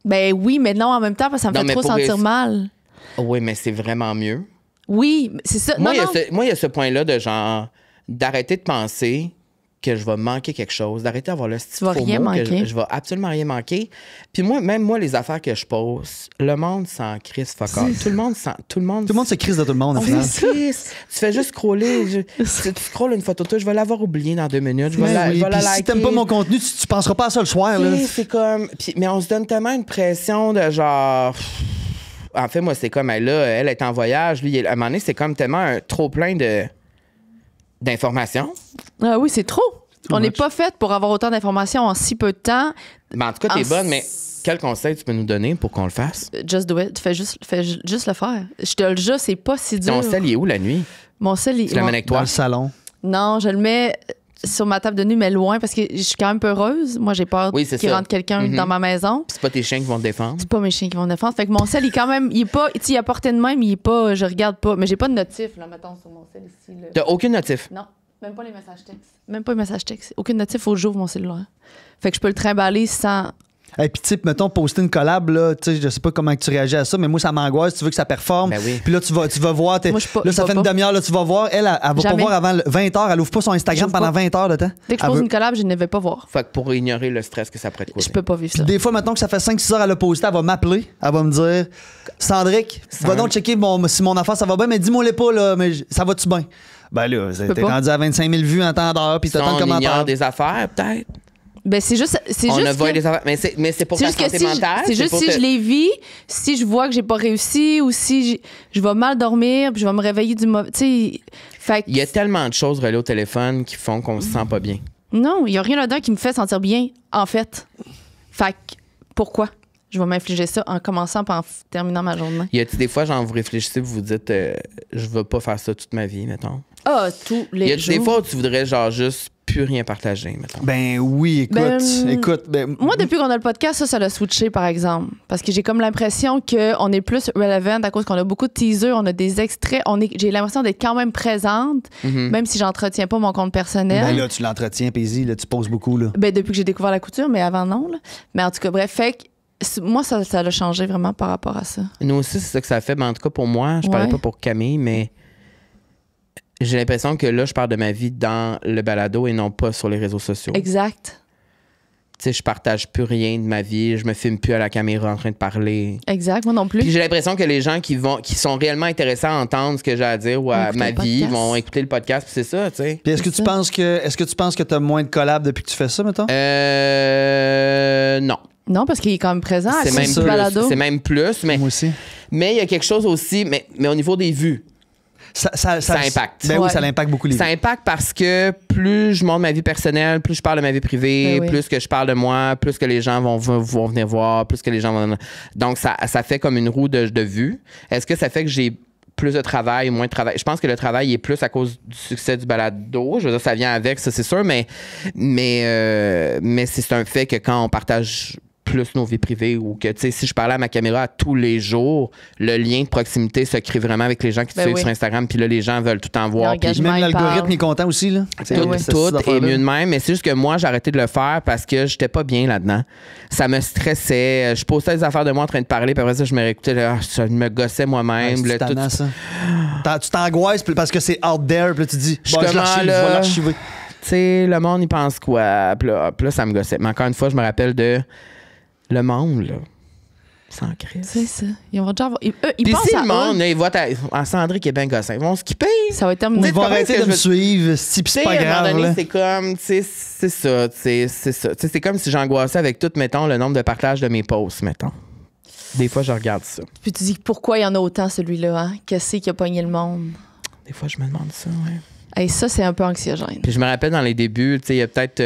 Ben oui, mais non en même temps parce que ça me Non, fait mais trop pour sentir réussir- mal. Oh oui, mais c'est vraiment mieux. Oui, c'est ça. Moi, non, non. il y a ce point-là de genre... D'arrêter de penser que je vais manquer quelque chose, d'arrêter d'avoir le style vas rien manquer. je vais absolument rien manquer. Puis moi, même moi, les affaires que je pose, le monde s'en crisse fuck all. Tout le monde Tout le monde se crise de tout le monde, au final. Tu fais juste scroller. Tu scrolles une photo de toi, je vais l'avoir oublié dans 2 minutes. Je vais Mais oui, je vais la puis si liker. t'aimes pas mon contenu, tu penseras pas à ça le soir, là. Tu sais, c'est comme. Mais on se donne tellement une pression de genre. En fait, moi, c'est comme elle, là, elle est en voyage. Lui, à un moment donné, c'est comme tellement un trop plein d'informations. Ah oui, c'est trop. On n'est much. pas fait pour avoir autant d'informations en si peu de temps. Mais en tout cas, t'es Ah, bonne, mais quel conseil tu peux nous donner pour qu'on le fasse? Just do it. Fais juste le faire. Je te le jure, c'est pas si dur. Ton sel, il est où la nuit? Mon sel, Tu l'amènes avec Dans toi? le salon. Non, je le mets sur ma table de nuit, mais loin, parce que je suis quand même peureuse. Moi, j'ai peur Oui, c'est qu'il ça. rentre quelqu'un Mhm. dans ma maison. C'est pas tes chiens qui vont te défendre? C'est pas mes chiens qui vont me défendre. Fait que mon sel, il est quand même, il est pas, tu sais, il est à portée de même, il est pas, je regarde pas. Mais j'ai pas de notif, là, mettons, sur mon sel ici, là. T'as aucun notif? Non, même pas les messages textes. Même pas les messages textes. Aucune notif, faut que j'ouvre mon cellulaire. Fait que je peux le trimballer sans. Et puis, type, mettons, poster une collab, là, tu sais, je sais pas comment que tu réagis à ça, mais moi, ça m'angoisse. Tu veux que ça performe. Ben oui. Puis là, tu vas voir. Moi, je suis pas- là, je ça vais fait une pas. demi-heure, là, tu vas voir. Elle va pas Jamais. voir avant 20h. Elle ouvre pas son Instagram J'ouvre pendant pas. 20 heures de temps. Dès que je Elle pose veut- une collab, je ne vais pas voir. Fait que pour ignorer le stress que ça pourrait te causer. Je peux pas vivre ça. Des fois, maintenant que ça fait 5-6 heures à le poster, elle va m'appeler. Elle va me dire Sandrick, va donc checker si mon affaire, ça va bien, mais dis-moi-les pas, là, mais ça va-tu bien? Ben là, peux t'es pas. rendu à 25 000 vues en temps d'heure, puis Si t'as tant de on ignore commentaires. des affaires, peut-être. Ben, c'est juste. C'est On juste a volé que- des affaires. Mais c'est pour C'est ta juste que santé si mentale. c'est juste pour si te- je les vis, si je vois que j'ai pas réussi ou si je vais mal dormir, puis je vais me réveiller du mauvais. Tu sais, fait que- Il y a tellement de choses reliées au téléphone qui font qu'on se sent pas bien. non, il y a rien là-dedans qui me fait sentir bien, en fait. Fait que pourquoi je vais m'infliger ça en commençant par en terminant ma journée? Y a-t-il des fois, genre, vous réfléchissez, vous vous dites, je veux pas faire ça toute ma vie, mettons? Ah, tous Y les a-t-il jours. des fois où tu voudrais, genre, juste plus rien partager, mettons? Ben oui, écoute. Moi, depuis qu'on a le podcast, ça l'a switché, par exemple. Parce que j'ai comme l'impression qu'on est plus relevant à cause qu'on a beaucoup de teasers, on a des extraits. J'ai l'impression d'être quand même présente, Mhm. même si j'entretiens pas mon compte personnel. Ben là, tu l'entretiens, Paisy, là, tu poses beaucoup, là. Ben, depuis que j'ai découvert la couture, mais avant, non. Là. Mais en tout cas, bref, fait que moi, ça a changé vraiment par rapport à ça. Nous aussi, c'est ça que ça fait. Mais en tout cas, pour moi, je parlais Ouais. pas pour Camille, mais j'ai l'impression que là, je parle de ma vie dans le balado et non pas sur les réseaux sociaux. Tu Exact. sais, je partage plus rien de ma vie. Je me filme plus à la caméra en train de parler. Exact. Moi non plus. Puis j'ai l'impression que les gens qui sont réellement intéressés à entendre ce que j'ai à dire ou à Écouter ma le vie podcast. vont écouter le podcast. Puis c'est ça, tu sais. Puis est-ce que C'est tu ça. penses que t'as moins de collabs depuis que tu fais ça, mettons? Non. Non, parce qu'il est quand même présent à C'est cause même du plus. balado. C'est même plus. Mais Moi aussi. il y a quelque chose aussi, mais au niveau des vues. Ça impacte. Ben oui, Ouais. ça l'impacte beaucoup les Ça impacte parce que plus je montre ma vie personnelle, plus je parle de ma vie privée, Ben oui. plus que je parle de moi, plus que les gens vont venir voir, plus que les gens vont... Donc, ça fait comme une roue de vue. Est-ce que ça fait que j'ai plus de travail, moins de travail? Je pense que le travail est plus à cause du succès du balado. Je veux dire, ça vient avec, ça, c'est sûr, mais c'est un fait que quand on partage plus nos vies privées ou que, tu sais, si je parlais à ma caméra à tous les jours, le lien de proximité se crée vraiment avec les gens qui te Ben suivent oui. sur Instagram, puis là, les gens veulent tout en voir. Puis L'engagement. Même il l'algorithme parle. est content aussi, là. tout, C'est tout cette est affaire-là. mieux de même, mais c'est juste que moi, j'ai arrêté de le faire parce que j'étais pas bien là-dedans. Ça me stressait. Je postais des affaires de moi en train de parler, puis après ça, je me réécoutais, là, ça me gossait moi-même. Ouais, là, c'est tout- tannant, ça. Tu t'angoisses parce que c'est out there, puis là, tu dis, Je bon, je suis l'archive, comment, je vais là? l'archiver. Tu sais, le monde, il pense quoi? Puis là, ça me gossait. Mais encore une fois, je me rappelle de le monde, là. Sans crise. C'est ça. Ils vont déjà avoir. Ils Puis pensent si à le monde, eux. là, ils voient en Sandrine qui est bien gossin, ils vont skipper. Ça va être terminé. Ils vont comprends ce arrêter que de je me veux- suivre, c'est Tu sais, pas à un grave. moment donné, Là. c'est comme, tu sais, c'est ça. Tu sais, c'est comme si j'angoissais avec tout, mettons, le nombre de partages de mes posts, mettons. Des fois, je regarde ça. Puis tu dis pourquoi il y en a autant, celui-là, hein? Qu'est-ce qui a pogné le monde? Des fois, je me demande ça, ouais. Hey, ça, c'est un peu anxiogène. Puis je me rappelle dans les débuts, tu sais, il y a peut-être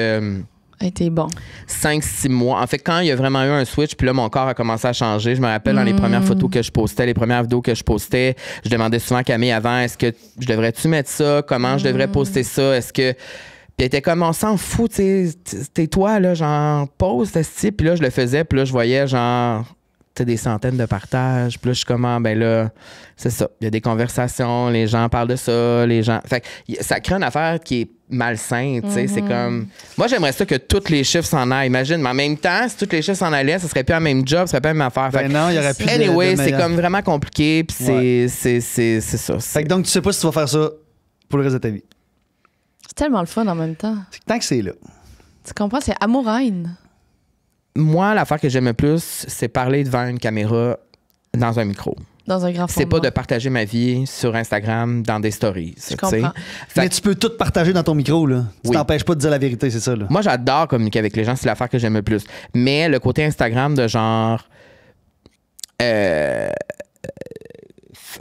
Hey, t'es bon. 5-6 mois. En fait, quand il y a vraiment eu un switch, puis là, mon corps a commencé à changer. Je me rappelle dans les premières photos que je postais, les premières vidéos que je postais, je demandais souvent à Camille avant, est-ce que je devrais-tu mettre ça? Comment je devrais poster ça? Est-ce que... Puis elle était comme, on s'en fout, tu sais, tais-toi, là, genre, poste, esti. Puis là, je le faisais, puis là, je voyais, genre... des centaines de partages. Puis là, je suis comme, ben là, c'est ça. Il y a des conversations, les gens parlent de ça, les gens... Fait que ça crée une affaire qui est malsaine, tu sais. C'est comme... Moi, j'aimerais ça que tous les chiffres s'en aillent, imagine. Mais en même temps, si tous les chiffres s'en allaient, ça serait plus un même job, ça serait pas la même affaire. Fait Ben non, il y aurait plus de anyway, c'est meilleur. comme vraiment compliqué, puis c'est ça. Fait que donc, tu sais pas si tu vas faire ça pour le reste de ta vie. C'est tellement le fun en même temps. C'est que tant que c'est là. Tu comprends? C'est amour-haine. Moi, l'affaire que j'aime le plus, c'est parler devant une caméra dans un micro. Dans un grand C'est pas format. de partager ma vie sur Instagram dans des stories. Je tu sais. comprends. Fait Mais que tu peux tout partager dans ton micro, là. Tu Oui. t'empêches pas de dire la vérité, c'est ça, là. moi, j'adore communiquer avec les gens. C'est l'affaire que j'aime le plus. Mais le côté Instagram de genre...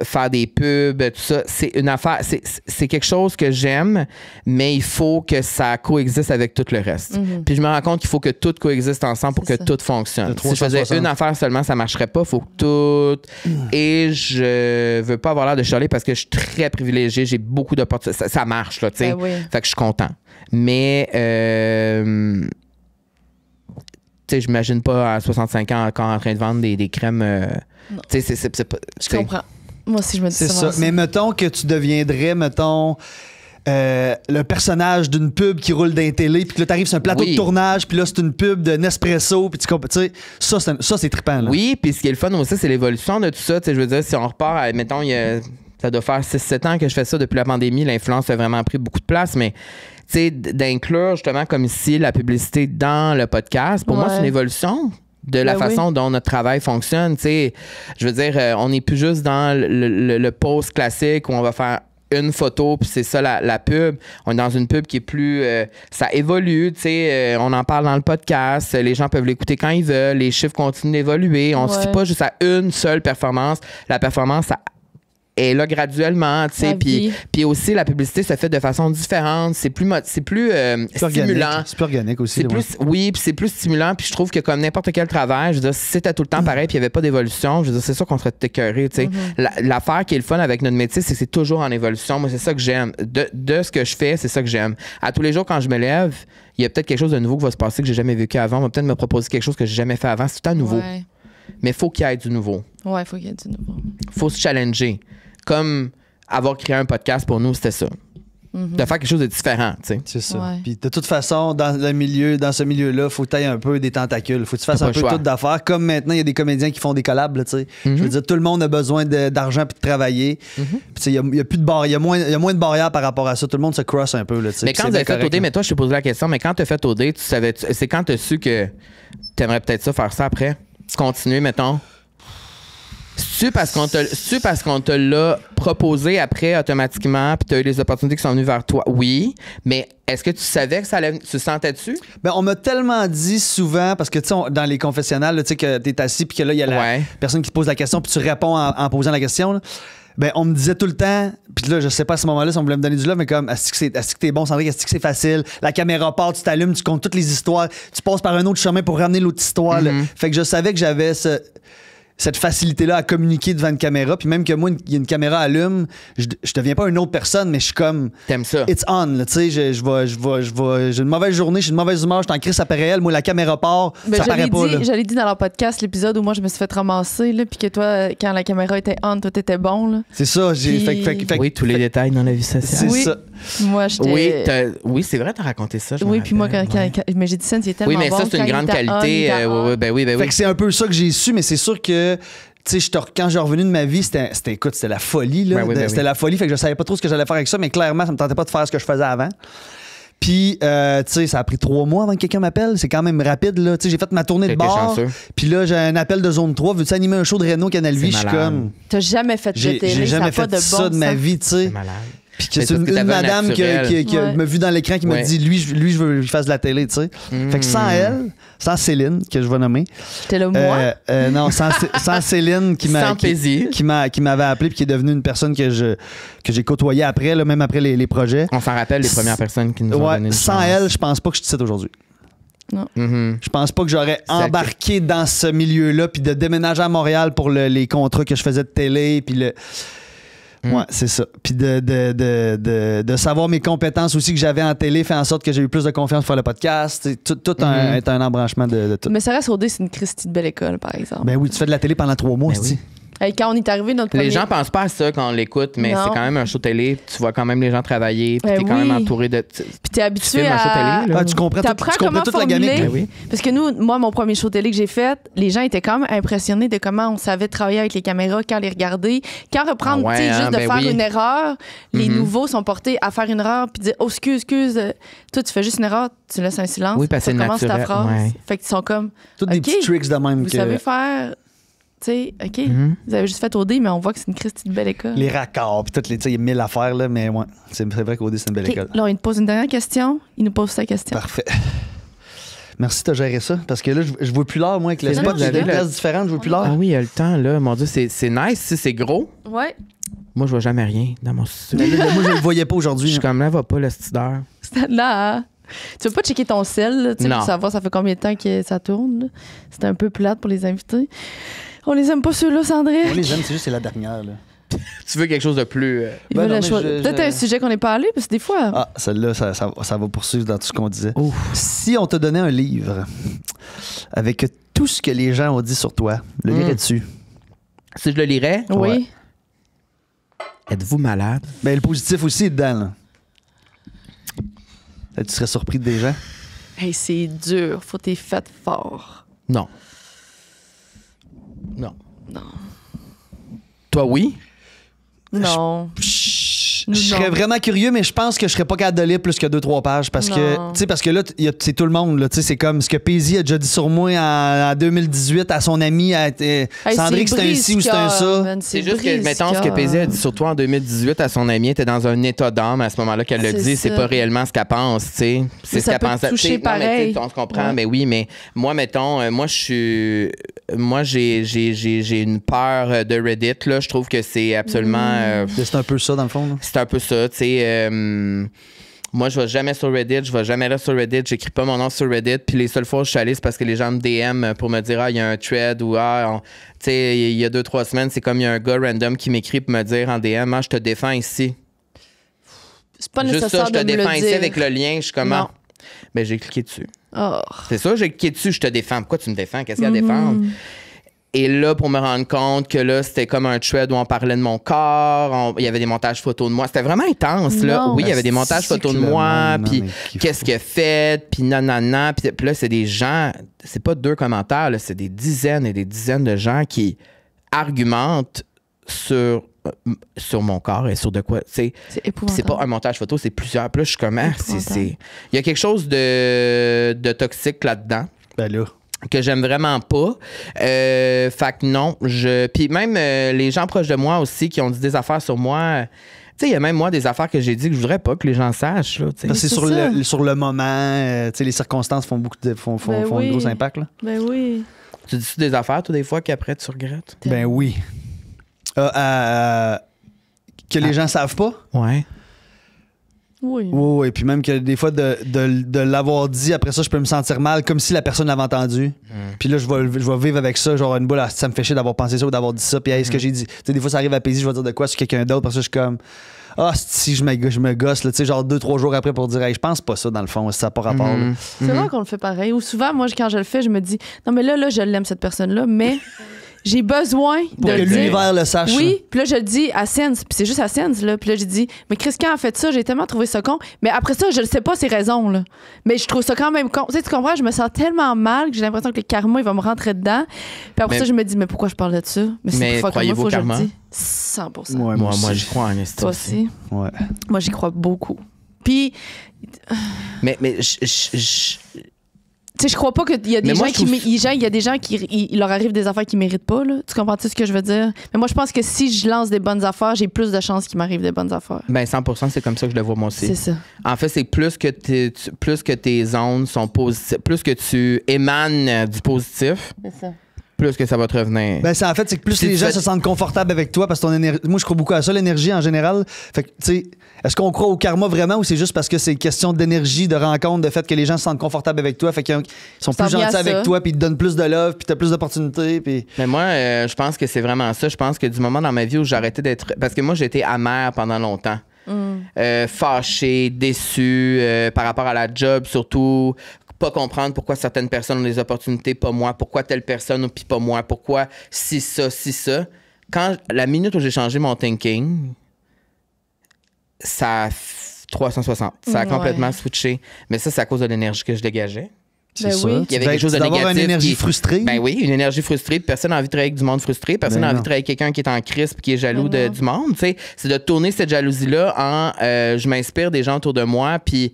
faire des pubs, tout ça, c'est une affaire, c'est quelque chose que j'aime, mais il faut que ça coexiste avec tout le reste. Puis je me rends compte qu'il faut que tout coexiste ensemble pour que C'est ça. tout fonctionne. Le Si je faisais 360. une affaire seulement, ça marcherait pas. Il faut que tout... Et je veux pas avoir l'air de chialer parce que je suis très privilégié. J'ai beaucoup d'opportunités. Ça marche, là, tu sais. Ben oui. Fait que je suis content. Mais... tu sais, j'imagine pas à 65 ans encore en train de vendre des crèmes. Tu sais, c'est pas. Je comprends. Moi aussi, je me dis C'est souvent ça. Mais mettons que tu deviendrais, mettons, le personnage d'une pub qui roule dans les télé, puis que là, t'arrives sur un plateau Oui. de tournage, puis là, c'est une pub de Nespresso, puis tu sais, ça, c'est trippant, là. Oui, puis ce qui est le fun aussi, c'est l'évolution de tout ça. Tu sais, je veux dire, si on repart, mettons, ça doit faire 6-7 ans que je fais ça depuis la pandémie. L'influence a vraiment pris beaucoup de place, mais tu sais, d'inclure justement comme ici la publicité dans le podcast, pour moi, Ouais. c'est une évolution de la Ben façon dont notre travail fonctionne. Tu sais, je veux dire, on n'est plus juste dans le post classique où on va faire une photo, puis c'est ça la pub. On est dans une pub qui est plus... ça évolue, tu sais. On en parle dans le podcast. Les gens peuvent l'écouter quand ils veulent. Les chiffres continuent d'évoluer. On ne se Ouais. fie pas juste à une seule performance. La performance, ça est là graduellement, tu sais. La vie. Puis aussi, la publicité se fait de façon différente. C'est plus C'est plus organique. stimulant. C'est plus organique aussi. C'est là, ouais. plus, oui, puis c'est plus stimulant. Puis je trouve que comme n'importe quel travail, je veux dire, si c'était tout le temps pareil puis il n'y avait pas d'évolution, je veux dire, c'est sûr qu'on serait écœuré, tu sais. L'affaire qui est le fun avec notre métier, c'est que c'est toujours en évolution. Moi, c'est ça que j'aime. De ce que je fais, c'est ça que j'aime. À tous les jours, quand je me lève, il y a peut-être quelque chose de nouveau qui va se passer que j'ai jamais vécu avant. On va peut-être me proposer quelque chose que j'ai jamais fait avant. C'est tout le temps nouveau. Ouais, Mais il faut qu'il y ait du nouveau. ouais, faut qu'il y ait du nouveau. Faut se challenger. Comme avoir créé un podcast pour nous, c'était ça. De faire quelque chose de différent, tu sais. C'est ça. Ouais. Puis de toute façon, dans ce milieu-là, faut que tu aies un peu des tentacules. Faut que tu fasses T'as un pas peu le choix. tout d'affaires. Comme maintenant, il y a des comédiens qui font des collabs, là, tu sais. Je veux dire, tout le monde a besoin d'argent puis de travailler. Puis tu sais, il y a plus de barrières, il y a moins de barrières par rapport à ça. Tout le monde se cross un peu, là, tu sais. Mais Puis quand c'est vous avez bien fait correct, OD, là. mais toi, je te posé la question, mais quand tu as fait OD, c'est quand tu as su que tu aimerais peut-être ça faire ça après? Continuer, mettons? C'est-tu parce qu'on te l'a proposé après automatiquement puis tu as eu les opportunités qui sont venues vers toi? Oui. Mais est-ce que tu savais que ça allait. Tu sentais-tu? Ben, on m'a tellement dit souvent, parce que tu sais, dans les confessionnals, là, tu sais, que t'es assis puis que là, il y a la Ouais. personne qui te pose la question puis tu réponds en posant la question, là. Ben, on me disait tout le temps, puis là, je sais pas à ce moment-là si on voulait me donner du love, mais comme, est-ce que t'es bon, Sandrine, est-ce que c'est facile? La caméra part, tu t'allumes, tu comptes toutes les histoires, tu passes par un autre chemin pour ramener l'autre histoire. Là. Fait que je savais que j'avais cette facilité-là à communiquer devant une caméra, puis même que moi, il y a une caméra allume, je deviens pas une autre personne, mais je suis comme... T'aimes ça? It's on, là, tu sais, j'ai une mauvaise journée, j'ai une mauvaise humeur, je suis en crise, ça paraît réel, moi, la caméra part, Ben, ça paraît pas, là. je l'ai dit dans leur podcast, l'épisode où moi je me suis fait ramasser, là, puis que toi, quand la caméra était on, toi t'étais bon. Là. C'est ça, j'ai... Puis- Oui, tous les détails dans la vie sociale. C'est Oui. ça. Moi, j'étais. Oui, c'est vrai, t'as raconté ça. je me Oui, puis moi, rappelle, ouais. mais j'ai dit ça, c'est tellement Oui, mais bon. ça, c'est une quand il grande était on, il qualité. était on. Oui. Fait que c'est un peu ça que j'ai su, mais c'est sûr que... Tu sais, quand j'ai revenu de ma vie, c'était la folie. Là. Ben oui. C'était la folie, fait que je savais pas trop ce que j'allais faire avec ça, mais clairement, ça me tentait pas de faire ce que je faisais avant. Puis, tu sais, ça a pris 3 mois avant que quelqu'un m'appelle. C'est quand même rapide, là. Tu sais, j'ai fait ma tournée de T'as été bar. chanceux. Puis là, j'ai un appel de zone 3. Veux-tu animer un show de Renault Canal C'est 8? Je suis malade. comme. T'as jamais fait de J'ai télé, ça jamais a pas fait de bon ça de ma sens. vie, tu sais. C'est malade. Puis Mais que c'est parce que une t'avais un madame naturel. qui Ouais. m'a vu dans l'écran qui m'a Ouais. dit lui, je veux qu'il fasse de la télé, tu sais. Fait que sans elle, sans Céline, que je vais nommer. J'étais là, moi. Non, sans Céline Sans Paisy. qui m'avait appelé puis qui est devenue une personne que j'ai côtoyée après, là, même après les projets. On s'en rappelle les premières personnes qui nous ont donné Ouais, une sans chance. elle, je pense pas que je suis ici aujourd'hui. Mhm. Je pense pas que j'aurais C'est embarqué dans ce milieu-là puis de déménager à Montréal pour les contrats que je faisais de télé puis le. Ouais, c'est ça. Puis de savoir mes compétences aussi que j'avais en télé fait en sorte que j'ai eu plus de confiance pour faire le podcast. C'est tout est un embranchement de tout. Mais ça reste au dé, c'est une Christie de belle école, par exemple. Ben oui, tu fais de la télé pendant 3 mois, Ben aussi. oui. Hey, quand on est arrivé, notre premier... Les gens pensent pas à ça quand on l'écoute, mais Non. c'est quand même un show télé. Tu vois quand même les gens travailler, puis Ben t'es quand même oui. entouré de. Puis t'es habitué filmes un show à... télé, là. Ah, tu comprends, T'apprends tu comprends comment toute la formuler. gamique. Ben oui. Parce que nous, moi, mon premier show télé que j'ai fait, les gens étaient quand même impressionnés de comment on savait travailler avec les caméras, quand les regarder, quand reprendre, Ah ouais, tu sais, juste hein, de ben faire oui. une erreur. Les Mhm. nouveaux sont portés à faire une erreur puis dire oh excuse. Toi, tu fais juste une erreur, tu laisses un silence. Oui, parce que tu c'est recommences ta naturel, phrase. ouais. Fait qu'ils sont comme Toutes des OK, petits tricks de même. vous que savez faire, tu sais, OK, Mhm. vous avez juste fait OD, mais on voit que c'est une Christie de belle école. Les raccords, puis toutes les. Tu sais, il y a 1000 affaires, là, mais ouais. C'est vrai qu'OD, c'est une belle OK, école. là, il nous pose une dernière question. Il nous pose sa question. Parfait. Merci de gérer ça. Parce que là, je vois plus l'heure, moi, avec le C'est spot. vrai, J'ai des vous avez places différentes, je vois plus l'heure. Ah oui, il y a le temps, là. Mon Dieu, c'est nice. Si c'est gros, Ouais. moi, je vois jamais rien dans mon studio. Mais là, moi, je le voyais pas aujourd'hui. Je suis comme là, va pas le style d'heure. C'est là, hein? Tu veux pas checker ton sel, là, tu sais, Non. pour savoir ça fait combien de temps que ça tourne? Là? C'est un peu plate pour les invités. On les aime pas ceux-là, Sandrine. Moi, les aime, c'est juste c'est la dernière. Là. Tu veux quelque chose de plus. Ils Ben veulent non, la mais choisir. Peut-être un sujet qu'on n'est pas allé, parce que des fois. Ah, celle-là, ça va poursuivre dans tout ce qu'on disait. Ouf. Si on te donnait un livre avec tout ce que les gens ont dit sur toi, le lirais-tu? Si je le lirais, Oui. ouais. êtes-vous malade? Ben, le positif aussi est dedans. Là. Tu serais surpris des gens? Hey, c'est dur. Faut t'es fait fort. Non. Non. Non. Toi, oui? Non. Je serais vraiment curieux, mais je pense que je serais pas capable de lire plus que 2-3 pages parce que, Non. tu sais, parce que là, c'est tout le monde. Là, tu sais, c'est comme ce que Paisy a déjà dit sur moi en 2018 à son ami, Sandrine, que c'est un ci ou c'est un ça. C'est juste que, mettons, ce que Paisy a dit sur toi en 2018 à son ami, était dans un état d'âme à ce moment-là qu'elle le C'est dit. C'est ça. pas réellement ce qu'elle pense, tu sais. C'est Mais ce ça qu'elle peut pense. te toucher Tu sais, non, mais tu sais, pareil. on se comprend, Ouais. mais oui, mais moi, mettons, moi, je suis. Moi, j'ai une peur de Reddit, là. Je trouve que c'est absolument. C'est un peu ça, dans le fond. Là. C'est un peu ça, tu sais. Moi, je vais jamais sur Reddit, je vais jamais là sur Reddit, j'écris pas mon nom sur Reddit, puis les seules fois où je suis allé, c'est parce que les gens me DM pour me dire, ah, il y a un thread ou, tu sais, il y a 2-3 semaines, c'est comme il y a un gars random qui m'écrit pour me dire en DM, ah, je te défends ici. C'est pas Juste nécessaire ça, je te de me défends le ici dire. avec le lien, je suis comme, Non. ah. Ben, j'ai cliqué dessus. Oh. C'est ça, j'ai cliqué dessus, je te défends. Pourquoi tu me défends? Qu'est-ce qu'il y a à défendre? Et là, pour me rendre compte que là, c'était comme un thread où on parlait de mon corps, il y avait des montages photos de moi. C'était vraiment intense, là. Non. Oui, il y avait des montages photos de moi, puis qu'est-ce qu'il a fait, puis nanana. Puis là, c'est des gens, c'est pas 2 commentaires, là, c'est des dizaines et des dizaines de gens qui argumentent sur mon corps et sur de quoi, tu sais. C'est Puis épouvantable. c'est pas un montage photo, c'est plusieurs. Puis là, je suis comme, ah, Épouvantable. il y a quelque chose de toxique là-dedans Ben là. que j'aime vraiment pas. Fait que non, puis même les gens proches de moi aussi qui ont dit des affaires sur moi. Tu sais, il y a même moi des affaires que j'ai dit que je voudrais pas que les gens sachent. Là, tu sais. Parce que c'est c'est sur le moment, tu sais, les circonstances font beaucoup font Ben un oui. gros impact. Là. Ben oui. Tu dis des affaires, toi, des fois, qu'après tu regrettes? Ben oui. Que les gens savent pas. Ouais. Oui. Oui, et puis même que des fois, de l'avoir dit, après ça, je peux me sentir mal, comme si la personne l'avait entendu. Puis là, je vais vivre avec ça, genre une boule, ah, ça me fait chier d'avoir pensé ça ou d'avoir dit ça. Puis hey, ce que j'ai dit, tu sais, des fois, ça arrive à Paisy, je vais dire de quoi sur quelqu'un d'autre, parce que je suis comme, ah, si je me gosse, là, tu sais, genre 2-3 jours après pour dire, hey, je pense pas ça dans le fond, ça n'a pas rapport. là. C'est rare qu'on le fait pareil. Ou souvent, moi, quand je le fais, je me dis, non, mais là, je l'aime, cette personne-là, mais j'ai besoin Pour de que le dire. l'univers le sache. Oui, puis là, je le dis à Sens, puis c'est juste à Sens, là. Puis là, j'ai dit, mais Chris, quand a fait ça, j'ai tellement trouvé ça con. Mais après ça, je ne sais pas ses raisons, là. Mais je trouve ça quand même con. Tu sais, tu comprends, je me sens tellement mal que j'ai l'impression que le karma, il va me rentrer dedans. Puis après Mais- ça, je me dis, mais pourquoi je parle de ça? Mais Mais c'est pour croyez-vous faut que je karma? le dise. 100%. Ouais, Moi, j'y crois en estime. Toi aussi. Ouais. Moi, j'y crois beaucoup. Puis, Mais tu sais, je crois pas qu'il y a des Mais gens moi, je trouve- il y a des gens qui il leur arrive des affaires qu'ils méritent pas, là. Tu comprends-tu ce que je veux dire? Mais moi, je pense que si je lance des bonnes affaires, j'ai plus de chances qu'il m'arrive des bonnes affaires. ben 100%, c'est comme ça que je le vois moi aussi. C'est ça. En fait, c'est plus que tes ondes sont positives, plus que tu émanes du positif, C'est ça. plus que ça va te revenir. Ben, en fait, c'est que plus Si les tu gens fais- se sentent confortables avec toi parce que ton énergie. Moi, je crois beaucoup à ça, l'énergie en général. Fait que, tu sais, est-ce qu'on croit au karma vraiment ou c'est juste parce que c'est question d'énergie, de rencontre, de fait que les gens se sentent confortables avec toi, fait qu'ils sont Ça plus revient à gentils avec ça. toi, puis ils te donnent plus de love, puis t'as plus d'opportunités, puis. Mais moi, je pense que c'est vraiment ça. Je pense que du moment dans ma vie où j'ai arrêté d'être... Parce que moi, j'ai été amère pendant longtemps. Fâchée, déçue par rapport à la job, surtout pas comprendre pourquoi certaines personnes ont des opportunités, pas moi, pourquoi telle personne puis pas moi, pourquoi si ça. Quand la minute où j'ai changé mon thinking, ça a 360. Ça a Ouais. complètement switché. Mais ça, c'est à cause de l'énergie que je dégageais. C'est Ben ça. oui. Il y avait quelque chose de d'avoir négatif. une énergie qui- frustrée. Ben oui, une énergie frustrée. Personne n'a envie de travailler avec du monde frustré. Personne Ben n'a envie non. de travailler avec quelqu'un qui est en crise et qui est jaloux Ben non. du monde. Tu sais. C'est de tourner cette jalousie-là en je m'inspire des gens autour de moi puis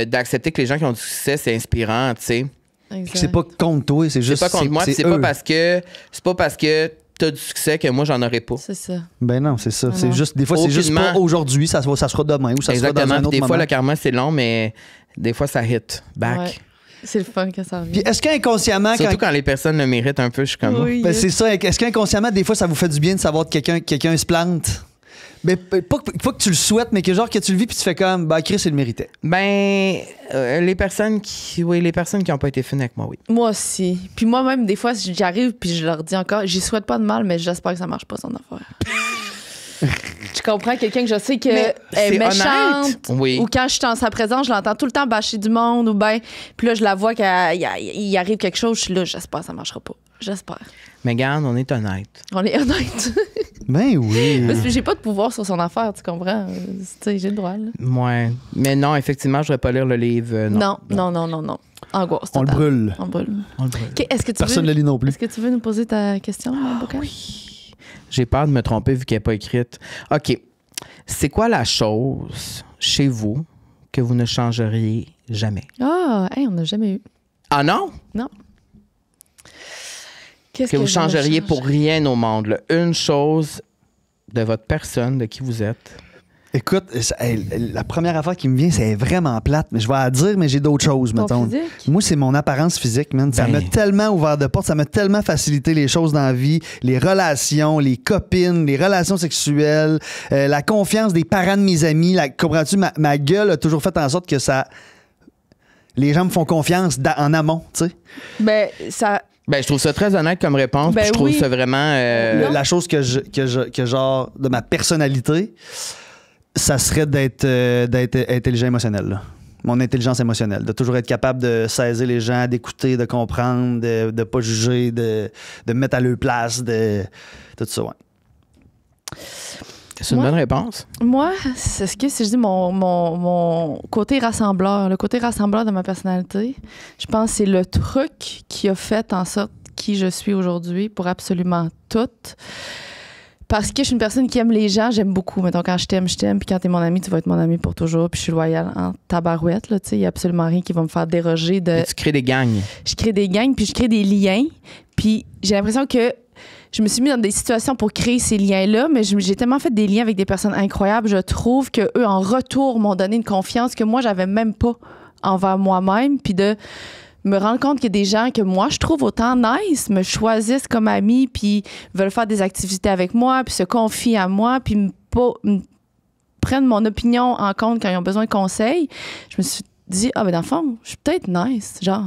d'accepter que les gens qui ont du succès, c'est inspirant. Tu sais. Exact. C'est pas contre toi, c'est C'est juste. pas contre moi, puis c'est eux. pas parce que t'as du succès que moi j'en aurais pas. C'est ça. Ben non, c'est ça. C'est non. juste, des fois, c'est juste Aucunement. pas aujourd'hui, ça sera demain ou ça sera dans Exactement. un Puis autre des moment. fois, le karma, c'est long, mais des fois, ça hit back. Ouais. C'est le fun que ça Puis revient. est-ce qu'inconsciemment, Surtout quand les personnes le méritent un peu, je suis comme... Oui. Ben, c'est ça. Est-ce qu'inconsciemment, des fois, ça vous fait du bien de savoir que quelqu'un se plante? Mais pas que tu le souhaites, mais que genre que tu le vis puis tu fais comme, bah, Chris, il le méritait. Ben, les personnes qui n'ont pas été fines avec moi, oui. Moi aussi. Puis moi-même, des fois, j'y arrive puis je leur dis encore, j'y souhaite pas de mal, mais j'espère que ça marche pas, son affaire. Je comprends quelqu'un que je sais que Mais est c'est méchante. honnête. Oui. Ou quand je suis en sa présence, je l'entends tout le temps bâcher du monde. Ou ben, puis là, je la vois qu'il arrive quelque chose. Je suis là, j'espère que ça marchera pas. J'espère. Mais regarde, on est honnête. On est honnête. Ben oui. Parce que j'ai pas de pouvoir sur son affaire, tu comprends? Tu sais, j'ai le droit, là. Ouais. Mais non, effectivement, je ne vais pas lire le livre. Non. Angoisse. On le totale. brûle. On le brûle. On le brûle. OK, est-ce que tu Personne ne veux... le lit non plus. Est-ce que tu veux nous poser ta question, Boucan? J'ai peur de me tromper vu qu'elle n'est pas écrite. OK. C'est quoi la chose chez vous que vous ne changeriez jamais? Ah, hey, on n'a jamais eu. Ah non? Non. Qu'est-ce Que vous je ne changeriez change? pour rien au monde. Là. Une chose de votre personne, de qui vous êtes. Écoute, la première affaire qui me vient, c'est vraiment plate, mais je vais la dire, mais j'ai d'autres choses, Ton mettons. physique? Moi, c'est mon apparence physique, man. Ça Ben. m'a tellement ouvert de portes, ça m'a tellement facilité les choses dans la vie, les relations, les copines, les relations sexuelles, la confiance des parents de mes amis. Comprends-tu, ma gueule a toujours fait en sorte que ça... Les gens me font confiance en amont, tu sais. Ben, ça... Ben, je trouve ça très honnête comme réponse. Ben puis je trouve oui. ça vraiment. Non. La chose que genre, de ma personnalité, ça serait d'être intelligent émotionnel, là. Mon intelligence émotionnelle, de toujours être capable de saisir les gens, d'écouter, de comprendre, de pas juger, de me mettre à leur place, de tout ça, ouais. C'est une Moi- bonne réponse. Moi, c'est ce que si je dis mon côté rassembleur, le côté rassembleur de ma personnalité, je pense que c'est le truc qui a fait en sorte qui je suis aujourd'hui pour absolument tout. Parce que je suis une personne qui aime les gens, j'aime beaucoup. Mettons, quand je t'aime, puis quand t'es mon ami, tu vas être mon ami pour toujours, puis je suis loyale en tabarouette, là, tu sais, il y a absolument rien qui va me faire déroger de... Et tu crées des gangs. Je crée des gangs, puis je crée des liens. Puis j'ai l'impression que je me suis mis dans des situations pour créer ces liens-là, mais j'ai tellement fait des liens avec des personnes incroyables. Je trouve qu'eux, en retour, m'ont donné une confiance que moi, j'avais même pas envers moi-même. Puis de me rendre compte qu'il y a des gens que moi, je trouve autant nice, me choisissent comme amis, puis veulent faire des activités avec moi, puis se confient à moi, puis me prennent mon opinion en compte quand ils ont besoin de conseils. Je me suis dit, ah, ben dans le fond, je suis peut-être nice, genre...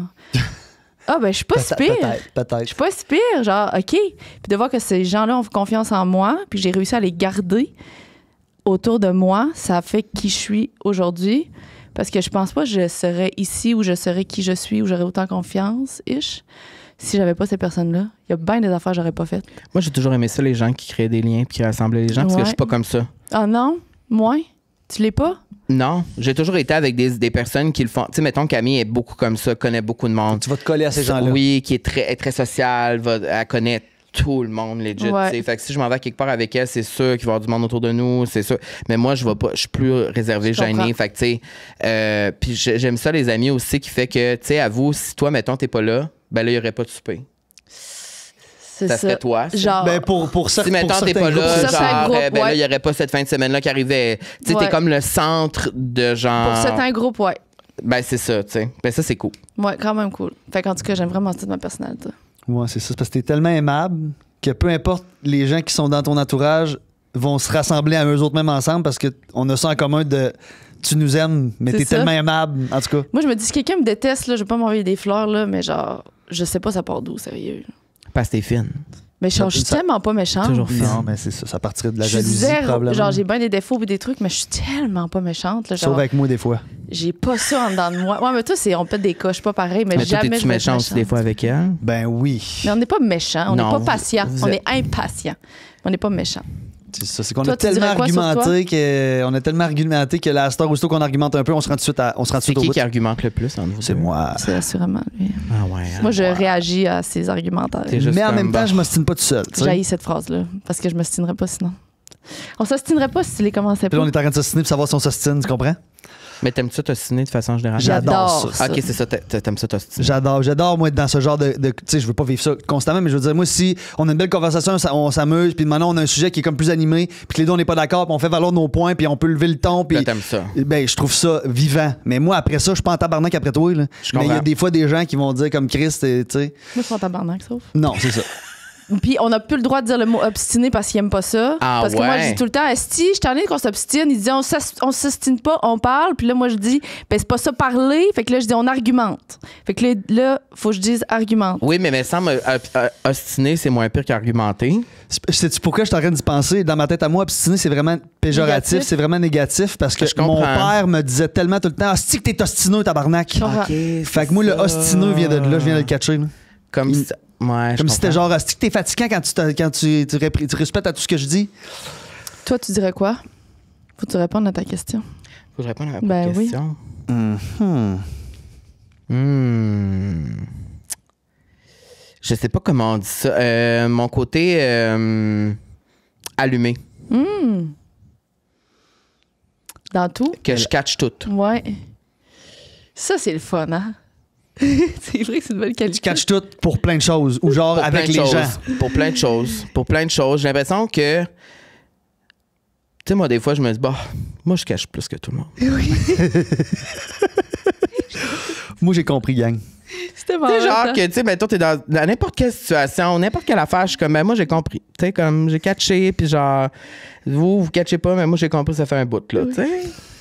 Ah, ben, je suis pas si pire. Je Peut-être. suis pas si pire, genre, OK. Puis de voir que ces gens-là ont confiance en moi, puis j'ai réussi à les garder autour de moi, ça a fait qui je suis aujourd'hui. Parce que je pense pas que je serais ici ou je serais qui je suis ou j'aurais autant confiance, si j'avais pas ces personnes-là. Il y a bien des affaires que j'aurais pas faites. Moi, j'ai toujours aimé ça, les gens qui créent des liens puis qui rassemblaient les gens, parce que Ouais. je suis pas comme ça. Ah non? Moi? Tu l'es pas? Non, j'ai toujours été avec des personnes qui le font. Tu sais, mettons, Camille est beaucoup comme ça, connaît beaucoup de monde. Tu vas te coller à ces gens-là. Oui, qui est très sociale, elle connaît tout le monde, legit. Ouais. Tu sais. Fait que si je m'en vais quelque part avec elle, c'est sûr qu'il va y avoir du monde autour de nous, c'est sûr. Mais moi, je vais pas, je suis plus réservée, Je comprends. gênée. Fait que, tu sais, puis j'aime ça, les amis aussi, qui fait que, tu sais, à vous, si toi, mettons, t'es pas là, ben là, il y aurait pas de souper. C'est Ça serait toi. ça. Genre, Ben, pour Si, certains mettons, t'es groupes, pas là, Pour certains genre, groupes, ben là, ouais. il y aurait pas cette fin de semaine-là qui arrivait. Tu sais, Ouais. t'es comme le centre de genre. pour certains groupes, ouais. Ben, c'est ça, tu sais. Ben, ça, c'est cool. Ouais, quand même cool. Fait qu'en tout cas, j'aime vraiment ça de ma personnalité. Ouais, c'est ça. C'est parce que t'es tellement aimable que peu importe les gens qui sont dans ton entourage vont se rassembler à eux autres même ensemble parce qu'on a ça en commun de tu nous aimes, mais C'est t'es ça. tellement aimable. En tout cas, Moi, je me dis, si quelqu'un me déteste, là, je vais pas m'envoyer des fleurs, là, mais genre, je sais pas ça part d'où, sérieux. Parce que t'es fine. Mais je suis Ça- tellement pas méchante. Toujours fine. non, mais c'est ça. Ça partirait de la Je suis jalousie, zéro. probablement. Genre, j'ai bien des défauts et des trucs, mais je suis tellement pas méchante. Là, Sauf genre, avec moi, des fois. j'ai pas ça en dedans de moi. Ouais, mais toi, on pète des coches, pas pareil, mais Mais toi, jamais t'es-tu je vais être méchant aussi des fois avec elle? Ben oui. Mais on n'est pas méchant, on n'est Non, pas vous- patient, vous on êtes- est impatient. On n'est pas méchant. C'est ça. C'est qu'on Toi, a tu tellement dirais quoi sur argumenté que la star, aussitôt qu'on argumente un peu, on se rend tout de suite, C'est au qui bout. qui argumente le plus entre vous C'est deux? moi. C'est assurément lui. Ah ouais. Moi, je réagis à ces argumentaires. T'es juste Mais en comme, même temps, bah. je m'ostine pas tout seul. tu sais. J'haïs cette phrase-là, parce que je me stinerais pas sinon. On s'ostinerait pas si tu les commençais Puis là, pas. on est en train de s'ostiner pour savoir si on s'ostine, tu comprends? Mais t'aimes-tu ça t'ostiner de façon générale? J'adore ça. Ok, c'est ça, t'aimes ça t'ostiner. J'adore, moi, être dans ce genre de tu sais, je veux pas vivre ça constamment, mais je veux dire, moi, si on a une belle conversation, on s'amuse, puis maintenant, on a un sujet qui est comme plus animé, puis que les deux, on n'est pas d'accord, puis on fait valoir nos points, puis on peut lever le ton, puis. Là, t'aimes ça. Ben, je trouve ça vivant. Mais moi, après ça, je suis pas en tabarnak après toi, là. Je Mais il y a comprends. des fois des gens qui vont dire, comme Chris, tu sais. Moi, je suis en tabarnak, sauf. Non, c'est ça. Puis on n'a plus le droit de dire le mot obstiné parce qu'il aime pas ça. Ah parce que moi, je ouais. dis tout le temps, Esti, je t'en ai qu'on s'obstine. Il dit, on s'obstine pas, on parle. Puis là, moi, je dis, ben, c'est pas ça parler. Fait que là, je dis, on argumente. Fait que là, faut que je dise argumente. Oui, mais semble ostiner, c'est moins pire qu'argumenter. Sais-tu pourquoi je suis en train d'y penser? Dans ma tête à moi, obstiné, c'est vraiment péjoratif, Négatif. c'est vraiment négatif parce que Je comprends. mon père me disait tellement tout le temps, Asti que t'es ostineux, tabarnak. comprends. Fait que moi, le ostineux vient de là, je viens de le catcher. Là. Comme si. Ouais, Comme je si c'était comprends. genre, Asti que t'es fatigant quand tu respectes à tout ce que je dis. Toi, tu dirais quoi? Faut que tu répondes à ta question. Faut que je réponde à la Ben oui. question. Mhm. Je sais pas comment on dit ça. Mon côté allumé. Dans tout? Que je catch tout. Ouais. Ça, c'est le fun, hein? C'est vrai que c'est une belle qualité. Tu catches tout pour plein de choses. Ou genre Pour avec plein de les choses. gens. Pour plein de choses. Pour plein de choses. J'ai l'impression que. Tu sais, moi, des fois, je me dis, bah, moi, je cache plus que tout le monde. Moi, j'ai compris, gang. C'était Tu marrant. sais, genre que, tu sais, mettons, t'es dans n'importe quelle situation, n'importe quelle affaire, je suis comme, ben, moi, j'ai compris. Tu sais, comme, j'ai catché, puis genre, vous catchez pas, mais moi, j'ai compris, ça fait un bout, là, tu sais.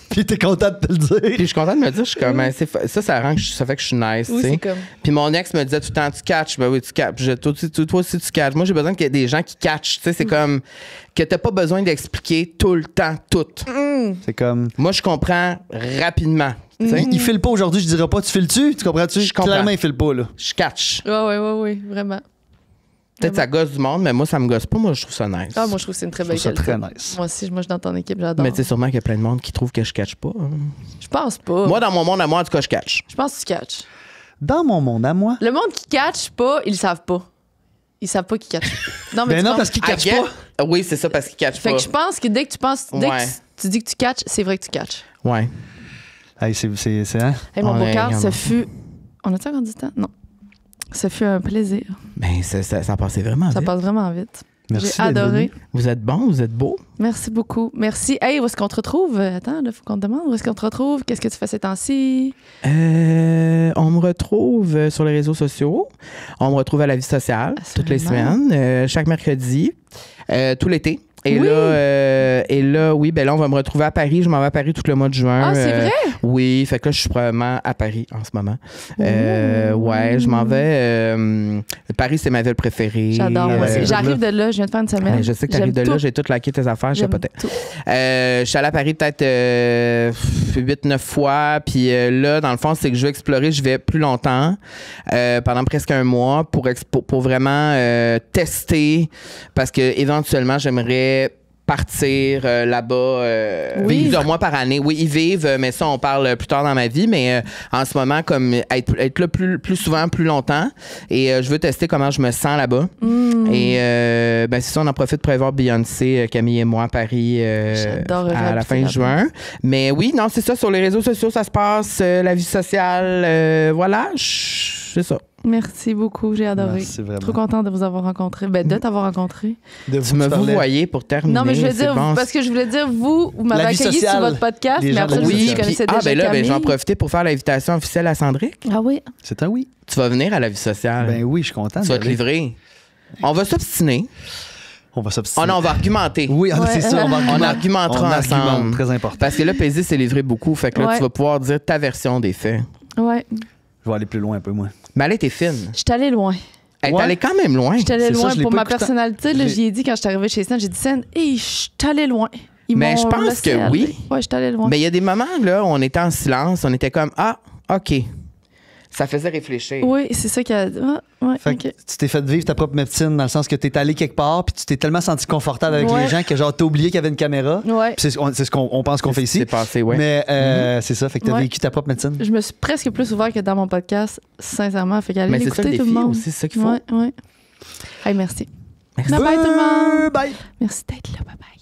Puis t'es content de te le dire. Puis je suis content de me dire, je suis comme, ben, ça rend que ça fait que je suis nice, Oui, tu sais. c'est comme. Puis mon ex me disait tout le temps, tu catches. Ben oui, tu catches. Toi aussi, tu catches. Moi, j'ai besoin qu'il y ait des gens qui catchent. Tu sais, c'est comme que t'as pas besoin d'expliquer tout le temps tout. C'est comme. Moi, je comprends rapidement. Tu sais. Il file pas aujourd'hui, je dirais pas, tu files-tu? Tu comprends-tu? Je comprends. Clairement, il file pas, là. Je catch. Ouais, vraiment. Peut-être ça gosse du monde, mais moi, ça me gosse pas. Moi, je trouve ça nice. Ah, moi, je trouve que c'est une très Je belle trouve ça qualité. très nice. Moi aussi, moi, je suis dans ton équipe, j'adore. Mais tu sais, sûrement qu'il y a plein de monde qui trouve que je catch pas. hein. Je pense pas. Moi, dans mon monde à moi, en tout cas, je catch. Je pense que tu catches. Dans mon monde, à moi. Le monde qui catch pas, ils le savent pas. Ils savent pas qu'ils catchent. Non, mais Ben tu non, penses- parce qu'il I catch get- pas. Oui, c'est ça, parce qu'il catch Fait pas. que je pense que dès que Ouais. tu dis que tu catches, c'est vrai que tu catches. Ouais. Hey, c'est hein? Hey, mon Ouais, beau cœur, regarde. ce fut. On a-tu encore du temps? Non. Ce fut un plaisir. Ben, ça passait vraiment Ça vite. passe vraiment vite. Merci J'ai d'être adoré. venu. Vous êtes bon, vous êtes beau. Merci beaucoup. Merci. Hey, où est-ce qu'on te retrouve? Attends, il faut qu'on te demande. Où est-ce qu'on te retrouve? Qu'est-ce que tu fais ces temps-ci? On me retrouve sur les réseaux sociaux. On me retrouve à la vie sociale toutes les Absolument. semaines, chaque mercredi, tout l'été. Et, Oui. là, oui, ben là, on va me retrouver à Paris. Je m'en vais à Paris tout le mois de juin. Ah, c'est vrai? Oui, fait que là, je suis probablement à Paris en ce moment. Ouais, je m'en vais. Paris, c'est ma ville préférée. J'adore. Moi aussi. Euh, J'arrive de là, je viens de faire une semaine. Ouais, je sais que t'arrives de J'aime là, tout. j'ai tout laqué tes affaires, je J'aime capotais. tout. Je suis allée à Paris peut-être 8-9 fois. Puis là, dans le fond, c'est que je veux explorer. Je vais plus longtemps, pendant presque un mois, pour vraiment tester. Parce que éventuellement, j'aimerais partir là-bas Oui. plusieurs mois par année. Oui, ils vivent, mais ça, on parle plus tard dans ma vie. Mais en ce moment, comme être là plus souvent, plus longtemps. Et je veux tester comment je me sens là-bas. Et c'est ça, on en profite pour aller voir Beyoncé, Camille et moi à Paris à la fin juin. Mais oui, non, c'est ça. Sur les réseaux sociaux, ça se passe. La vie sociale, voilà. C'est ça. Merci beaucoup, j'ai adoré. Merci vraiment. Trop contente de vous avoir rencontré. De t'avoir rencontré. De Tu me parlais. voyez pour terminer. Non, mais je voulais c'est dire, bon. parce que je voulais dire, vous m'avez La vie accueilli sur sociale votre podcast, des mais gens après, de je la me vie suis dit, je sociale. connaissais déjà Camille. je vais en profiter pour faire l'invitation officielle à Sandrick. Ah oui? C'est un oui. Tu vas venir à la vie sociale. Ben oui, je suis content. tu vas te d'y aller. livrer. On va s'obstiner. On va s'obstiner. Oh non, on va argumenter. Oui, Ouais. c'est ça. On argumentera on argumente, ensemble. très important. Parce que là, Paisy s'est livré beaucoup. Fait que là, Ouais. tu vas pouvoir dire ta version des faits. Ouais. Je vais aller plus loin un peu, moi. Mais elle était fine. Je suis allée loin. Elle est Ouais. allée quand même loin. Je suis allée C'est ça, loin je l'ai pour pas ma écouté. personnalité. Là, J'ai- j'y ai dit quand je suis arrivée chez Sen, j'ai dit Sen, hey, je suis allée loin. Ils Mais m'ont je pense laissé que aller. oui. Ouais, je suis allée loin. Mais il y a des moments là où on était en silence. On était comme ah, OK. Ça faisait réfléchir. Oui, c'est ça qu'il a dit. Ah, ouais, Fait ok. que tu t'es fait vivre ta propre médecine dans le sens que t'es allé quelque part puis tu t'es tellement senti confortable avec Ouais. les gens que genre t'as oublié qu'il y avait une caméra. Ouais. Puis c'est ce qu'on pense qu'on fait ici. C'est passé, ouais. Mais c'est ça, fait que t'as Ouais. vécu ta propre médecine. Je me suis presque plus ouvert que dans mon podcast, sincèrement. Fait qu'allez Mais c'est ça le l'écouter tout défi le monde. aussi, c'est ça qu'il faut. Ouais, ouais. Hey, merci. Merci. Bye, tout le monde. Bye. Merci d'être là. Bye bye.